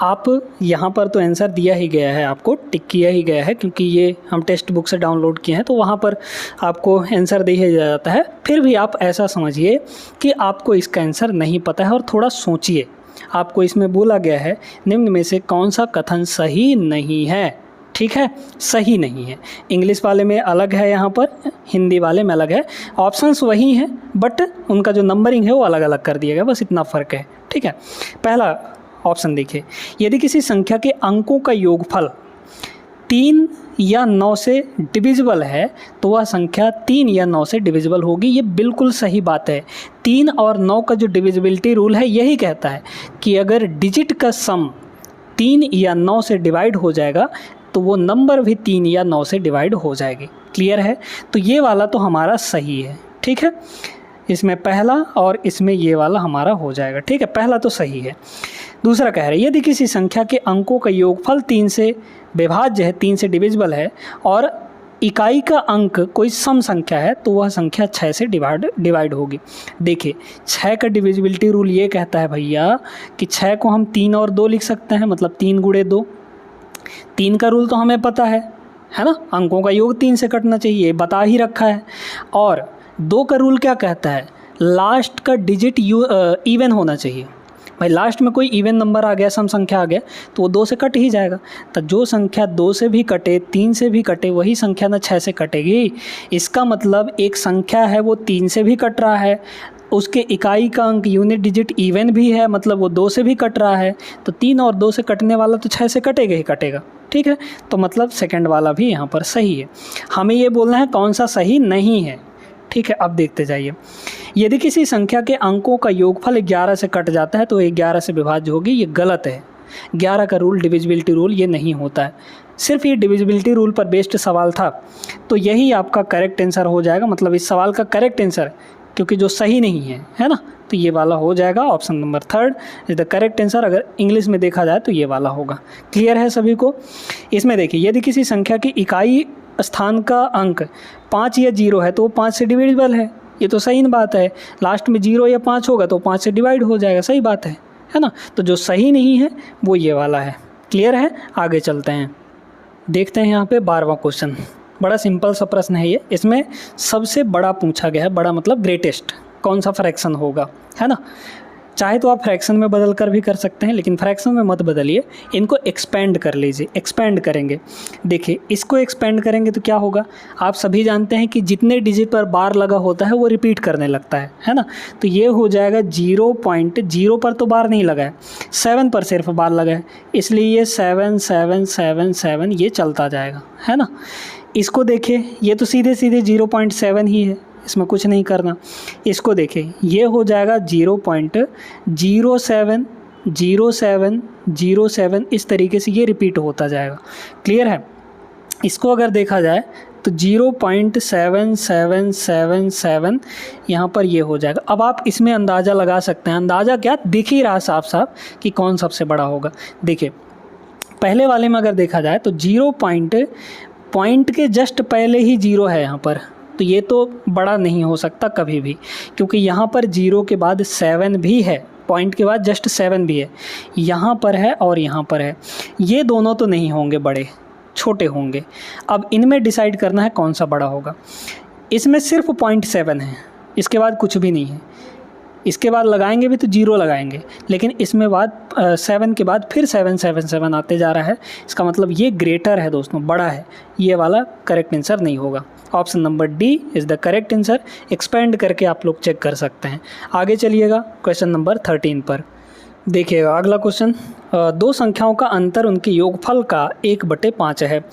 आप यहाँ पर तो आंसर दिया ही गया है, आपको टिक किया ही गया है, क्योंकि ये हम टेक्स्ट बुक से डाउनलोड किए हैं तो वहाँ पर आपको आंसर दे ही जाता है। फिर भी आप ऐसा समझिए कि आपको इसका आंसर नहीं पता है और थोड़ा सोचिए। आपको इसमें बोला गया है निम्न में से कौन सा कथन सही नहीं है। ठीक है, सही नहीं है। इंग्लिश वाले में अलग है, यहाँ पर हिंदी वाले में अलग है। ऑप्शंस वही हैं बट उनका जो नंबरिंग है वो अलग अलग कर दिया गया, बस इतना फ़र्क है। ठीक है, पहला ऑप्शन देखिए, यदि किसी संख्या के अंकों का योगफल 3 या 9 से डिविजिबल है तो वह संख्या 3 या 9 से डिविजिबल होगी। ये बिल्कुल सही बात है। 3 और 9 का जो डिविजिबिलिटी रूल है यही कहता है कि अगर डिजिट का सम 3 या 9 से डिवाइड हो जाएगा तो वो नंबर भी 3 या 9 से डिवाइड हो जाएगी। क्लियर है? तो ये वाला तो हमारा सही है। ठीक है, इसमें पहला और इसमें ये वाला हमारा हो जाएगा। ठीक है, पहला तो सही है। दूसरा कह रहे हैं यदि किसी संख्या के अंकों का योगफल 3 से विभाज्य है, 3 से डिविजिबल है और इकाई का अंक कोई सम संख्या है तो वह संख्या 6 से डिवाइड होगी। देखिए 6 का डिविजिबिलिटी रूल ये कहता है भैया कि 6 को हम 3 और 2 लिख सकते हैं, मतलब 3 गुणे 2। 3 का रूल तो हमें पता है ना, अंकों का योग 3 से कटना चाहिए, बता ही रखा है। और 2 का रूल क्या कहता है, लास्ट का डिजिट इवन होना चाहिए। भाई लास्ट में कोई इवन नंबर आ गया, सम संख्या आ गया तो वो 2 से कट ही जाएगा। तो जो संख्या 2 से भी कटे, 3 से भी कटे, वही संख्या ना 6 से कटेगी। इसका मतलब एक संख्या है वो 3 से भी कट रहा है, उसके इकाई का अंक यूनिट डिजिट इवन भी है, मतलब वो 2 से भी कट रहा है। तो 3 और 2 से कटने वाला तो 6 से कटेगा ही कटेगा। ठीक है, तो मतलब सेकंड वाला भी यहाँ पर सही है। हमें ये बोलना है कौन सा सही नहीं है। ठीक है, अब देखते जाइए, यदि किसी संख्या के अंकों का योगफल 11 से कट जाता है तो 11 से विभाज्य होगी। ये गलत है। 11 का रूल, डिविजिबिलिटी रूल, ये नहीं होता है। सिर्फ ये डिविजिबिलिटी रूल पर बेस्ड सवाल था तो यही आपका करेक्ट आंसर हो जाएगा, मतलब इस सवाल का करेक्ट आंसर, क्योंकि जो सही नहीं है ना, तो ये वाला हो जाएगा। Option number 3 is the correct answer. अगर इंग्लिश में देखा जाए तो ये वाला होगा। क्लियर है सभी को? इसमें देखिए, यदि किसी संख्या की इकाई स्थान का अंक 5 या 0 है तो वो 5 से डिविजिबल है। ये तो सही बात है। लास्ट में 0 या 5 होगा तो 5 से डिवाइड हो जाएगा, सही बात है ना। तो जो सही नहीं है वो ये वाला है। क्लियर है? आगे चलते हैं, देखते हैं यहाँ पे 12वां क्वेश्चन। बड़ा सिंपल सा प्रश्न है ये। इसमें सबसे बड़ा पूछा गया है, बड़ा मतलब ग्रेटेस्ट, कौन सा फ्रैक्शन होगा, है ना। चाहे तो आप फ्रैक्शन में बदल कर भी कर सकते हैं, लेकिन फ्रैक्शन में मत बदलिए, इनको एक्सपेंड कर लीजिए। एक्सपेंड करेंगे, देखिए इसको एक्सपेंड करेंगे तो क्या होगा, आप सभी जानते हैं कि जितने डिजिट पर बार लगा होता है वो रिपीट करने लगता है ना। तो ये हो जाएगा 0.0 पर तो बार नहीं लगा है, 7 पर सिर्फ बार लगा है, इसलिए ये 7 7 7 7 ये चलता जाएगा, है ना। इसको देखिए, ये तो सीधे सीधे 0.7 ही है, इसमें कुछ नहीं करना। इसको देखें, ये हो जाएगा 0.07 07 07, इस तरीके से ये रिपीट होता जाएगा। क्लियर है? इसको अगर देखा जाए तो 0.7777 यहाँ पर ये हो जाएगा। अब आप इसमें अंदाज़ा लगा सकते हैं, अंदाज़ा क्या, दिख ही रहा साफ साफ कि कौन सबसे बड़ा होगा। देखिए पहले वाले में अगर देखा जाए तो 0 पॉइंट के जस्ट पहले ही 0 है यहाँ पर, तो ये तो बड़ा नहीं हो सकता कभी भी, क्योंकि यहाँ पर 0 के बाद 7 भी है, पॉइंट के बाद जस्ट 7 भी है, यहाँ पर है और यहाँ पर है। ये दोनों तो नहीं होंगे बड़े, छोटे होंगे। अब इनमें डिसाइड करना है कौन सा बड़ा होगा। इसमें सिर्फ 0.7 है, इसके बाद कुछ भी नहीं है। इसके बाद लगाएंगे भी तो 0 लगाएंगे, लेकिन इसमें बाद 7 के बाद फिर 7 7 7 आते जा रहा है। इसका मतलब ये ग्रेटर है दोस्तों, बड़ा है। ये वाला करेक्ट आंसर नहीं होगा। Option number D is the correct answer. Expand करके आप लोग चेक कर सकते हैं। आगे चलिएगा क्वेश्चन नंबर 13 पर। देखिएगा अगला क्वेश्चन, दो संख्याओं का अंतर उनके योगफल का 1/5 है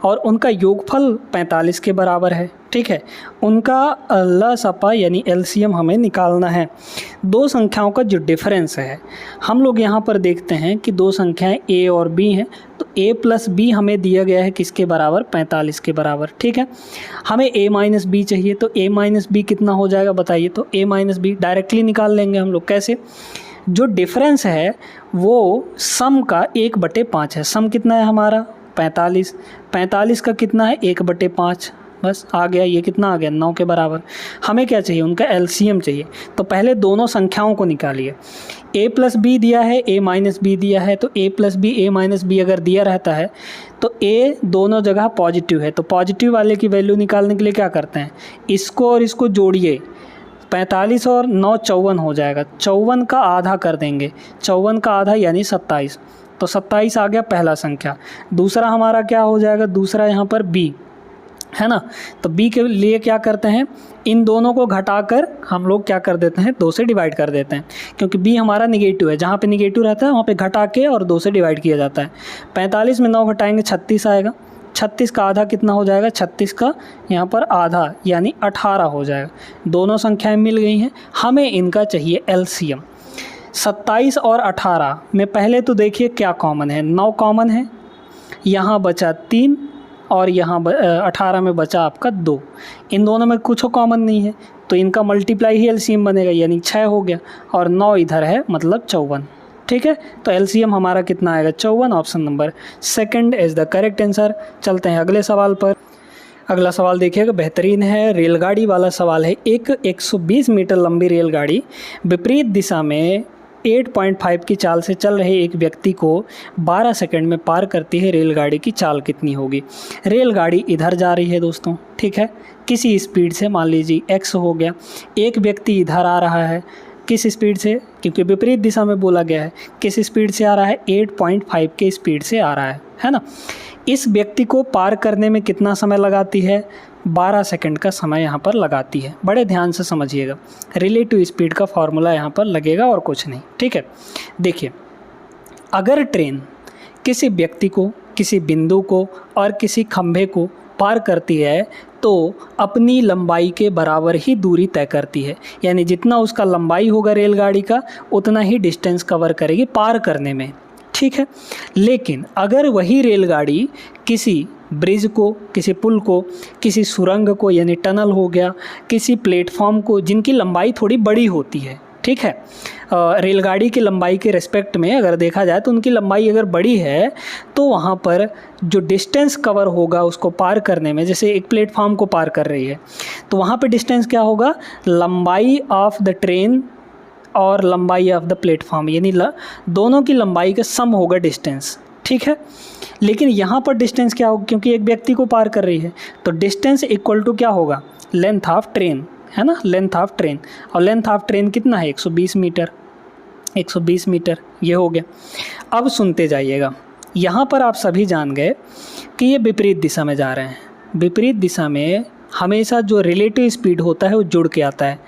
और उनका योगफल 45 के बराबर है। ठीक है, उनका लसपा यानी एलसीएम हमें निकालना है। दो संख्याओं का जो डिफरेंस है, हम लोग यहाँ पर देखते हैं कि दो संख्याएं ए और बी हैं, तो a प्लस बी हमें दिया गया है किसके बराबर, 45 के बराबर। ठीक है, हमें a माइनस बी चाहिए, तो a माइनस बी कितना हो जाएगा बताइए। तो a माइनस बी डायरेक्टली निकाल लेंगे हम लोग। कैसे, जो डिफरेंस है वो सम का 1/5 है। सम कितना है हमारा 45, 45 का कितना है 1/5, बस आ गया। ये कितना आ गया 9 के बराबर। हमें क्या चाहिए, उनका एलसीएम चाहिए। तो पहले दोनों संख्याओं को निकालिए। a प्लस बी दिया है, a माइनस बी दिया है, तो a plus B a minus B अगर दिया रहता है तो a दोनों जगह पॉजिटिव है, तो पॉजिटिव वाले की वैल्यू निकालने के लिए क्या करते हैं, इसको और इसको जोड़िए। 45 और 9 54 हो जाएगा, 54 का आधा कर देंगे, 54 का आधा यानी 27, तो 27 आ गया पहला संख्या। दूसरा हमारा क्या हो जाएगा, दूसरा यहाँ पर b है ना। तो b के लिए क्या करते हैं, इन दोनों को घटाकर हम लोग क्या कर देते हैं 2 से डिवाइड कर देते हैं, क्योंकि b हमारा निगेटिव है, जहाँ पे निगेटिव रहता है वहाँ पे घटा के और 2 से डिवाइड किया जाता है। 45 में 9 घटाएंगे 36 आएगा, 36 का आधा कितना हो जाएगा, 36 का यहाँ पर आधा यानी 18 हो जाएगा। दोनों संख्याएं मिल गई हैं, हमें इनका चाहिए एलसीएम। 27 और 18 में पहले तो देखिए क्या कॉमन है, 9 कॉमन है, यहाँ बचा 3 और यहाँ 18 में बचा आपका 2। इन दोनों में कुछ कॉमन नहीं है, तो इनका मल्टीप्लाई ही एलसीएम बनेगा, यानी 6 हो गया, और 9 इधर है मतलब 54। ठीक है, तो एलसीएम हमारा कितना आएगा 54। Option number second is the correct answer. चलते हैं अगले सवाल पर। अगला सवाल देखिएगा, बेहतरीन है, रेलगाड़ी वाला सवाल है। एक 120 मीटर लंबी रेलगाड़ी विपरीत दिशा में 8.5 की चाल से चल रहे एक व्यक्ति को 12 सेकंड में पार करती है। रेलगाड़ी की चाल कितनी होगी। रेलगाड़ी इधर जा रही है दोस्तों, ठीक है, किसी स्पीड से, मान लीजिए x हो गया। एक व्यक्ति इधर आ रहा है, किस स्पीड से, क्योंकि विपरीत दिशा में बोला गया है, किस स्पीड से आ रहा है 8.5 के स्पीड से आ रहा है ना। इस व्यक्ति को पार करने में कितना समय लगाती है, 12 सेकंड का समय यहाँ पर लगाती है। बड़े ध्यान से समझिएगा, रिलेटिव स्पीड का फॉर्मूला यहाँ पर लगेगा और कुछ नहीं। ठीक है, देखिए, अगर ट्रेन किसी व्यक्ति को, किसी बिंदु को और किसी खंभे को पार करती है तो अपनी लंबाई के बराबर ही दूरी तय करती है, यानी जितना उसका लंबाई होगा रेलगाड़ी का उतना ही डिस्टेंस कवर करेगी पार करने में। ठीक है, लेकिन अगर वही रेलगाड़ी किसी ब्रिज को, किसी पुल को, किसी सुरंग को यानी टनल हो गया, किसी प्लेटफॉर्म को, जिनकी लंबाई थोड़ी बड़ी होती है, ठीक है, रेलगाड़ी की लंबाई के रिस्पेक्ट में अगर देखा जाए तो उनकी लंबाई अगर बड़ी है तो वहाँ पर जो डिस्टेंस कवर होगा उसको पार करने में, जैसे एक प्लेटफॉर्म को पार कर रही है तो वहाँ पे डिस्टेंस क्या होगा, लंबाई ऑफ द ट्रेन और लंबाई ऑफ द प्लेटफॉर्म, यानी दोनों की लंबाई का सम होगा डिस्टेंस। ठीक है, लेकिन यहाँ पर डिस्टेंस क्या होगा, क्योंकि एक व्यक्ति को पार कर रही है तो डिस्टेंस इक्वल टू क्या होगा, लेंथ ऑफ ट्रेन, है ना, लेंथ ऑफ ट्रेन। और लेंथ ऑफ ट्रेन कितना है 120 मीटर, 120 मीटर ये हो गया। अब सुनते जाइएगा, यहाँ पर आप सभी जान गए कि ये विपरीत दिशा में जा रहे हैं। विपरीत दिशा में हमेशा जो रिलेटिव स्पीड होता है वो जुड़ के आता है,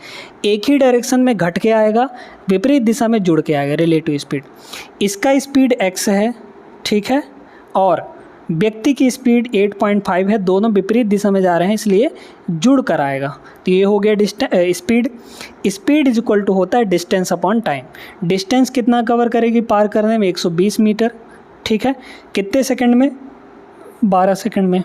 एक ही डायरेक्शन में घट के आएगा, विपरीत दिशा में जुड़ के आएगा रिलेटिव स्पीड। इसका स्पीड x है, ठीक है, और व्यक्ति की स्पीड 8.5 है, दोनों विपरीत दिशा में जा रहे हैं इसलिए जुड़ कर आएगा। तो ये हो गया speed. Speed is equal to होता है डिस्टेंस अपॉन टाइम। डिस्टेंस कितना कवर करेगी पार करने में, 120 मीटर। ठीक है, कितने सेकंड में, 12 सेकंड में।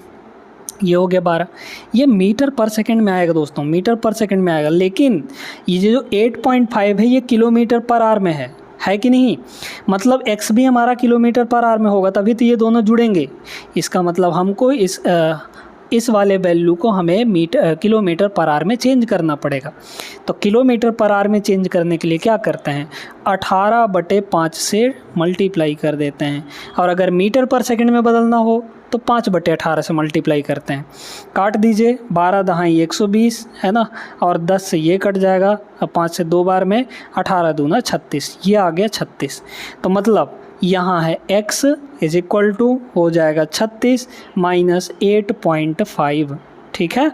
ये हो गया 12। ये मीटर पर सेकंड में आएगा दोस्तों, मीटर पर सेकंड में आएगा, लेकिन ये जो 8.5 है ये किलोमीटर पर आवर में है कि नहीं, मतलब x भी हमारा किलोमीटर पर आवर में होगा तभी तो ये दोनों जुड़ेंगे। इसका मतलब हमको इस वाले वैल्यू को हमें किलोमीटर पर आवर में चेंज करना पड़ेगा। तो किलोमीटर पर आवर में चेंज करने के लिए क्या करते हैं, 18/5 से मल्टीप्लाई कर देते हैं, और अगर मीटर पर सेकंड में बदलना हो तो 5/18 से मल्टीप्लाई करते हैं। काट दीजिए, 12 दहाई 120 है ना, और 10 से ये कट जाएगा, अब 5 से 2 बार में, 18 दूना 36, ये आ गया 36। तो मतलब यहाँ है x इज इक्वल टू हो जाएगा 36 माइनस 8.5। ठीक है,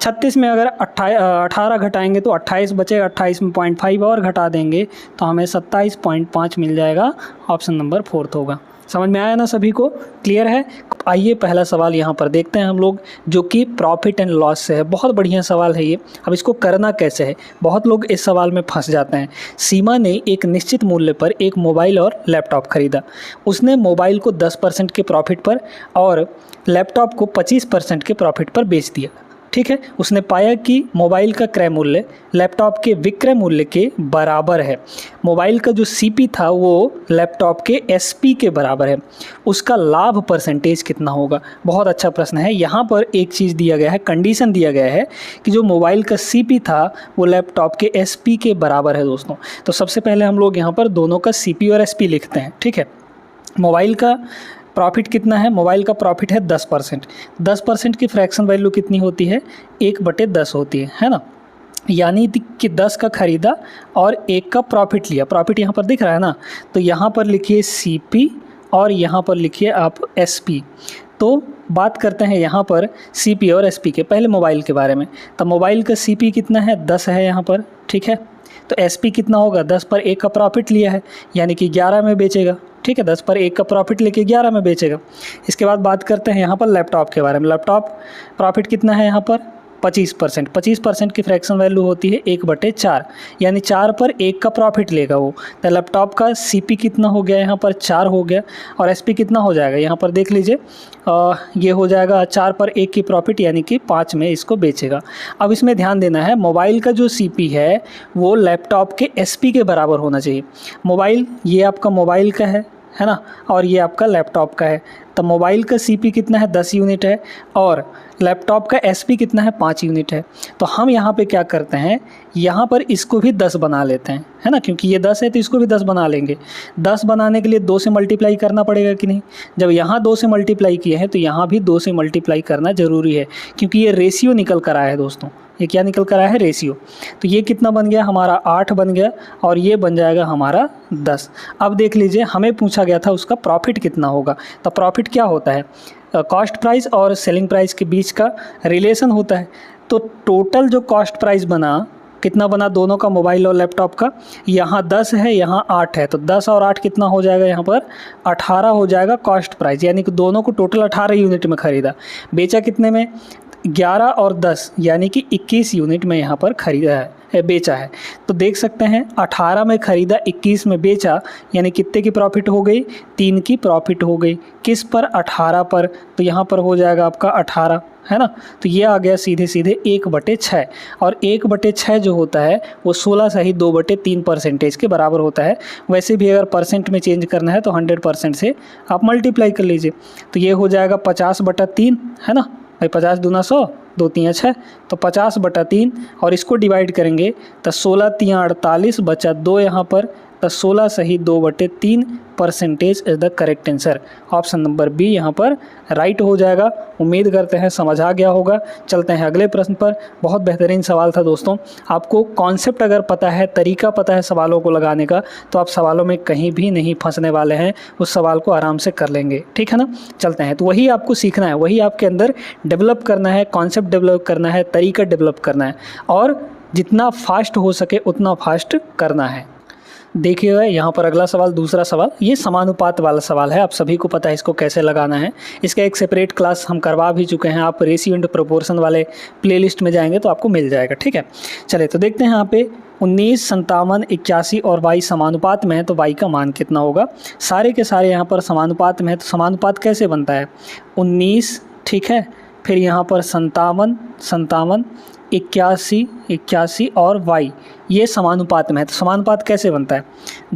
36 में अगर 18 घटाएंगे तो 28 बचेगा, 28 में 0.5 और घटा देंगे तो हमें 27.5 मिल जाएगा। ऑप्शन नंबर 4 होगा। समझ में आया ना सभी को, क्लियर है। आइए पहला सवाल यहाँ पर देखते हैं हम लोग, जो कि प्रॉफिट एंड लॉस से है। बहुत बढ़िया सवाल है ये। अब इसको करना कैसे है, बहुत लोग इस सवाल में फंस जाते हैं। सीमा ने एक निश्चित मूल्य पर एक मोबाइल और लैपटॉप खरीदा। उसने मोबाइल को 10% के प्रॉफिट पर और लैपटॉप को 25% के प्रॉफिट पर बेच दिया। ठीक है। उसने पाया कि मोबाइल का क्रय मूल्य लैपटॉप के विक्रय मूल्य के बराबर है। मोबाइल का जो सीपी था वो लैपटॉप के एसपी के बराबर है। उसका लाभ परसेंटेज कितना होगा? बहुत अच्छा प्रश्न है। यहाँ पर एक चीज़ दिया गया है, कंडीशन दिया गया है कि जो मोबाइल का सीपी था वो लैपटॉप के एसपी के बराबर है दोस्तों। तो सबसे पहले हम लोग यहाँ पर दोनों का सीपी और एसपी लिखते हैं, ठीक है। मोबाइल का प्रॉफिट कितना है? मोबाइल का प्रॉफिट है 10%। 10% की फ्रैक्शन वैल्यू कितनी होती है? 1/10 होती है ना। यानी कि 10 का ख़रीदा और 1 का प्रॉफिट लिया। प्रॉफिट यहाँ पर दिख रहा है ना, तो यहाँ पर लिखिए सीपी और यहाँ पर लिखिए आप एसपी। तो बात करते हैं यहाँ पर सीपी और एसपी के। पहले मोबाइल के बारे में, तो मोबाइल का सीपी कितना है? 10 है यहाँ पर, ठीक है। तो एसपी कितना होगा? 10 पर 1 का प्रॉफिट लिया है, यानी कि 11 में बेचेगा, ठीक है। 10 पर 1 का प्रॉफिट लेके 11 में बेचेगा। इसके बाद बात करते हैं यहाँ पर लैपटॉप के बारे में। लैपटॉप प्रॉफिट कितना है यहाँ पर? 25%। 25% की फ्रैक्शन वैल्यू होती है 1/4, यानी 4 पर 1 का प्रॉफिट लेगा वो। तो लैपटॉप का सीपी कितना हो गया यहाँ पर? 4 हो गया। और एसपी कितना हो जाएगा यहाँ पर देख लीजिए, ये हो जाएगा 4 पर 1 की प्रॉफिट, यानी कि 5 में इसको बेचेगा। अब इसमें ध्यान देना है, मोबाइल का जो सीपी है वो लैपटॉप के एसपी के बराबर होना चाहिए। मोबाइल, ये आपका मोबाइल का है ना, और ये आपका लैपटॉप का है। तो मोबाइल का सीपी कितना है? 10 यूनिट है, और लैपटॉप का एसपी कितना है? 5 यूनिट है। तो हम यहाँ पे क्या करते हैं, यहाँ पर इसको भी 10 बना लेते हैं, है ना, क्योंकि ये 10 है तो इसको भी 10 बना लेंगे। 10 बनाने के लिए 2 से मल्टीप्लाई करना पड़ेगा कि नहीं? जब यहाँ 2 से मल्टीप्लाई किए हैं तो यहाँ भी 2 से मल्टीप्लाई करना ज़रूरी है, क्योंकि ये रेशियो निकल कर आया है दोस्तों। ये क्या निकल कर आया है? रेशियो। तो ये कितना बन गया हमारा? 8 बन गया, और ये बन जाएगा हमारा 10। अब देख लीजिए, हमें पूछा गया था उसका प्रॉफिट कितना होगा। तो प्रॉफिट क्या होता है? कॉस्ट प्राइस और सेलिंग प्राइस के बीच का रिलेशन होता है। तो टोटल जो कॉस्ट प्राइस बना, कितना बना दोनों का, मोबाइल और लैपटॉप का? यहाँ 10 है, यहाँ 8 है, तो 10 और 8 कितना हो जाएगा यहाँ पर? 18 हो जाएगा कॉस्ट प्राइस, यानी कि दोनों को टोटल 18 यूनिट में ख़रीदा। बेचा कितने में? 11 और 10, यानी कि 21 यूनिट में यहाँ पर ख़रीदा है, बेचा है। तो देख सकते हैं 18 में ख़रीदा, 21 में बेचा, यानी कितने की प्रॉफिट हो गई? 3 की प्रॉफिट हो गई। किस पर? 18 पर। तो यहाँ पर हो जाएगा आपका 18, है ना। तो ये आ गया सीधे सीधे 1/6, और 1/6 जो होता है वो 16 सही 2/3% के बराबर होता है। वैसे भी अगर परसेंट में चेंज करना है तो 100% से आप मल्टीप्लाई कर लीजिए। तो ये हो जाएगा 50/3, है ना भाई। 50 दूना 100, 2 तियाँ 6, तो 50/3, और इसको डिवाइड करेंगे तो 16 तियाँ 48, बचा 2 यहाँ पर, तो 16 सही 2/3% is the correct answer. Option number B यहाँ पर राइट हो जाएगा। उम्मीद करते हैं समझ आ गया होगा। चलते हैं अगले प्रश्न पर। बहुत बेहतरीन सवाल था दोस्तों। आपको कॉन्सेप्ट अगर पता है, तरीका पता है सवालों को लगाने का, तो आप सवालों में कहीं भी नहीं फंसने वाले हैं। उस सवाल को आराम से कर लेंगे, ठीक है ना। चलते हैं, तो वही आपको सीखना है, वही आपके अंदर डेवलप करना है, कॉन्सेप्ट डेवलप करना है, तरीका डेवलप करना है, और जितना फास्ट हो सके उतना फास्ट करना है। देखिए यहाँ पर अगला सवाल, दूसरा सवाल, ये समानुपात वाला सवाल है। आप सभी को पता है इसको कैसे लगाना है। इसका एक सेपरेट क्लास हम करवा भी चुके हैं। आप रेशियो एंड प्रोपोर्शन वाले प्लेलिस्ट में जाएंगे तो आपको मिल जाएगा, ठीक है। चलिए तो देखते हैं यहाँ पे 19, 57, 81 और y समानुपात में है, तो y का मान कितना होगा। सारे के सारे यहाँ पर समानुपात में है, तो समानुपात कैसे बनता है? 19, ठीक है, फिर यहाँ पर 57, 57, 81, 81 और y, ये समानुपात में है। तो समानुपात कैसे बनता है?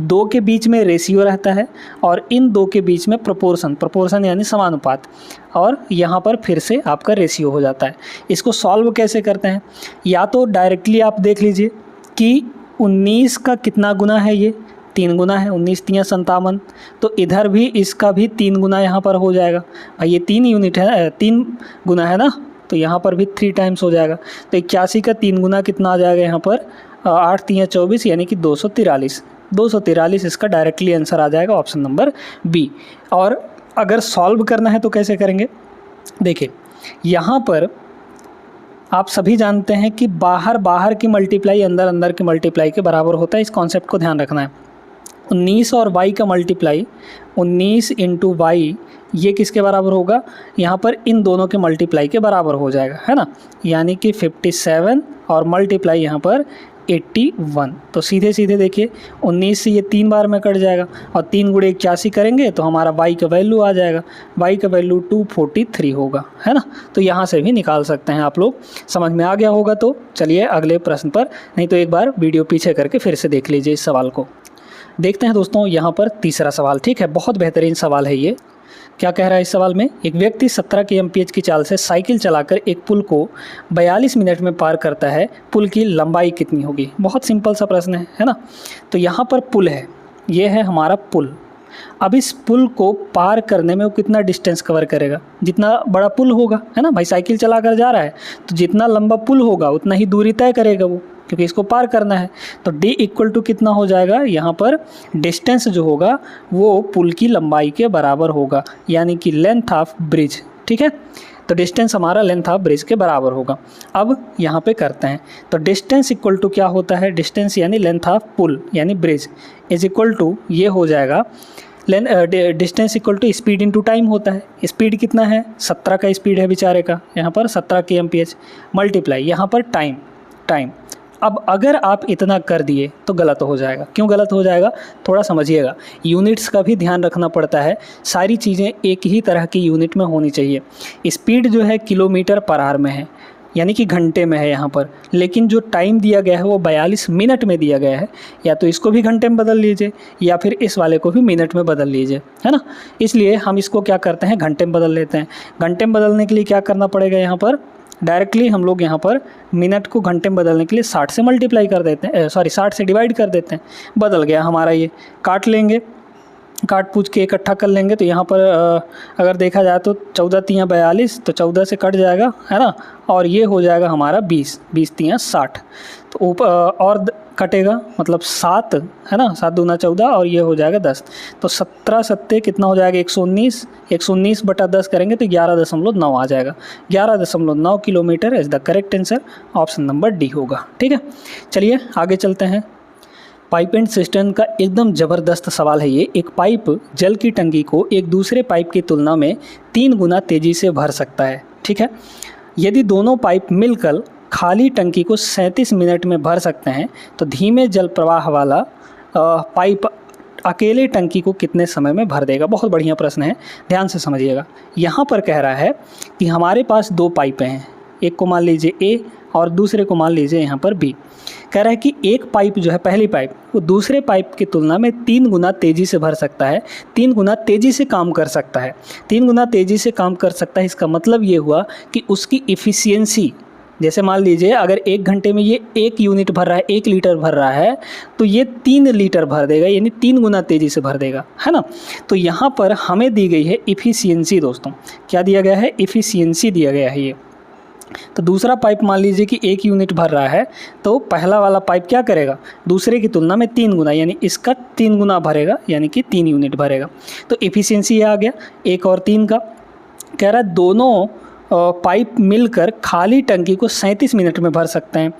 2 के बीच में रेशियो रहता है, और इन 2 के बीच में प्रोपोर्शन यानी समानुपात, और यहाँ पर फिर से आपका रेशियो हो जाता है। इसको सॉल्व कैसे करते हैं? या तो डायरेक्टली आप देख लीजिए कि 19 का कितना गुना है, ये 3 गुना है, 19 तियाँ 57, तो इधर भी इसका भी 3 गुना यहाँ पर हो जाएगा। भाई ये 3 यूनिट है, 3 गुना है ना, तो यहाँ पर भी 3 टाइम्स हो जाएगा। तो 81 का 3 गुना कितना आ जाएगा यहाँ पर? 8 तियाँ 24, यानी कि 243। 243 इसका डायरेक्टली आंसर आ जाएगा, ऑप्शन नंबर बी। और अगर सॉल्व करना है तो कैसे करेंगे? देखिए यहाँ पर आप सभी जानते हैं कि बाहर की मल्टीप्लाई अंदर की मल्टीप्लाई के बराबर होता है। इस कॉन्सेप्ट को ध्यान रखना है। 19 और y का मल्टीप्लाई 19 इंटू वाई, ये किसके बराबर होगा? यहाँ पर इन दोनों के मल्टीप्लाई के बराबर हो जाएगा, है ना। यानी कि 57 और मल्टीप्लाई यहाँ पर 81। तो सीधे सीधे देखिए 19 से ये 3 बार में कट जाएगा और 3 गुणे 81 करेंगे तो हमारा y का वैल्यू आ जाएगा, y का वैल्यू 243 होगा, है ना। तो यहाँ से भी निकाल सकते हैं आप लोग। समझ में आ गया होगा तो चलिए अगले प्रश्न पर, नहीं तो एक बार वीडियो पीछे करके फिर से देख लीजिए इस सवाल को। देखते हैं दोस्तों यहाँ पर तीसरा सवाल, ठीक है, बहुत बेहतरीन सवाल है ये। क्या कह रहा है इस सवाल में, एक व्यक्ति 17 kmph की चाल से साइकिल चलाकर एक पुल को 42 मिनट में पार करता है, पुल की लंबाई कितनी होगी। बहुत सिंपल सा प्रश्न है ना। तो यहाँ पर पुल है, ये है हमारा पुल। अब इस पुल को पार करने में वो कितना डिस्टेंस कवर करेगा, जितना बड़ा पुल होगा, है ना भाई, साइकिल चला कर जा रहा है तो जितना लंबा पुल होगा उतना ही दूरी तय करेगा वो, क्योंकि इसको पार करना है। तो d इक्वल टू कितना हो जाएगा, यहाँ पर डिस्टेंस जो होगा वो पुल की लंबाई के बराबर होगा, यानी कि लेंथ ऑफ ब्रिज, ठीक है। तो डिस्टेंस हमारा लेंथ ऑफ ब्रिज के बराबर होगा। अब यहाँ पे करते हैं, तो डिस्टेंस इक्वल टू क्या होता है, डिस्टेंस यानी लेंथ ऑफ पुल यानी ब्रिज इज इक्वल टू, ये हो जाएगा distance equal to speed into time होता है। स्पीड कितना है, 17 का स्पीड है बेचारे का, यहाँ पर 17 kmph मल्टीप्लाई यहाँ पर टाइम। अब अगर आप इतना कर दिए तो गलत हो जाएगा। क्यों गलत हो जाएगा, थोड़ा समझिएगा। यूनिट्स का भी ध्यान रखना पड़ता है, सारी चीज़ें एक ही तरह की यूनिट में होनी चाहिए। स्पीड जो है किलोमीटर पर आवर में है, यानी कि घंटे में है यहाँ पर, लेकिन जो टाइम दिया गया है वो 42 मिनट में दिया गया है। या तो इसको भी घंटे में बदल लीजिए या फिर इस वाले को भी मिनट में बदल लीजिए, है ना। इसलिए हम इसको क्या करते हैं, घंटे में बदल लेते हैं। घंटे में बदलने के लिए क्या करना पड़ेगा, यहाँ पर डायरेक्टली हम लोग यहाँ पर मिनट को घंटे में बदलने के लिए 60 से मल्टीप्लाई कर देते हैं, 60 से डिवाइड कर देते हैं, बदल गया हमारा। ये काट लेंगे, काट पूछ के इकट्ठा कर लेंगे। तो यहाँ पर अगर देखा जाए तो 14 तियाँ 42, तो 14 से कट जाएगा, है ना, और ये हो जाएगा हमारा 20 तियाँ 60। तो ऊपर और कटेगा, मतलब 7, है ना, 7 दूना 14 और ये हो जाएगा 10। तो 17 सत्ते कितना हो जाएगा, 119 बटा 10 करेंगे तो 11.9 आ जाएगा। 11.9 kilometre is the correct answer, option number D होगा, ठीक है। चलिए आगे चलते हैं। पाइप एंड सिस्टम का एकदम ज़बरदस्त सवाल है ये। एक पाइप जल की टंकी को एक दूसरे पाइप की तुलना में 3 गुना तेज़ी से भर सकता है, ठीक है। यदि दोनों पाइप मिलकर खाली टंकी को 37 मिनट में भर सकते हैं तो धीमे जल प्रवाह वाला पाइप अकेले टंकी को कितने समय में भर देगा। बहुत बढ़िया प्रश्न है, ध्यान से समझिएगा। यहाँ पर कह रहा है कि हमारे पास 2 पाइपें हैं, एक को मान लीजिए ए और दूसरे को मान लीजिए यहाँ पर बी। कह रहा है कि एक पाइप जो है, पहली पाइप, वो दूसरे पाइप की तुलना में 3 गुना तेज़ी से भर सकता है, 3 गुना तेज़ी से काम कर सकता है। 3 गुना तेज़ी से काम कर सकता है, इसका मतलब ये हुआ कि उसकी इफ़िशियंसी, जैसे मान लीजिए अगर 1 घंटे में ये 1 यूनिट भर रहा है, 1 लीटर भर रहा है, तो ये 3 लीटर भर देगा, यानी 3 गुना तेज़ी से भर देगा, है ना। तो यहाँ पर हमें दी गई है इफ़िशियंसी दोस्तों। क्या दिया गया है, इफ़िशियंसी दिया गया है ये। तो दूसरा पाइप मान लीजिए कि 1 यूनिट भर रहा है, तो पहला वाला पाइप क्या करेगा, दूसरे की तुलना में 3 गुना, यानी इसका 3 गुना भरेगा, यानी कि 3 यूनिट भरेगा। तो इफ़िशियंसी आ गया 1 और 3 का। कह रहा है दोनों पाइप मिलकर खाली टंकी को 37 मिनट में भर सकते हैं।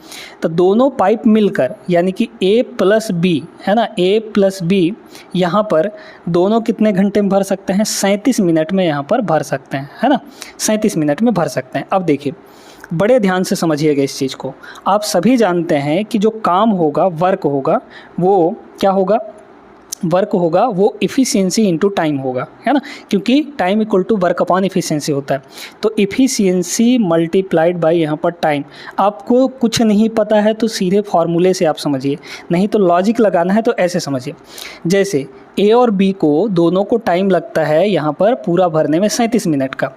तो दोनों पाइप मिलकर, यानी कि A प्लस B, है ना, A प्लस B यहाँ पर दोनों कितने घंटे में भर सकते हैं, 37 मिनट में यहाँ पर भर सकते हैं, है ना, 37 मिनट में भर सकते हैं। अब देखिए, बड़े ध्यान से समझिएगा इस चीज़ को। आप सभी जानते हैं कि जो काम होगा, वर्क होगा, वो क्या होगा, वर्क होगा वो इफ़िशियंसी इनटू टाइम होगा, है ना, क्योंकि time equal to work upon efficiency होता है। तो इफ़िशियंसी मल्टीप्लाइड बाय यहाँ पर टाइम। आपको कुछ नहीं पता है तो सीधे फार्मूले से आप समझिए, नहीं तो लॉजिक लगाना है तो ऐसे समझिए। जैसे ए और बी को दोनों को टाइम लगता है यहाँ पर पूरा भरने में 37 मिनट का,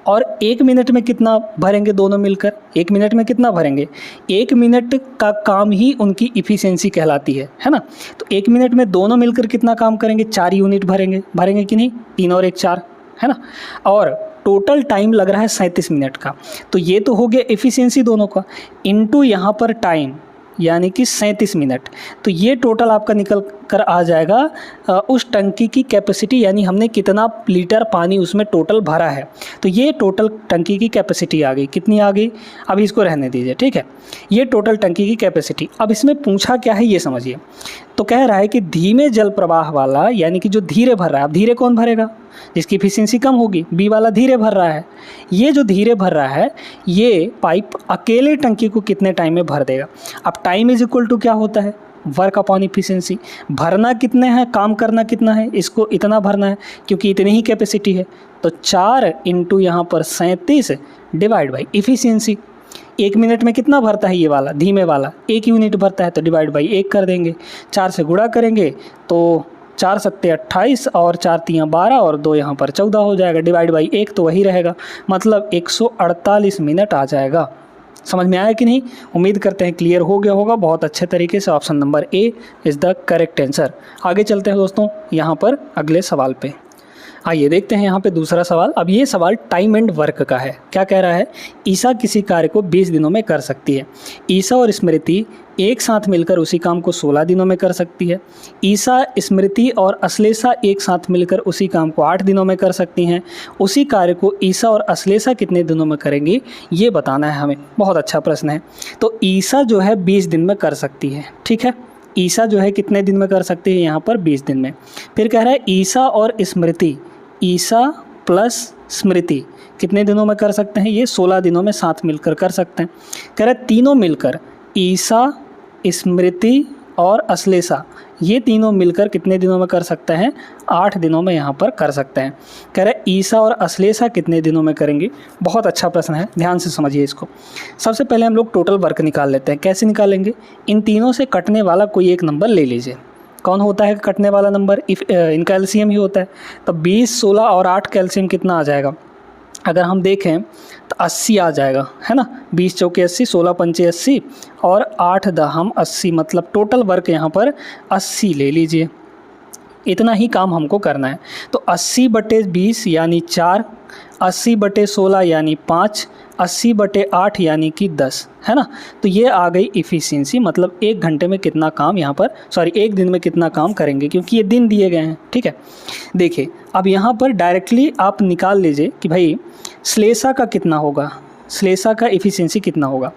और 1 मिनट में कितना भरेंगे दोनों मिलकर, 1 मिनट में कितना भरेंगे, 1 मिनट का काम ही उनकी इफ़िशियंसी कहलाती है ना। तो 1 मिनट में दोनों मिलकर कितना काम करेंगे, 4 यूनिट भरेंगे कि नहीं, 3 और 1 4, है ना। और टोटल टाइम लग रहा है 37 मिनट का। तो ये तो हो गया एफिशिएंसी दोनों का, इनटू यहाँ पर टाइम यानी कि 37 मिनट। तो ये टोटल आपका निकल कर आ जाएगा उस टंकी की कैपेसिटी, यानी हमने कितना लीटर पानी उसमें टोटल भरा है। तो ये टोटल टंकी की कैपेसिटी आ गई, कितनी आ गई, अब इसको रहने दीजिए, ठीक है। ये टोटल टंकी की कैपेसिटी। अब इसमें पूछा क्या है ये समझिए। तो कह रहा है कि धीमे जल प्रवाह वाला, यानी कि जो धीरे भर रहा है, अब धीरे कौन भरेगा, जिसकी इफिशियंसी कम होगी। बी वाला धीरे भर रहा है। ये जो धीरे भर रहा है ये पाइप अकेले टंकी को कितने टाइम में भर देगा। अब टाइम इज इक्वल टू क्या होता है, वर्क अपॉन इफिशियंसी। भरना कितने हैं, काम करना कितना है, इसको इतना भरना है क्योंकि इतनी ही कैपेसिटी है। तो 4 इंटू यहाँ पर 37 डिवाइड बाई इफिशियंसी। 1 मिनट में कितना भरता है ये वाला, धीमे वाला 1 यूनिट भरता है, तो डिवाइड बाई 1 कर देंगे। 4 से गुणा करेंगे तो 4 सत्ते 28 और 4 तियाँ 12 और 2 यहाँ पर 14 हो जाएगा। डिवाइड बाई 1 तो वही रहेगा, मतलब 148 मिनट आ जाएगा। समझ में आया कि नहीं? उम्मीद करते हैं क्लियर हो गया होगा बहुत अच्छे तरीके से। Option number A is the correct answer. आगे चलते हैं दोस्तों यहाँ पर अगले सवाल पे। आइए देखते हैं यहाँ पे दूसरा सवाल। अब ये सवाल टाइम एंड वर्क का है। क्या कह रहा है, ईसा किसी कार्य को 20 दिनों में कर सकती है। ईसा और स्मृति एक साथ मिलकर उसी काम को 16 दिनों में कर सकती है। ईसा, स्मृति और अश्लेषा एक साथ मिलकर उसी काम को 8 दिनों में कर सकती हैं। उसी कार्य को ईसा और अश्लेषा कितने दिनों में करेंगी, ये बताना है हमें। बहुत अच्छा प्रश्न है। तो ईसा जो है 20 दिन में कर सकती है, ठीक है। ईसा जो है कितने दिन में कर सकती है, यहाँ पर 20 दिन में। फिर कह रहा है ईसा और स्मृति, ईसा प्लस स्मृति कितने दिनों में कर सकते हैं, ये 16 दिनों में साथ मिलकर कर सकते हैं। कह रहे तीनों मिलकर, ईसा, स्मृति और अश्लेषा, ये तीनों मिलकर कितने दिनों में कर सकते हैं, 8 दिनों में यहाँ पर कर सकते हैं। कह रहे ईसा और अश्लेषा कितने दिनों में करेंगे। बहुत अच्छा प्रश्न है, ध्यान से समझिए इसको। सबसे पहले हम लोग टोटल वर्क निकाल लेते हैं। कैसे निकालेंगे, इन तीनों से कटने वाला कोई एक नंबर ले लीजिए। कौन होता है कटने वाला नंबर, इनका एलसीएम ही होता है। तो 20, 16 और 8 का एलसीएम कितना आ जाएगा, अगर हम देखें तो 80 आ जाएगा, है ना। 20 चौके 80, 16 पंचे 80 और 8 दहम 80, मतलब टोटल वर्क यहाँ पर 80 ले लीजिए। इतना ही काम हमको करना है। तो 80/20 यानी 4, 80/16 यानी 5, 80/8 यानी कि 10, है ना। तो ये आ गई इफ़िशियंसी, मतलब 1 घंटे में कितना काम यहाँ पर, सॉरी 1 दिन में कितना काम करेंगे, क्योंकि ये दिन दिए गए हैं, ठीक है। देखिए अब यहाँ पर डायरेक्टली आप निकाल लीजिए कि भाई श्लेषा का कितना होगा, श्लेषा का इफ़िशियंसी कितना होगा।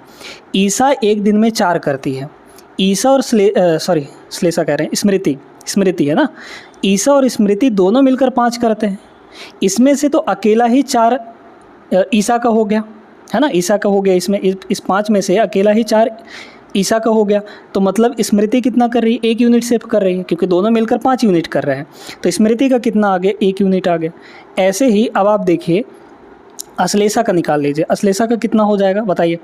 ईसा 1 दिन में 4 करती है। ईसा और श्लेषा कह रहे हैं, स्मृति है ना। ईसा और स्मृति दोनों मिलकर 5 करते हैं। इसमें से तो अकेला ही 4 ईसा का हो गया, है ना, ईसा का हो गया। इसमें इस 5 में से अकेला ही 4 ईसा का हो गया। तो मतलब स्मृति कितना कर रही है, 1 यूनिट सेव कर रही है, क्योंकि दोनों मिलकर 5 यूनिट कर रहे हैं। तो स्मृति का कितना आ गया, 1 यूनिट आ गया। ऐसे ही अब आप देखिए अश्लेषा का निकाल लीजिए। अश्लेषा का कितना हो जाएगा बताइए।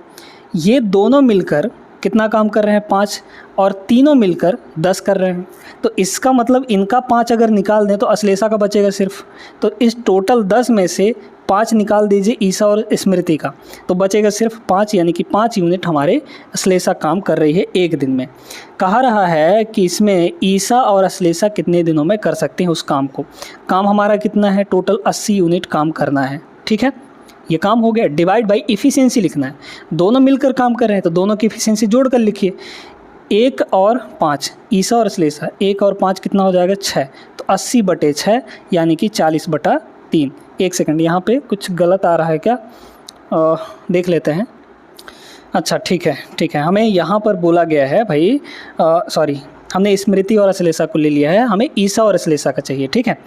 ये दोनों मिलकर कितना काम कर रहे हैं, 5, और तीनों मिलकर 10 कर रहे हैं। तो इसका मतलब इनका 5 अगर निकाल दें तो अश्लेषा का बचेगा सिर्फ। तो इस टोटल 10 में से 5 निकाल दीजिए ईसा और स्मृति का, तो बचेगा सिर्फ 5, यानी कि 5 यूनिट हमारे अश्लेषा काम कर रही है 1 दिन में। कहा रहा है कि इसमें ईसा और अश्लेषा कितने दिनों में कर सकते हैं उस काम को। काम हमारा कितना है, टोटल 80 यूनिट काम करना है, ठीक है। ये काम हो गया। डिवाइड बाई इफ़िशियंसी लिखना है। दोनों मिलकर काम कर रहे हैं तो दोनों की इफ़िशियंसी जोड़ कर लिखिए। 1 और 5, ईसा और अश्लेषा, 1 और 5 कितना हो जाएगा, 6। तो 80/6 यानी कि 40/3। 1 सेकंड, यहाँ पे कुछ गलत आ रहा है क्या, देख लेते हैं। अच्छा ठीक है, हमें यहाँ पर बोला गया है भाई, सॉरी, हमने स्मृति और अश्लेषा को ले लिया है, हमें ईसा और अश्लेषा का चाहिए, ठीक है।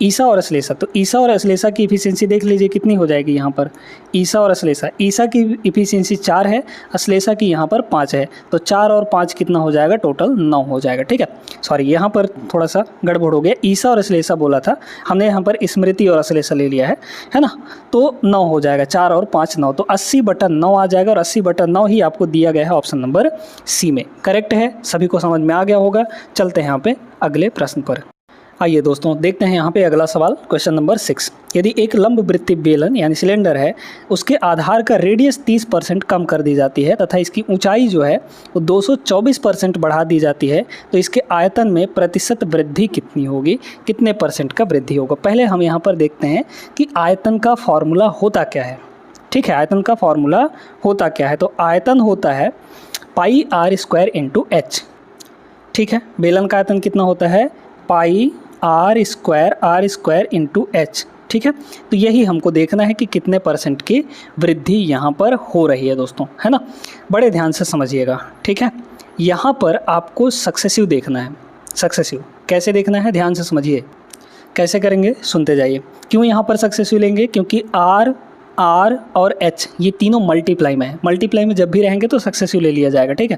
ईसा और अश्लेषा, तो ईसा और अश्लेषा की इफ़िशियंसी देख लीजिए कितनी हो जाएगी यहाँ पर। ईसा और अश्लेषा, ईसा की इफ़िशियंसी 4 है, अश्लेषा की यहाँ पर 5 है। तो 4 और 5 कितना हो जाएगा, टोटल 9 हो जाएगा, ठीक है। सॉरी, यहाँ पर थोड़ा सा गड़बड़ हो गया। ईसा और अश्लेषा बोला था, हमने यहाँ पर स्मृति और अश्लेषा ले लिया है ना। तो 9 हो जाएगा, 4 और 5 9, तो 80/9 आ जाएगा। और 80/9 ही आपको दिया गया है ऑप्शन नंबर सी में। करेक्ट है, सभी को समझ में आ गया होगा। चलते हैं यहाँ पे अगले प्रश्न पर। आइए दोस्तों देखते हैं यहाँ पे अगला सवाल, क्वेश्चन नंबर 6। यदि एक लंबवृत्तीय बेलन यानी सिलेंडर है, उसके आधार का रेडियस 30% कम कर दी जाती है तथा इसकी ऊंचाई जो है वो 224% बढ़ा दी जाती है, तो इसके आयतन में प्रतिशत वृद्धि कितनी होगी, कितने % का वृद्धि होगा। पहले हम यहाँ पर देखते हैं कि आयतन का फॉर्मूला होता क्या है, ठीक है। आयतन का फॉर्मूला होता क्या है, तो आयतन होता है πr² × h, ठीक है। बेलन का आयतन कितना होता है, πr² × h, ठीक है। तो यही हमको देखना है कि कितने % की वृद्धि यहाँ पर हो रही है दोस्तों, है ना। बड़े ध्यान से समझिएगा, ठीक है। यहाँ पर आपको सक्सेसिव देखना है। सक्सेसिव कैसे देखना है, ध्यान से समझिए। कैसे करेंगे सुनते जाइए। क्यों यहाँ पर सक्सेसिव लेंगे? क्योंकि R और H ये तीनों मल्टीप्लाई में है। मल्टीप्लाई में जब भी रहेंगे तो सक्सेसिव ले लिया जाएगा, ठीक है।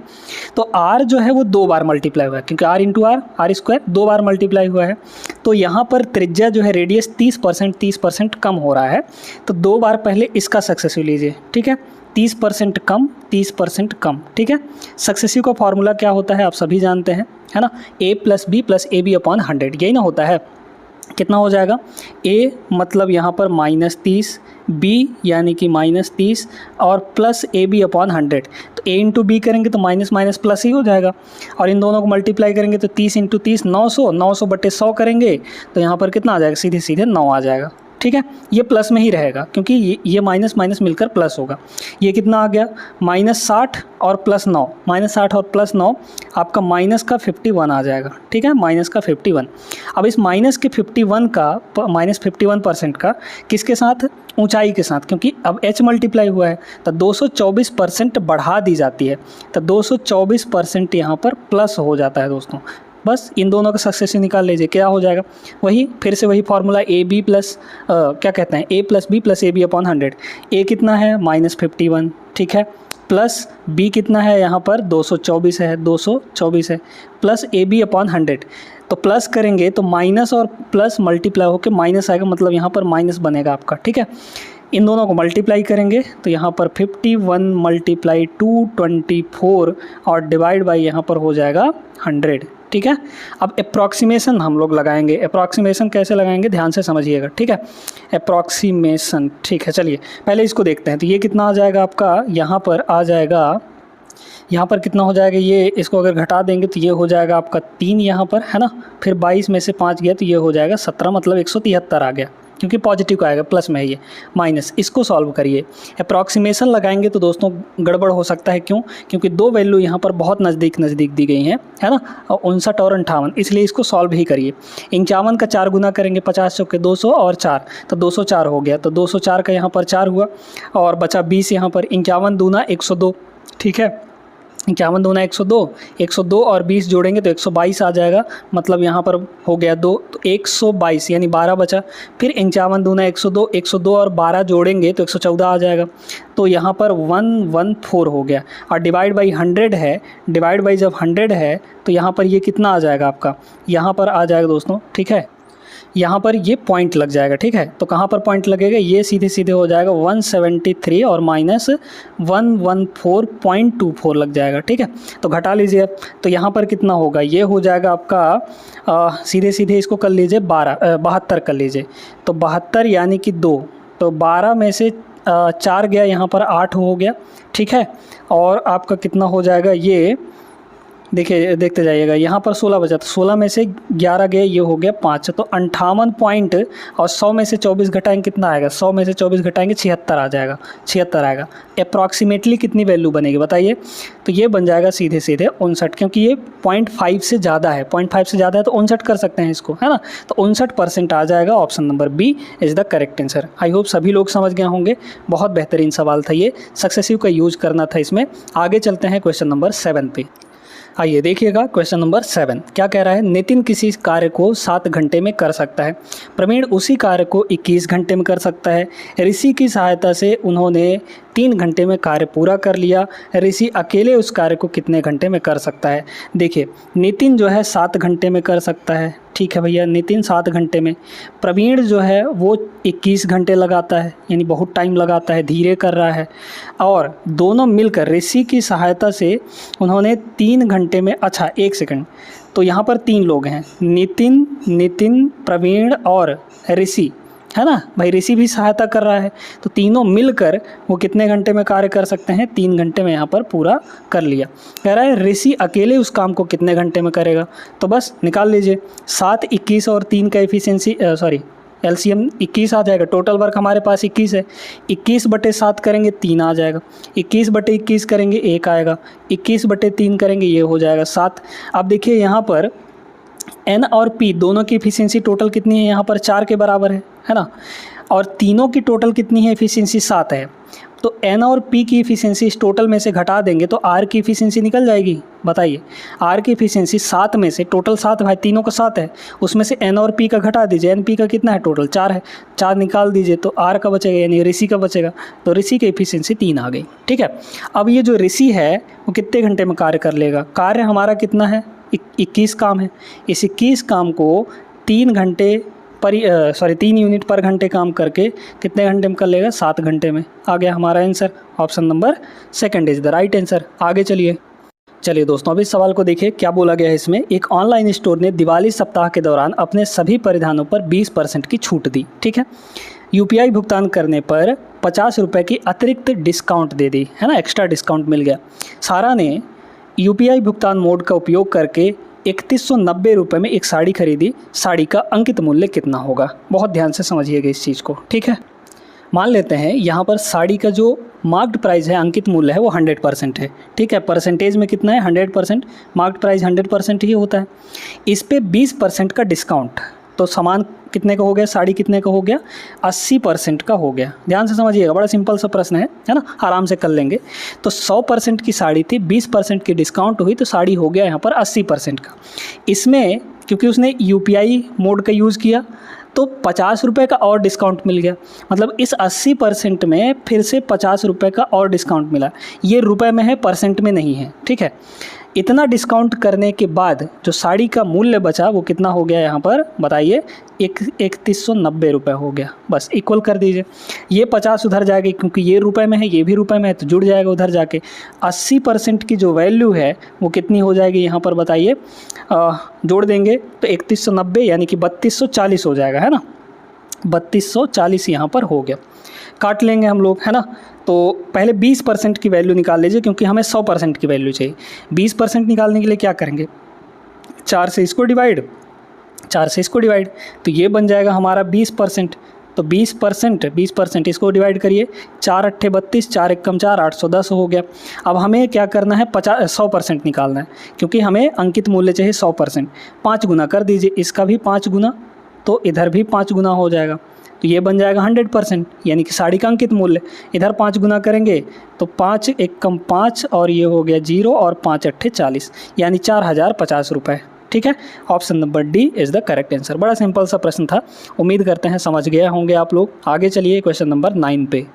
तो R जो है वो 2 बार मल्टीप्लाई हुआ है, क्योंकि R इंटू आर स्क्वायर 2 बार मल्टीप्लाई हुआ है। तो यहाँ पर त्रिज्या जो है रेडियस 30% कम हो रहा है, तो 2 बार पहले इसका सक्सेसिव लीजिए, ठीक है। 30% कम, 30% कम, ठीक है। सक्सेसिव का फॉर्मूला क्या होता है आप सभी जानते हैं, है ना। A + B + AB अपॉन 100, यही ना होता है। कितना हो जाएगा? A मतलब यहाँ पर -30, B यानी कि -30 और प्लस AB अपॉन 100। तो A इंटू B करेंगे तो माइनस माइनस प्लस ही हो जाएगा, और इन दोनों को मल्टीप्लाई करेंगे तो 30 इंटू 30 900, 900 बटे 100 करेंगे तो यहाँ पर कितना आ जाएगा? सीधे सीधे 9 आ जाएगा, ठीक है। ये प्लस में ही रहेगा क्योंकि ये माइनस माइनस मिलकर प्लस होगा। ये कितना आ गया? -60 और +9, -60 और +9 आपका माइनस का 51 आ जाएगा, ठीक है। माइनस का 51। अब इस माइनस के 51 का -51% का किसके साथ? ऊंचाई के साथ, क्योंकि अब h मल्टीप्लाई हुआ है तो 224% बढ़ा दी जाती है, तो 224% यहाँ पर प्लस हो जाता है दोस्तों। बस इन दोनों का सक्सेसिव निकाल लीजिए, क्या हो जाएगा? वही फिर से वही फार्मूला AB प्लस क्या कहते हैं, A + B + AB upon 100। A कितना है? -51, ठीक है। प्लस B कितना है? यहाँ पर 224 है, 224 है, प्लस AB अपॉन 100। तो प्लस करेंगे तो माइनस और प्लस मल्टीप्लाई होकर माइनस आएगा, मतलब यहाँ पर माइनस बनेगा आपका, ठीक है। इन दोनों को मल्टीप्लाई करेंगे तो यहाँ पर 51 × 224 और डिवाइड बाई यहाँ पर हो जाएगा 100, ठीक है। अब अप्रॉक्सीमेशन हम लोग लगाएंगे। अप्रॉक्सीमेशन कैसे लगाएंगे ध्यान से समझिएगा, ठीक है। अप्रॉक्सीमेशन, ठीक है। चलिए पहले इसको देखते हैं। तो ये कितना आ जाएगा आपका? यहाँ पर आ जाएगा, यहाँ पर कितना हो जाएगा? ये इसको अगर घटा देंगे तो ये हो जाएगा आपका 3 यहाँ पर, है ना। फिर 22 में से 5 गया तो ये हो जाएगा 17, मतलब 173 आ गया, क्योंकि पॉजिटिव का आएगा, प्लस में है ये, माइनस। इसको सॉल्व करिए। अप्रॉक्सीमेशन लगाएंगे तो दोस्तों गड़बड़ हो सकता है, क्यों? क्योंकि 2 वैल्यू यहाँ पर बहुत नज़दीक दी गई हैं, है ना, 59 और 58, इसलिए इसको सॉल्व ही करिए। 51 का 4 गुना करेंगे, 50 चौके 200 और 4, तो 204 हो गया। तो 204 का यहाँ पर 4 हुआ और बचा 20 यहाँ पर। 51 दूना 102, ठीक है। 51 दूना 102, 102 और 20 जोड़ेंगे तो 122 आ जाएगा, मतलब यहाँ पर हो गया 2, तो 122 यानी 12 बचा। फिर 51 दूना 102, 102 और 12 जोड़ेंगे तो 114 आ जाएगा, तो यहाँ पर 114 हो गया। और डिवाइड बाई 100 है, डिवाइड बाई जब 100 है तो यहाँ पर ये कितना आ जाएगा आपका? यहाँ पर आ जाएगा दोस्तों, ठीक है। यहाँ पर ये पॉइंट लग जाएगा, ठीक है। तो कहाँ पर पॉइंट लगेगा? ये सीधे सीधे हो जाएगा 173 और -114.24 लग जाएगा, ठीक है। तो घटा लीजिए अब, तो यहाँ पर कितना होगा? ये हो जाएगा आपका सीधे सीधे इसको कर लीजिए 72 कर लीजिए, तो 72 यानी कि 2, तो 12 में से 4 गया, यहाँ पर 8 हो गया, ठीक है। और आपका कितना हो जाएगा? ये देखिए देखते जाइएगा, यहाँ पर 16 बचा, तो 16 में से 11 गए, ये हो गया 5, तो 58 पॉइंट, और 100 में से 24 घटाएंगे कितना आएगा? 100 में से 24 घटाएंगे 76 आ जाएगा, 76 आएगा। अप्रॉक्सीमेटली कितनी वैल्यू बनेगी बताइए? तो ये बन जाएगा सीधे सीधे 59, क्योंकि ये 0.5 से ज़्यादा है, 0.5 से ज़्यादा है तो 59 कर सकते हैं इसको, है ना। तो 59% आ जाएगा। Option number B is the correct answer. I hope सभी लोग समझ गए होंगे। बहुत बेहतरीन सवाल था ये, सक्सेसिव का यूज करना था इसमें। आगे चलते हैं क्वेश्चन नंबर 7 पे। आइए देखिएगा क्वेश्चन नंबर 7 क्या कह रहा है। नितिन किसी कार्य को 7 घंटे में कर सकता है, प्रवीण उसी कार्य को 21 घंटे में कर सकता है। ऋषि की सहायता से उन्होंने 3 घंटे में कार्य पूरा कर लिया। ऋषि अकेले उस कार्य को कितने घंटे में कर सकता है? देखिए नितिन जो है 7 घंटे में कर सकता है, ठीक है भैया, नितिन 7 घंटे में। प्रवीण जो है वो 21 घंटे लगाता है, यानी बहुत टाइम लगाता है, धीरे कर रहा है। और दोनों मिलकर ऋषि की सहायता से उन्होंने 3 घंटे में, अच्छा 1 सेकंड, तो यहाँ पर 3 लोग हैं, नितिन, प्रवीण और ऋषि, है ना भाई। ऋषि भी सहायता कर रहा है, तो तीनों मिलकर वो कितने घंटे में कार्य कर सकते हैं? 3 घंटे में यहाँ पर पूरा कर लिया। कह रहा है ऋषि अकेले उस काम को कितने घंटे में करेगा? तो बस निकाल लीजिए। 7, 21 और 3 का एफिशिएंसी एलसीएम 21 आ जाएगा। टोटल वर्क हमारे पास 21 है। 21/7 करेंगे 3 आ जाएगा। 21/21 करेंगे 1 आएगा। 21/3 करेंगे ये हो जाएगा 7। अब देखिए यहाँ पर एन और पी दोनों की एफिशिएंसी टोटल कितनी है? यहाँ पर 4 के बराबर है ना। और तीनों की टोटल कितनी है? एफिशिएंसी 7 है। तो एन और पी की इफ़िशियंसी इस टोटल में से घटा देंगे तो आर की इफ़िशियंसी निकल जाएगी। बताइए, आर की इफ़िशियंसी 7 में से, टोटल 7 भाई, तीनों का 7 है, उसमें से एन और पी का घटा दीजिए। एन पी का कितना है, टोटल 4 है, 4 निकाल दीजिए तो आर का बचेगा यानी ऋषि का बचेगा, तो ऋषि की इफ़िशियंसी 3 आ गई। ठीक है, अब ये जो ऋषि है वो कितने घंटे में कार्य कर लेगा? कार्य हमारा कितना है, 21 काम है। इस 21 काम को 3 यूनिट पर घंटे काम करके कितने घंटे में कर लेगा? 7 घंटे में। आ गया हमारा answer, option number second is the right answer. आगे चलिए दोस्तों, अब इस सवाल को देखिए क्या बोला गया है इसमें। एक ऑनलाइन स्टोर ने दिवाली सप्ताह के दौरान अपने सभी परिधानों पर 20% की छूट दी। ठीक है, यूपीआई भुगतान करने पर 50 रुपये की अतिरिक्त डिस्काउंट दे दी, है ना, एक्स्ट्रा डिस्काउंट मिल गया। सारा ने यूपीआई भुगतान मोड का उपयोग करके 3190 रुपये में एक साड़ी खरीदी। साड़ी का अंकित मूल्य कितना होगा? बहुत ध्यान से समझिएगा इस चीज़ को। ठीक है, मान लेते हैं यहाँ पर साड़ी का जो मार्क्ड प्राइस है, अंकित मूल्य है, वो 100% है। ठीक है, परसेंटेज में कितना है? 100%। मार्क्ड प्राइस 100% ही होता है। इस पे 20% का डिस्काउंट, तो सामान कितने का हो गया? साड़ी कितने का हो गया? 80% का हो गया। ध्यान से समझिएगा, बड़ा सिंपल सा प्रश्न है ना, आराम से कर लेंगे। तो 100% की साड़ी थी, 20% की डिस्काउंट हुई तो साड़ी हो गया यहाँ पर 80% का। इसमें क्योंकि उसने यूपीआई मोड का यूज़ किया तो 50 रुपये का और डिस्काउंट मिल गया, मतलब इस 80% में फिर से 50 रुपये का और डिस्काउंट मिला। ये रुपए में है, परसेंट में नहीं है। ठीक है, इतना डिस्काउंट करने के बाद जो साड़ी का मूल्य बचा वो कितना हो गया यहाँ पर? बताइए, 3190 रुपये हो गया। बस इक्वल कर दीजिए, ये 50 उधर जाएगी क्योंकि ये रुपए में है, ये भी रुपए में है, तो जुड़ जाएगा उधर जाके। 80% की जो वैल्यू है वो कितनी हो जाएगी यहाँ पर? बताइए, जोड़ देंगे तो 3190 यानी कि 3240 हो जाएगा, है ना। 3240 यहाँ पर हो गया। काट लेंगे हम लोग, है ना। तो पहले 20% की वैल्यू निकाल लीजिए क्योंकि हमें 100% की वैल्यू चाहिए। 20% निकालने के लिए क्या करेंगे? 4 से इसको डिवाइड, तो ये बन जाएगा हमारा 20%। तो 20% इसको डिवाइड करिए, 4 अट्ठे 32, 4 एकम 4, 810 हो गया। अब हमें क्या करना है? 100% निकालना है क्योंकि हमें अंकित मूल्य चाहिए 100%। 5 गुना कर दीजिए, इसका भी 5 गुना, तो इधर भी 5 गुना हो जाएगा, तो ये बन जाएगा 100% यानी कि साड़ी का अंकित मूल्य। इधर 5 गुना करेंगे तो 5 एकम 5 और ये हो गया 0 और 5 अट्ठे 40 यानी 4050 रुपये। ठीक है, option number D is the correct answer. बड़ा सिंपल सा प्रश्न था, उम्मीद करते हैं समझ गए होंगे आप लोग। आगे चलिए क्वेश्चन नंबर 9 पे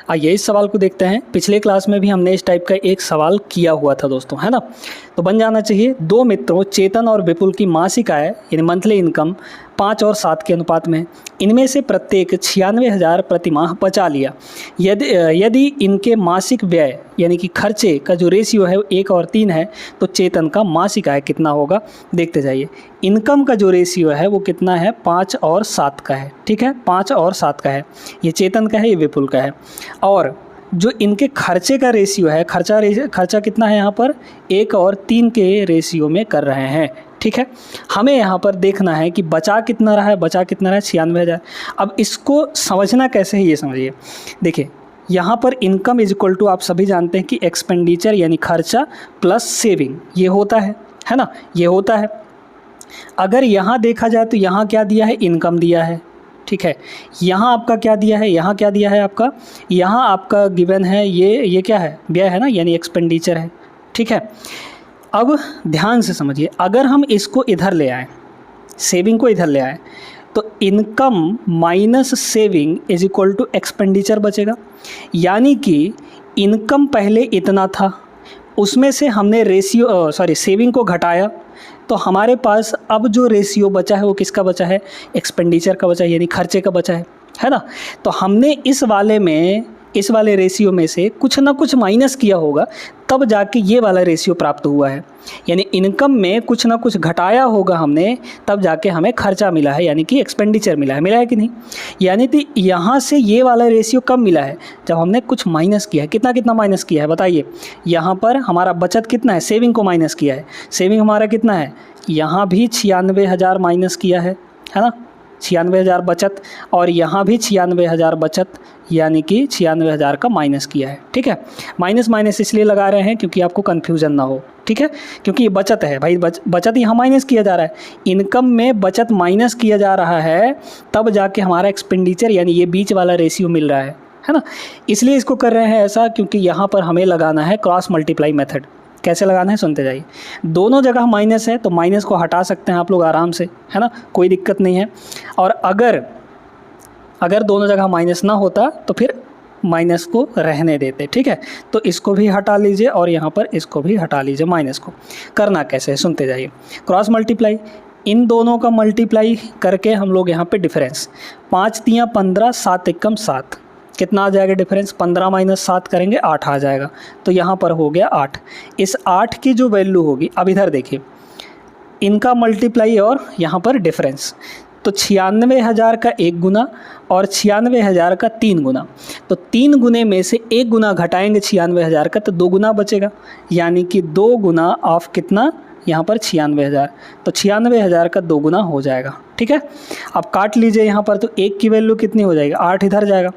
आइए, इस सवाल को देखते हैं। पिछले क्लास में भी हमने इस टाइप का एक सवाल किया हुआ था दोस्तों, है ना, तो बन जाना चाहिए। 2 मित्रों चेतन और विपुल की मासिक आय यानी मंथली इनकम 5 और 7 के अनुपात में, इनमें से प्रत्येक 96,000 प्रति माह बचा लिया। यदि इनके मासिक व्यय यानी कि खर्चे का जो रेशियो है 1 और 3 है तो चेतन का मासिक आय कितना होगा? देखते जाइए। इनकम का जो रेशियो है वो कितना है? 5 और 7 का है। ठीक है, 5 और 7 का है, ये चेतन का है, ये विपुल का है। और जो इनके खर्चे का रेशियो है, खर्चा कितना है यहाँ पर? 1 और 3 के रेशियो में कर रहे हैं। ठीक है, हमें यहाँ पर देखना है कि बचा कितना रहा है, 96,000। अब इसको समझना कैसे है ये समझिए। देखिए, यहाँ पर इनकम इज इक्वल टू, आप सभी जानते हैं कि एक्सपेंडिचर यानी खर्चा प्लस सेविंग, ये होता है ना, ये होता है। अगर यहाँ देखा जाए तो यहाँ क्या दिया है? इनकम दिया है। ठीक है, यहाँ आपका क्या दिया है? यहाँ क्या दिया है आपका? यहाँ आपका गिवन है ये क्या है? व्यय है ना, यानी एक्सपेंडिचर है। ठीक है, अब ध्यान से समझिए, अगर हम इसको इधर ले आए, सेविंग को इधर ले आए, तो income minus saving is equal to expenditure बचेगा। यानी कि इनकम पहले इतना था, उसमें से हमने सेविंग को घटाया, तो हमारे पास अब जो रेशियो बचा है वो किसका बचा है? एक्सपेंडिचर का बचा है, यानी खर्चे का बचा है ना। तो हमने इस वाले रेशियो में से कुछ ना कुछ माइनस किया होगा, तब जाके ये वाला रेशियो प्राप्त हुआ है। यानी इनकम में कुछ ना कुछ घटाया होगा हमने, तब जाके हमें खर्चा मिला है, यानी कि एक्सपेंडिचर मिला है कि नहीं? यानी कि यहाँ से ये वाला रेशियो कब मिला है? जब हमने कुछ माइनस किया है। कितना माइनस किया है बताइए? यहाँ पर हमारा बचत कितना है? सेविंग को माइनस किया है। सेविंग हमारा कितना है? यहाँ भी 96,000 माइनस किया है ना, 96,000 बचत, और यहाँ भी 96,000 बचत, यानी कि 96,000 का माइनस किया है। ठीक है, माइनस इसलिए लगा रहे हैं क्योंकि आपको कन्फ्यूजन ना हो। ठीक है, क्योंकि ये बचत है भाई, बचत यहाँ माइनस किया जा रहा है, इनकम में बचत माइनस किया जा रहा है, तब जाके हमारा एक्सपेंडिचर यानी ये बीच वाला रेशियो मिल रहा है। है ना। इसलिए इसको कर रहे हैं ऐसा क्योंकि यहाँ पर हमें लगाना है क्रॉस मल्टीप्लाई मेथड। कैसे लगाना है सुनते जाइए। दोनों जगह माइनस है तो माइनस को हटा सकते हैं आप लोग आराम से, है ना, कोई दिक्कत नहीं है। और अगर दोनों जगह माइनस ना होता तो फिर माइनस को रहने देते, ठीक है। तो इसको भी हटा लीजिए और यहाँ पर इसको भी हटा लीजिए माइनस को। करना कैसे है सुनते जाइए। क्रॉस मल्टीप्लाई, इन दोनों का मल्टीप्लाई करके हम लोग यहाँ पे डिफरेंस 5 तियाँ 15 7 एकम 7, कितना आ जाएगा डिफरेंस, 15 माइनस 7 करेंगे 8 आ जाएगा। तो यहाँ पर हो गया 8। इस 8 की जो वैल्यू होगी, अब इधर देखिए, इनका मल्टीप्लाई और यहाँ पर डिफरेंस, तो 96,000 का 1 गुना और 96,000 का 3 गुना। तो 3 गुने में से 1 गुना घटाएंगे 96,000 का तो 2 गुना बचेगा, यानी कि 2 गुना ऑफ कितना, यहाँ पर 96,000। तो 96,000 का 2 गुना हो जाएगा, ठीक है। अब काट लीजिए यहाँ पर, तो 1 की वैल्यू कितनी हो जाएगी, 8 इधर जाएगा।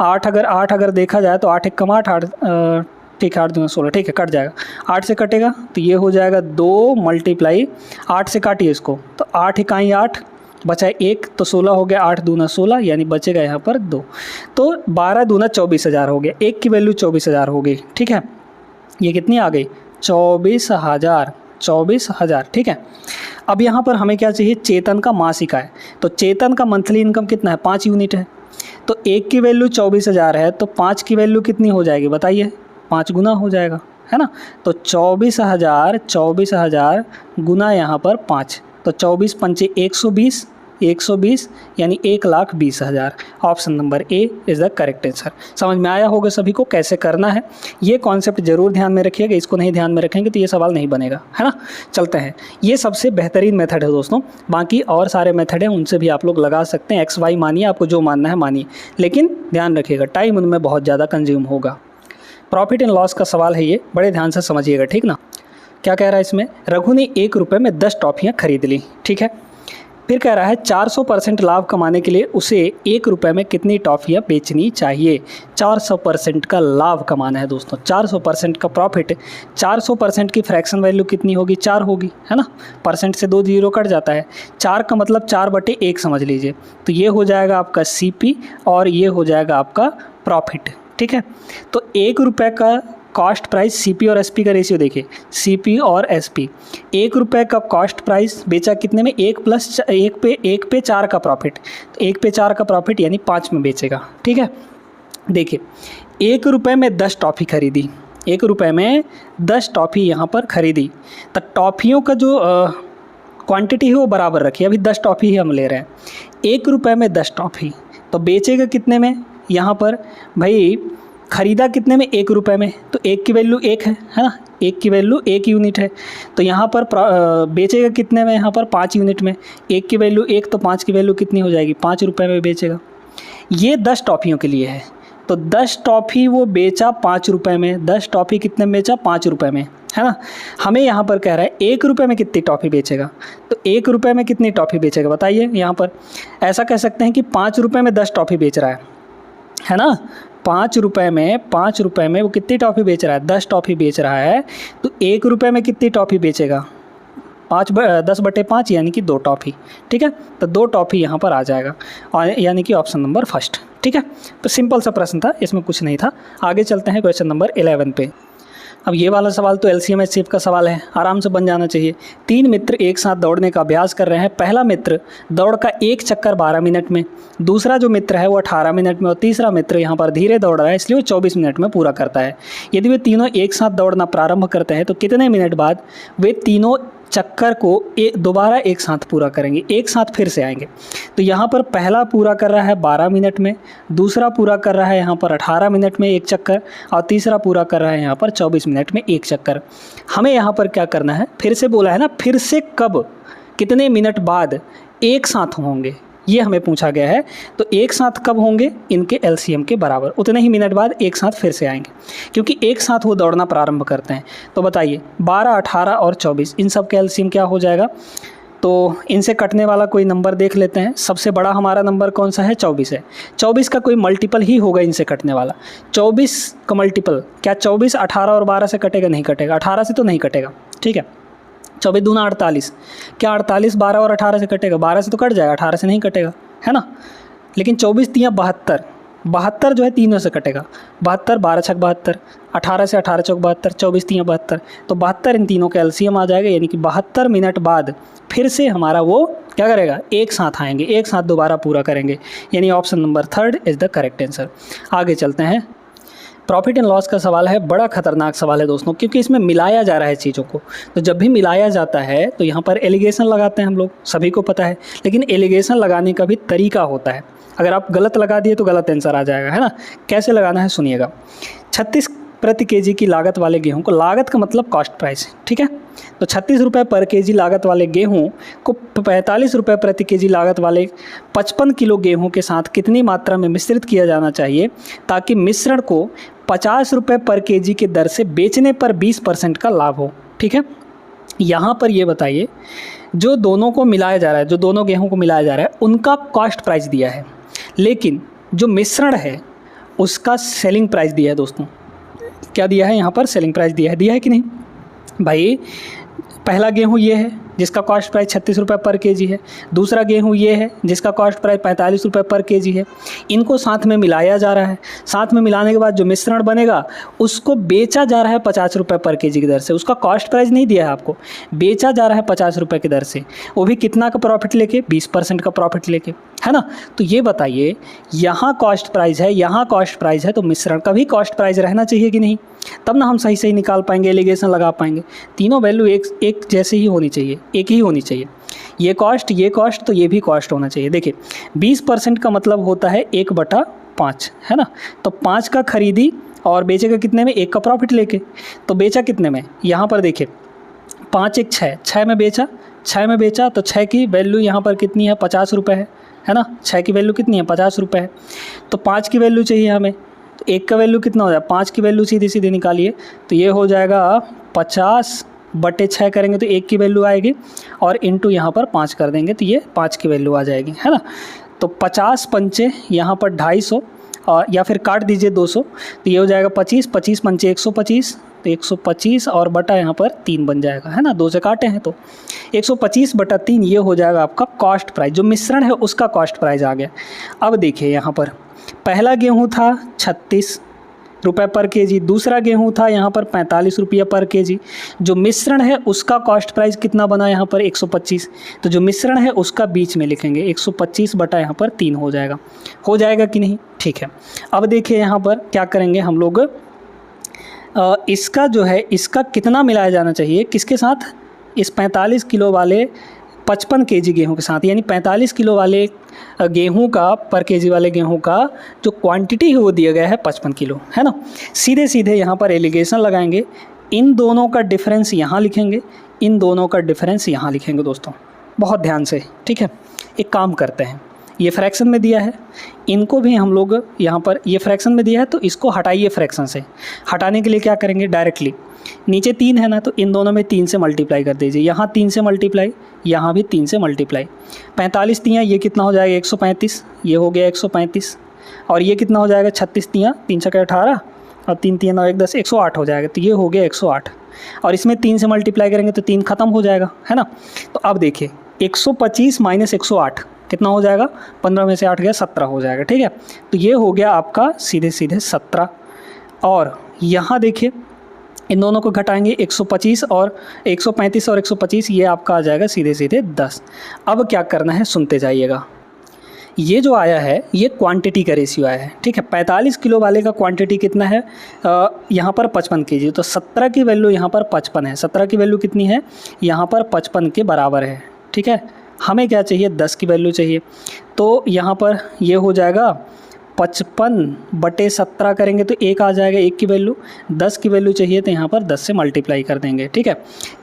8 अगर देखा जाए तो 8 एकम 8, ठीक है, 8 दूना 16, ठीक है, कट जाएगा। 8 से कटेगा तो ये हो जाएगा 2 मल्टीप्लाई 8 से काटिए इसको, तो 8 इकाई 8 बचा 1, तो 16 हो गया, 8 दूना 16, यानी बचेगा यहाँ पर 2। तो 12 दूना 24,000 हो गया, 1 की वैल्यू 24,000 हो गई, ठीक है। ये कितनी आ गई, 24,000, ठीक है। अब यहाँ पर हमें क्या चाहिए, चेतन का मासिक आय। तो चेतन का मंथली इनकम कितना है, 5 यूनिट है। तो 1 की वैल्यू 24,000 है, तो 5 की वैल्यू कितनी हो जाएगी बताइए, 5 गुना हो जाएगा, है ना। तो 24,000 गुना यहाँ पर 5, तो 24 पंचे 120 यानी 1,20,000। Option number A is the correct answer. समझ में आया होगा सभी को कैसे करना है। ये कॉन्सेप्ट जरूर ध्यान में रखिएगा, इसको नहीं ध्यान में रखेंगे तो ये सवाल नहीं बनेगा, है ना। चलते हैं, ये सबसे बेहतरीन मेथड है दोस्तों। बाकी और सारे मेथड हैं, उनसे भी आप लोग लगा सकते हैं। XY मानिए, आपको जो मानना है मानिए, लेकिन ध्यान रखिएगा टाइम उनमें बहुत ज़्यादा कंज्यूम होगा। प्रॉफिट एंड लॉस का सवाल है ये, बड़े ध्यान से समझिएगा, ठीक ना। क्या कह रहा है इसमें, रघु ने 1 रुपये में 10 टॉफ़ियाँ खरीद ली, ठीक है। फिर कह रहा है 400% लाभ कमाने के लिए उसे 1 रुपये में कितनी टॉफ़ियाँ बेचनी चाहिए। 400% का लाभ कमाना है दोस्तों, 400% का प्रॉफिट। 400% की फ्रैक्शन वैल्यू कितनी होगी, 4 होगी, है ना। परसेंट से 2 जीरो कट जाता है, 4 का मतलब 4/1 समझ लीजिए। तो ये हो जाएगा आपका CP और ये हो जाएगा आपका प्रॉफिट, ठीक है। तो 1 रुपये का कॉस्ट प्राइस, CP और SP का रेशियो देखिए, CP और SP। 1 रुपये का कॉस्ट प्राइस बेचा कितने में, 1 + 1 पे 4 का प्रॉफिट। तो 1 पे 4 का प्रॉफिट यानी 5 में बेचेगा, ठीक है। देखिए 1 रुपये में 10 टॉफ़ी खरीदी, 1 रुपये में 10 टॉफ़ी यहाँ पर खरीदी। तो टॉफ़ियों का जो क्वांटिटी है वो बराबर रखिए, अभी 10 टॉफ़ी ही हम ले रहे हैं। 1 रुपये में 10 टॉफ़ी, तो बेचेगा कितने में, यहाँ पर भाई खरीदा कितने में, 1 रुपये में। तो 1 की वैल्यू 1 है ना, 1 की वैल्यू 1 यूनिट है। तो यहाँ पर बेचेगा कितने में, यहाँ पर 5 यूनिट में। 1 की वैल्यू 1, तो 5 की वैल्यू कितनी हो जाएगी, 5 रुपये में बेचेगा। ये 10 टॉफ़ियों के लिए है, तो 10 टॉफ़ी वो बेचा 5 रुपये में। 10 टॉफ़ी कितने में बेचा, 5 रुपये में, है ना। हमें यहाँ पर कह रहा है 1 रुपये में कितनी टॉफ़ी बेचेगा। तो 1 रुपये में कितनी टॉफ़ी बेचेगा बताइए। यहाँ पर ऐसा कह सकते हैं कि 5 रुपये में 10 टॉफ़ी बेच रहा है ना। 5 रुपये में वो कितनी टॉफ़ी बेच रहा है, 10 टॉफ़ी बेच रहा है। तो 1 रुपये में कितनी टॉफ़ी बेचेगा, 10/5 यानी कि 2 टॉफ़ी, ठीक है। तो 2 टॉफ़ी यहाँ पर आ जाएगा, और यानी कि ऑप्शन नंबर फर्स्ट, ठीक है। तो सिंपल सा प्रश्न था, इसमें कुछ नहीं था। आगे चलते हैं क्वेश्चन नंबर 11 पे। अब ये वाला सवाल तो LCM HCF का सवाल है, आराम से बन जाना चाहिए। 3 मित्र एक साथ दौड़ने का अभ्यास कर रहे हैं। पहला मित्र दौड़ का 1 चक्कर 12 मिनट में, दूसरा जो मित्र है वो 18 मिनट में, और तीसरा मित्र यहाँ पर धीरे दौड़ रहा है इसलिए वो 24 मिनट में पूरा करता है। यदि वे तीनों एक साथ दौड़ना प्रारंभ करते हैं तो कितने मिनट बाद वे तीनों चक्कर को दोबारा एक साथ पूरा करेंगे, एक साथ फिर से आएंगे। तो यहाँ पर पहला पूरा कर रहा है 12 मिनट में, दूसरा पूरा कर रहा है यहाँ पर 18 मिनट में 1 चक्कर, और तीसरा पूरा कर रहा है यहाँ पर 24 मिनट में 1 चक्कर। हमें यहाँ पर क्या करना है, फिर से बोला है ना, फिर से कब, कितने मिनट बाद एक साथ होंगे, ये हमें पूछा गया है। तो एक साथ कब होंगे, इनके LCM के बराबर, उतने ही मिनट बाद एक साथ फिर से आएंगे, क्योंकि एक साथ वो दौड़ना प्रारंभ करते हैं। तो बताइए 12, 18 और 24, इन सब के LCM क्या हो जाएगा। तो इनसे कटने वाला कोई नंबर देख लेते हैं। सबसे बड़ा हमारा नंबर कौन सा है, 24 है। 24 का कोई मल्टीपल ही होगा इनसे कटने वाला। 24 का मल्टीपल क्या 24 18 और 12 से कटेगा, नहीं कटेगा, 18 से तो नहीं कटेगा, ठीक है। 24 दूना 48, क्या 48 12 और 18 से कटेगा, 12 से तो कट जाएगा, 18 से नहीं कटेगा, है ना। लेकिन 24 तियाँ 72, 72 जो है तीनों से कटेगा, 72 12 छक 72, 18 से 18 चौक 72, 24 3 72, तो 72 इन तीनों का एलसीएम आ जाएगा, यानी कि 72 मिनट बाद फिर से हमारा वो क्या करेगा, एक साथ आएंगे, एक साथ दोबारा पूरा करेंगे, यानी option number 3 is the correct answer. आगे चलते हैं। प्रॉफिट एंड लॉस का सवाल है, बड़ा खतरनाक सवाल है दोस्तों, क्योंकि इसमें मिलाया जा रहा है चीज़ों को। तो जब भी मिलाया जाता है तो यहाँ पर एलिगेशन लगाते हैं हम लोग, सभी को पता है, लेकिन एलिगेशन लगाने का भी तरीका होता है। अगर आप गलत लगा दिए तो गलत आंसर आ जाएगा, है ना। कैसे लगाना है सुनिएगा। 36 प्रति केजी की लागत वाले गेहूं को, लागत का मतलब कॉस्ट प्राइस, ठीक है, तो 36 रुपये पर केजी लागत वाले गेहूं को 45 रुपये प्रति केजी लागत वाले 55 किलो गेहूं के साथ कितनी मात्रा में मिश्रित किया जाना चाहिए ताकि मिश्रण को 50 रुपये पर केजी के दर से बेचने पर 20% का लाभ हो। ठीक है, यहाँ पर ये बताइए, जो दोनों को मिलाया जा रहा है, जो दोनों गेहूं को मिलाया जा रहा है, उनका कॉस्ट प्राइस दिया है, लेकिन जो मिश्रण है उसका सेलिंग प्राइस दिया है। दोस्तों क्या दिया है यहाँ पर, सेलिंग प्राइस दिया है कि नहीं भाई। पहला गेहूँ ये है जिसका कॉस्ट प्राइस 36 रुपये पर केजी है, दूसरा गेहूँ ये है जिसका कॉस्ट प्राइस 45 रुपये पर केजी है। इनको साथ में मिलाया जा रहा है, साथ में मिलाने के बाद जो मिश्रण बनेगा उसको बेचा जा रहा है 50 रुपये पर केजी की दर से। उसका कॉस्ट प्राइस नहीं दिया है आपको, बेचा जा रहा है 50 रुपये की दर से, वो भी कितना का प्रॉफिट लेके, 20% का प्रॉफिट लेके, है ना। तो ये बताइए, यहाँ कॉस्ट प्राइस है, यहाँ कॉस्ट प्राइस है, तो मिश्रण का भी कॉस्ट प्राइस रहना चाहिए कि नहीं, तब ना हम सही निकाल पाएंगे, एलिगेशन लगा पाएंगे। तीनों वैल्यू एक जैसे ही होनी चाहिए, एक ही होनी चाहिए। ये कॉस्ट तो ये भी कॉस्ट होना चाहिए। देखिए 20% का मतलब होता है 1/5, है ना। तो 5 का खरीदी और बेचेगा कितने में, 1 का प्रॉफिट लेके। तो बेचा कितने में, यहाँ पर देखिए 5 1 6, 6 में बेचा, 6 में बेचा, तो 6 की वैल्यू यहाँ पर कितनी है, 50 रुपये है ना। 6 की वैल्यू कितनी है, 50 रुपये है। तो 5 की वैल्यू चाहिए हमें, तो 1 का वैल्यू कितना हो जाएगा, 5 की वैल्यू सीधी निकालिए, तो ये हो जाएगा 50/6 करेंगे तो 1 की वैल्यू आएगी, और इंटू यहाँ पर 5 कर देंगे तो ये 5 की वैल्यू आ जाएगी, है ना। तो 50 पंचे यहाँ पर 250, और या फिर काट दीजिए 200, तो ये हो जाएगा 25, 25 पंचे 125, तो 125 और बटा यहाँ पर 3 बन जाएगा, है ना। 2 से काटे हैं तो 125/3 ये हो जाएगा आपका कॉस्ट प्राइस। जो मिश्रण है उसका कॉस्ट प्राइस आ गया। अब देखिए यहाँ पर पहला गेहूँ था 36 रुपये पर केजी, दूसरा गेहूँ था यहाँ पर 45 रुपये पर केजी। जो मिश्रण है उसका कॉस्ट प्राइस कितना बना यहाँ पर, 125। तो जो मिश्रण है उसका बीच में लिखेंगे, 125 बटा यहाँ पर 3 हो जाएगा कि नहीं। ठीक है, अब देखिए यहाँ पर क्या करेंगे हम लोग, इसका जो है, इसका कितना मिलाया जाना चाहिए, किसके साथ, इस 45 किलो वाले 55 केजी गेहूं के साथ, यानी 45 किलो वाले गेहूं का, पर केजी वाले गेहूं का जो क्वांटिटी है वो दिया गया है 55 किलो, है ना। सीधे यहाँ पर एलिगेशन लगाएंगे, इन दोनों का डिफरेंस यहाँ लिखेंगे, इन दोनों का डिफरेंस यहाँ लिखेंगे दोस्तों, बहुत ध्यान से। ठीक है, एक काम करते हैं, ये फ्रैक्शन में दिया है, इनको भी हम लोग यहाँ पर, ये फ्रैक्शन में दिया है तो इसको हटाइए फ्रैक्शन से। हटाने के लिए क्या करेंगे, डायरेक्टली नीचे 3 है ना, तो इन दोनों में 3 से मल्टीप्लाई कर दीजिए। यहाँ 3 से मल्टीप्लाई, यहाँ भी 3 से मल्टीप्लाई। 45 तियाँ ये कितना हो जाएगा, 135, ये हो गया 135, और ये कितना हो जाएगा, 36 तियाँ, 3 छक्के 18, और 3 तियाँ 9 1 10, 108 हो जाएगा। तो ये हो गया 108, और इसमें 3 से मल्टीप्लाई करेंगे तो 3 खत्म हो जाएगा, है ना। तो अब देखिए 125 माइनस 108 कितना हो जाएगा, 15 में से 8 गया 17 हो जाएगा। ठीक है, तो ये हो गया आपका सीधे 17, और यहाँ देखिए इन दोनों को घटाएंगे, 125 और 135 और 125, ये आपका आ जाएगा सीधे 10। अब क्या करना है, सुनते जाइएगा। ये जो आया है ये क्वांटिटी का रेशियो आया है। ठीक है, 45 किलो वाले का क्वांटिटी कितना है, यहाँ पर 55 केजी, तो 17 की वैल्यू यहाँ पर 55 है। 17 की वैल्यू कितनी है, यहाँ पर 55 के बराबर है। ठीक है, हमें क्या चाहिए, 10 की वैल्यू चाहिए, तो यहाँ पर ये हो जाएगा 55/17 करेंगे तो 1 आ जाएगा, 1 की वैल्यू। 10 की वैल्यू चाहिए तो यहाँ पर 10 से मल्टीप्लाई कर देंगे। ठीक है,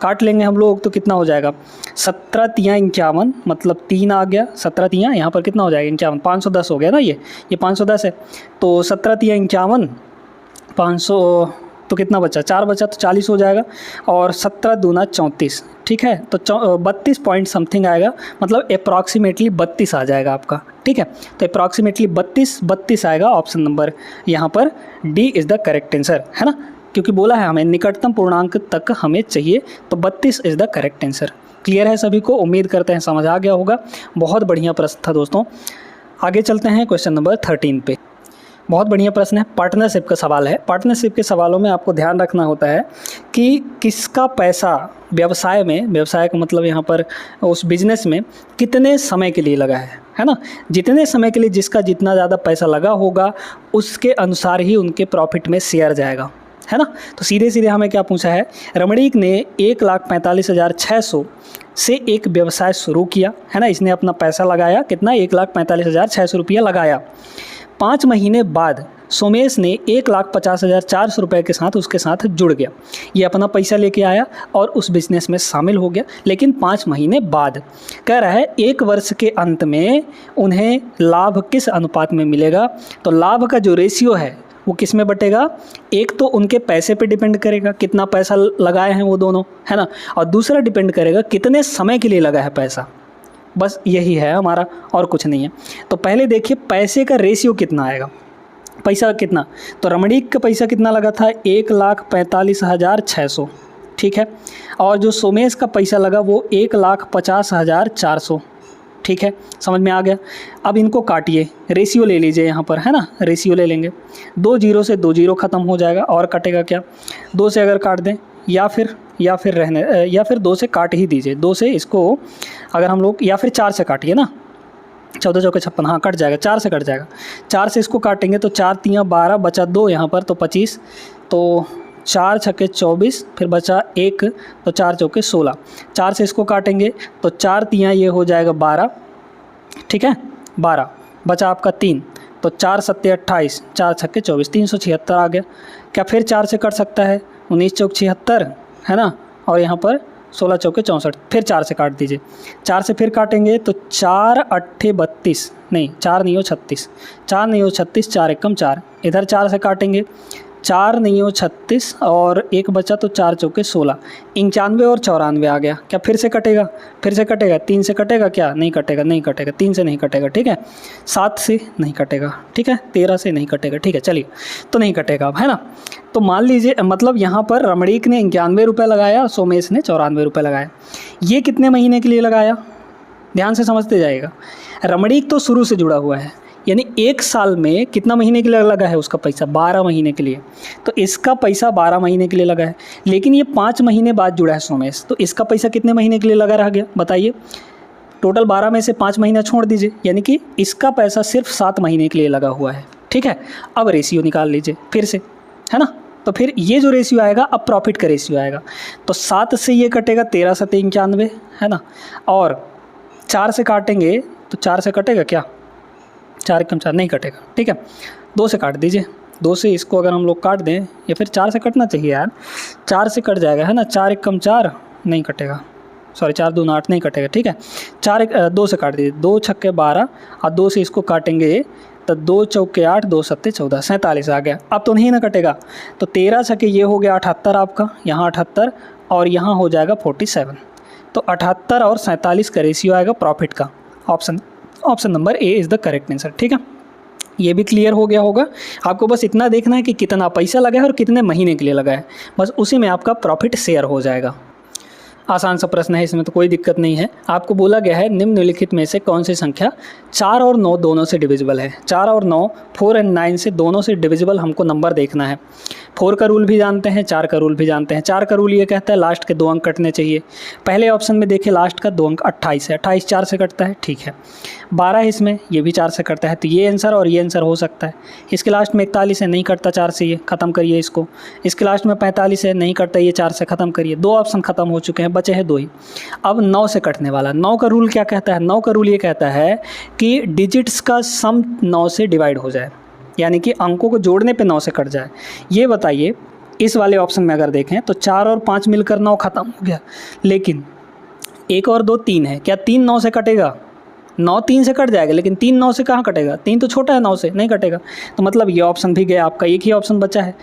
काट लेंगे हम लोग तो कितना हो जाएगा, 17 तियाँ 51, मतलब 3 आ गया। 17 तियाँ यहाँ पर कितना हो जाएगा, 51, 510 हो गया ना, ये 510 है। तो 17 तियाँ 51, 500 तो कितना बचा, 4 बचा, तो 40 हो जाएगा, और 17 दूना 34। ठीक है, तो 32 पॉइंट समथिंग आएगा, मतलब अप्रॉक्सीमेटली 32 आ जाएगा आपका। ठीक है, तो अप्रॉक्सीमेटली 32 आएगा। ऑप्शन नंबर यहाँ पर D is the correct answer, है ना, क्योंकि बोला है हमें निकटतम पूर्णांक तक हमें चाहिए, तो 32 is the correct answer. Clear है सभी को, उम्मीद करते हैं समझ आ गया होगा। बहुत बढ़िया प्रश्न था दोस्तों। आगे चलते हैं क्वेश्चन नंबर 13 पे। बहुत बढ़िया प्रश्न है, पार्टनरशिप का सवाल है। पार्टनरशिप के सवालों में आपको ध्यान रखना होता है कि किसका पैसा व्यवसाय में, व्यवसाय का मतलब यहाँ पर उस बिजनेस में कितने समय के लिए लगा है ना। जितने समय के लिए जिसका जितना ज़्यादा पैसा लगा होगा उसके अनुसार ही उनके प्रॉफिट में शेयर जाएगा, है ना। तो सीधे सीधे हमें क्या पूछा है, रमणीक ने 1,45,600 से एक व्यवसाय शुरू किया, है ना। इसने अपना पैसा लगाया कितना, 1,45,600 रुपया लगाया। 5 महीने बाद सोमेश ने 1,50,400 रुपये के साथ उसके साथ जुड़ गया। ये अपना पैसा लेके आया और उस बिज़नेस में शामिल हो गया, लेकिन 5 महीने बाद। कह रहा है 1 वर्ष के अंत में उन्हें लाभ किस अनुपात में मिलेगा। तो लाभ का जो रेशियो है वो किस में बटेगा, एक तो उनके पैसे पे डिपेंड करेगा, कितना पैसा लगाए हैं वो दोनों, है ना, और दूसरा डिपेंड करेगा कितने समय के लिए लगा है पैसा। बस यही है हमारा, और कुछ नहीं है। तो पहले देखिए पैसे का रेशियो कितना आएगा, पैसा कितना। तो रमणीक का पैसा कितना लगा था, 1,45,600, ठीक है। और जो सोमेश का पैसा लगा वो 1,50,400, ठीक है, समझ में आ गया। अब इनको काटिए, रेशियो ले लीजिए यहाँ पर, है ना, रेशियो ले लेंगे। 2 जीरो से 2 जीरो ख़त्म हो जाएगा, और कटेगा क्या, 2 से अगर काट दें या फिर 2 से काट ही दीजिए। 2 से इसको अगर हम लोग, या फिर 4 से काटिए ना, 14 चौके 56, हाँ कट जाएगा, 4 से कट जाएगा। 4 से इसको काटेंगे तो 4 तियाँ 12, बचा 2 यहाँ पर तो 25, तो 4 छक्के 24, फिर बचा 1 तो 4 चौके 16। 4 से इसको काटेंगे तो 4 तियाँ ये हो जाएगा 12, ठीक है, 12 बचा आपका 3, तो 4 सत्ते 28, 4 छक्के 24, 376 आ गया। क्या फिर 4 से कट सकता है, 19 चौक 76, है ना, और यहाँ पर 16 चौके 64, फिर 4 से काट दीजिए। 4 से फिर काटेंगे तो 4 अट्ठे 32, नहीं 4 नहीं हो 36, 4 नहीं हो 36, 4 एकम 4, इधर 4 से काटेंगे, 4 नहीं हो 36 और 1 बचा तो 4 चौके 16, 91 और 94 आ गया। क्या फिर से कटेगा, फिर से कटेगा, 3 से कटेगा क्या, नहीं कटेगा, नहीं कटेगा, 3 से नहीं कटेगा, ठीक है, 7 से नहीं कटेगा, ठीक है, 13 से नहीं कटेगा, ठीक है, चलिए तो नहीं कटेगा अब, है ना। तो मान लीजिए मतलब यहाँ पर रमणीक ने 91 रुपये लगाया, सोमेश ने 94 रुपये लगाया। ये कितने महीने के लिए लगाया, ध्यान से समझते जाइएगा। रमणीक तो शुरू से जुड़ा हुआ है, यानी 1 साल में कितना महीने के लिए लगा है उसका पैसा, 12 महीने के लिए। तो इसका पैसा 12 महीने के लिए लगा है, लेकिन ये 5 महीने बाद जुड़ा है सोमेश, तो इसका पैसा कितने महीने के लिए लगा रह गया बताइए। टोटल 12 में से 5 महीना छोड़ दीजिए, यानी कि इसका पैसा सिर्फ 7 महीने के लिए लगा हुआ है, ठीक है। अब रेशियो निकाल लीजिए फिर से, है ना। तो फिर ये जो रेशियो आएगा, अब प्रॉफिट का रेशियो आएगा, तो 7 से ये कटेगा, 13 से 93, है ना, और 4 से काटेंगे तो 4 से कटेगा क्या, 4 एकम 4 नहीं कटेगा, ठीक है। 2 से काट दीजिए, 2 से इसको अगर हम लोग काट दें, या फिर 4 से कटना चाहिए यार, 4 से कट जाएगा, है ना, 4 एकम 4 नहीं कटेगा, सॉरी 4 दूना 8 नहीं कटेगा, ठीक है। 2 से काट दीजिए, 2 छक्के 12 और 2 से इसको काटेंगे तो 2 चौके 8, 2 सत्ते 14, 47 आ गया। अब तो नहीं ना कटेगा, तो 13 छक्के ये हो गया 78 आपका, यहाँ 78 और यहाँ हो जाएगा 47, तो 78 और 47 का रेशियो आएगा प्रॉफिट का। Option number A is the correct answer, ठीक है। ये भी क्लियर हो गया होगा। आपको बस इतना देखना है कि कितना पैसा लगा है और कितने महीने के लिए लगा है, बस उसी में आपका प्रॉफिट शेयर हो जाएगा। आसान सा प्रश्न है, इसमें तो कोई दिक्कत नहीं है। आपको बोला गया है निम्नलिखित में से कौन सी संख्या 4 और 9 दोनों से डिविजिबल है। 4 और 9, 4 और 9 से दोनों से डिविजिबल हमको नंबर देखना है। 4 का रूल भी जानते हैं, 4 का रूल भी जानते हैं। 4 का रूल ये कहता है लास्ट के 2 अंक कटने चाहिए। पहले ऑप्शन में देखिए लास्ट का 2 अंक 28 है, 28 4 से कटता है, ठीक है। 12 है इसमें, ये भी 4 से कटता है, तो ये आंसर और ये आंसर हो सकता है। इसके लास्ट में 41 है, नहीं कटता 4 से, ये ख़त्म करिए इसको। इसके लास्ट में 45 है, नहीं कटता, ये 4 से ख़त्म करिए। 2 ऑप्शन ख़त्म हो चुके हैं, बचे हैं 2 ही। अब 9 से कटने वाला। 9 का रूल क्या कहता है, 9 का रूल ये कहता है कि डिजिट्स का सम 9 से डिवाइड हो जाए, यानी कि अंकों को जोड़ने पे 9 से कट जाए। ये बताइए इस वाले ऑप्शन में अगर देखें तो 4 और 5 मिलकर 9 ख़त्म हो गया, लेकिन 1 और 2 3 है, क्या 3 9 से कटेगा? 9 3 से कट जाएगा, लेकिन 3 9 से कहाँ कटेगा? 3 तो छोटा है 9 से, नहीं कटेगा। तो मतलब ये ऑप्शन भी गया, आपका एक ही ऑप्शन बचा है।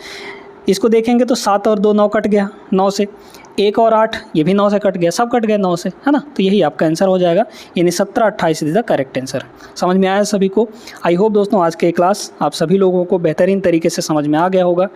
इसको देखेंगे तो 7 और 2 9 कट गया 9 से, 1 और 8 ये भी 9 से कट गया, सब कट गए 9 से, है ना। तो यही आपका आंसर हो जाएगा, यानी 17 28 इज द करेक्ट आंसर। समझ में आया सभी को? आई होप दोस्तों आज के क्लास आप सभी लोगों को बेहतरीन तरीके से समझ में आ गया होगा।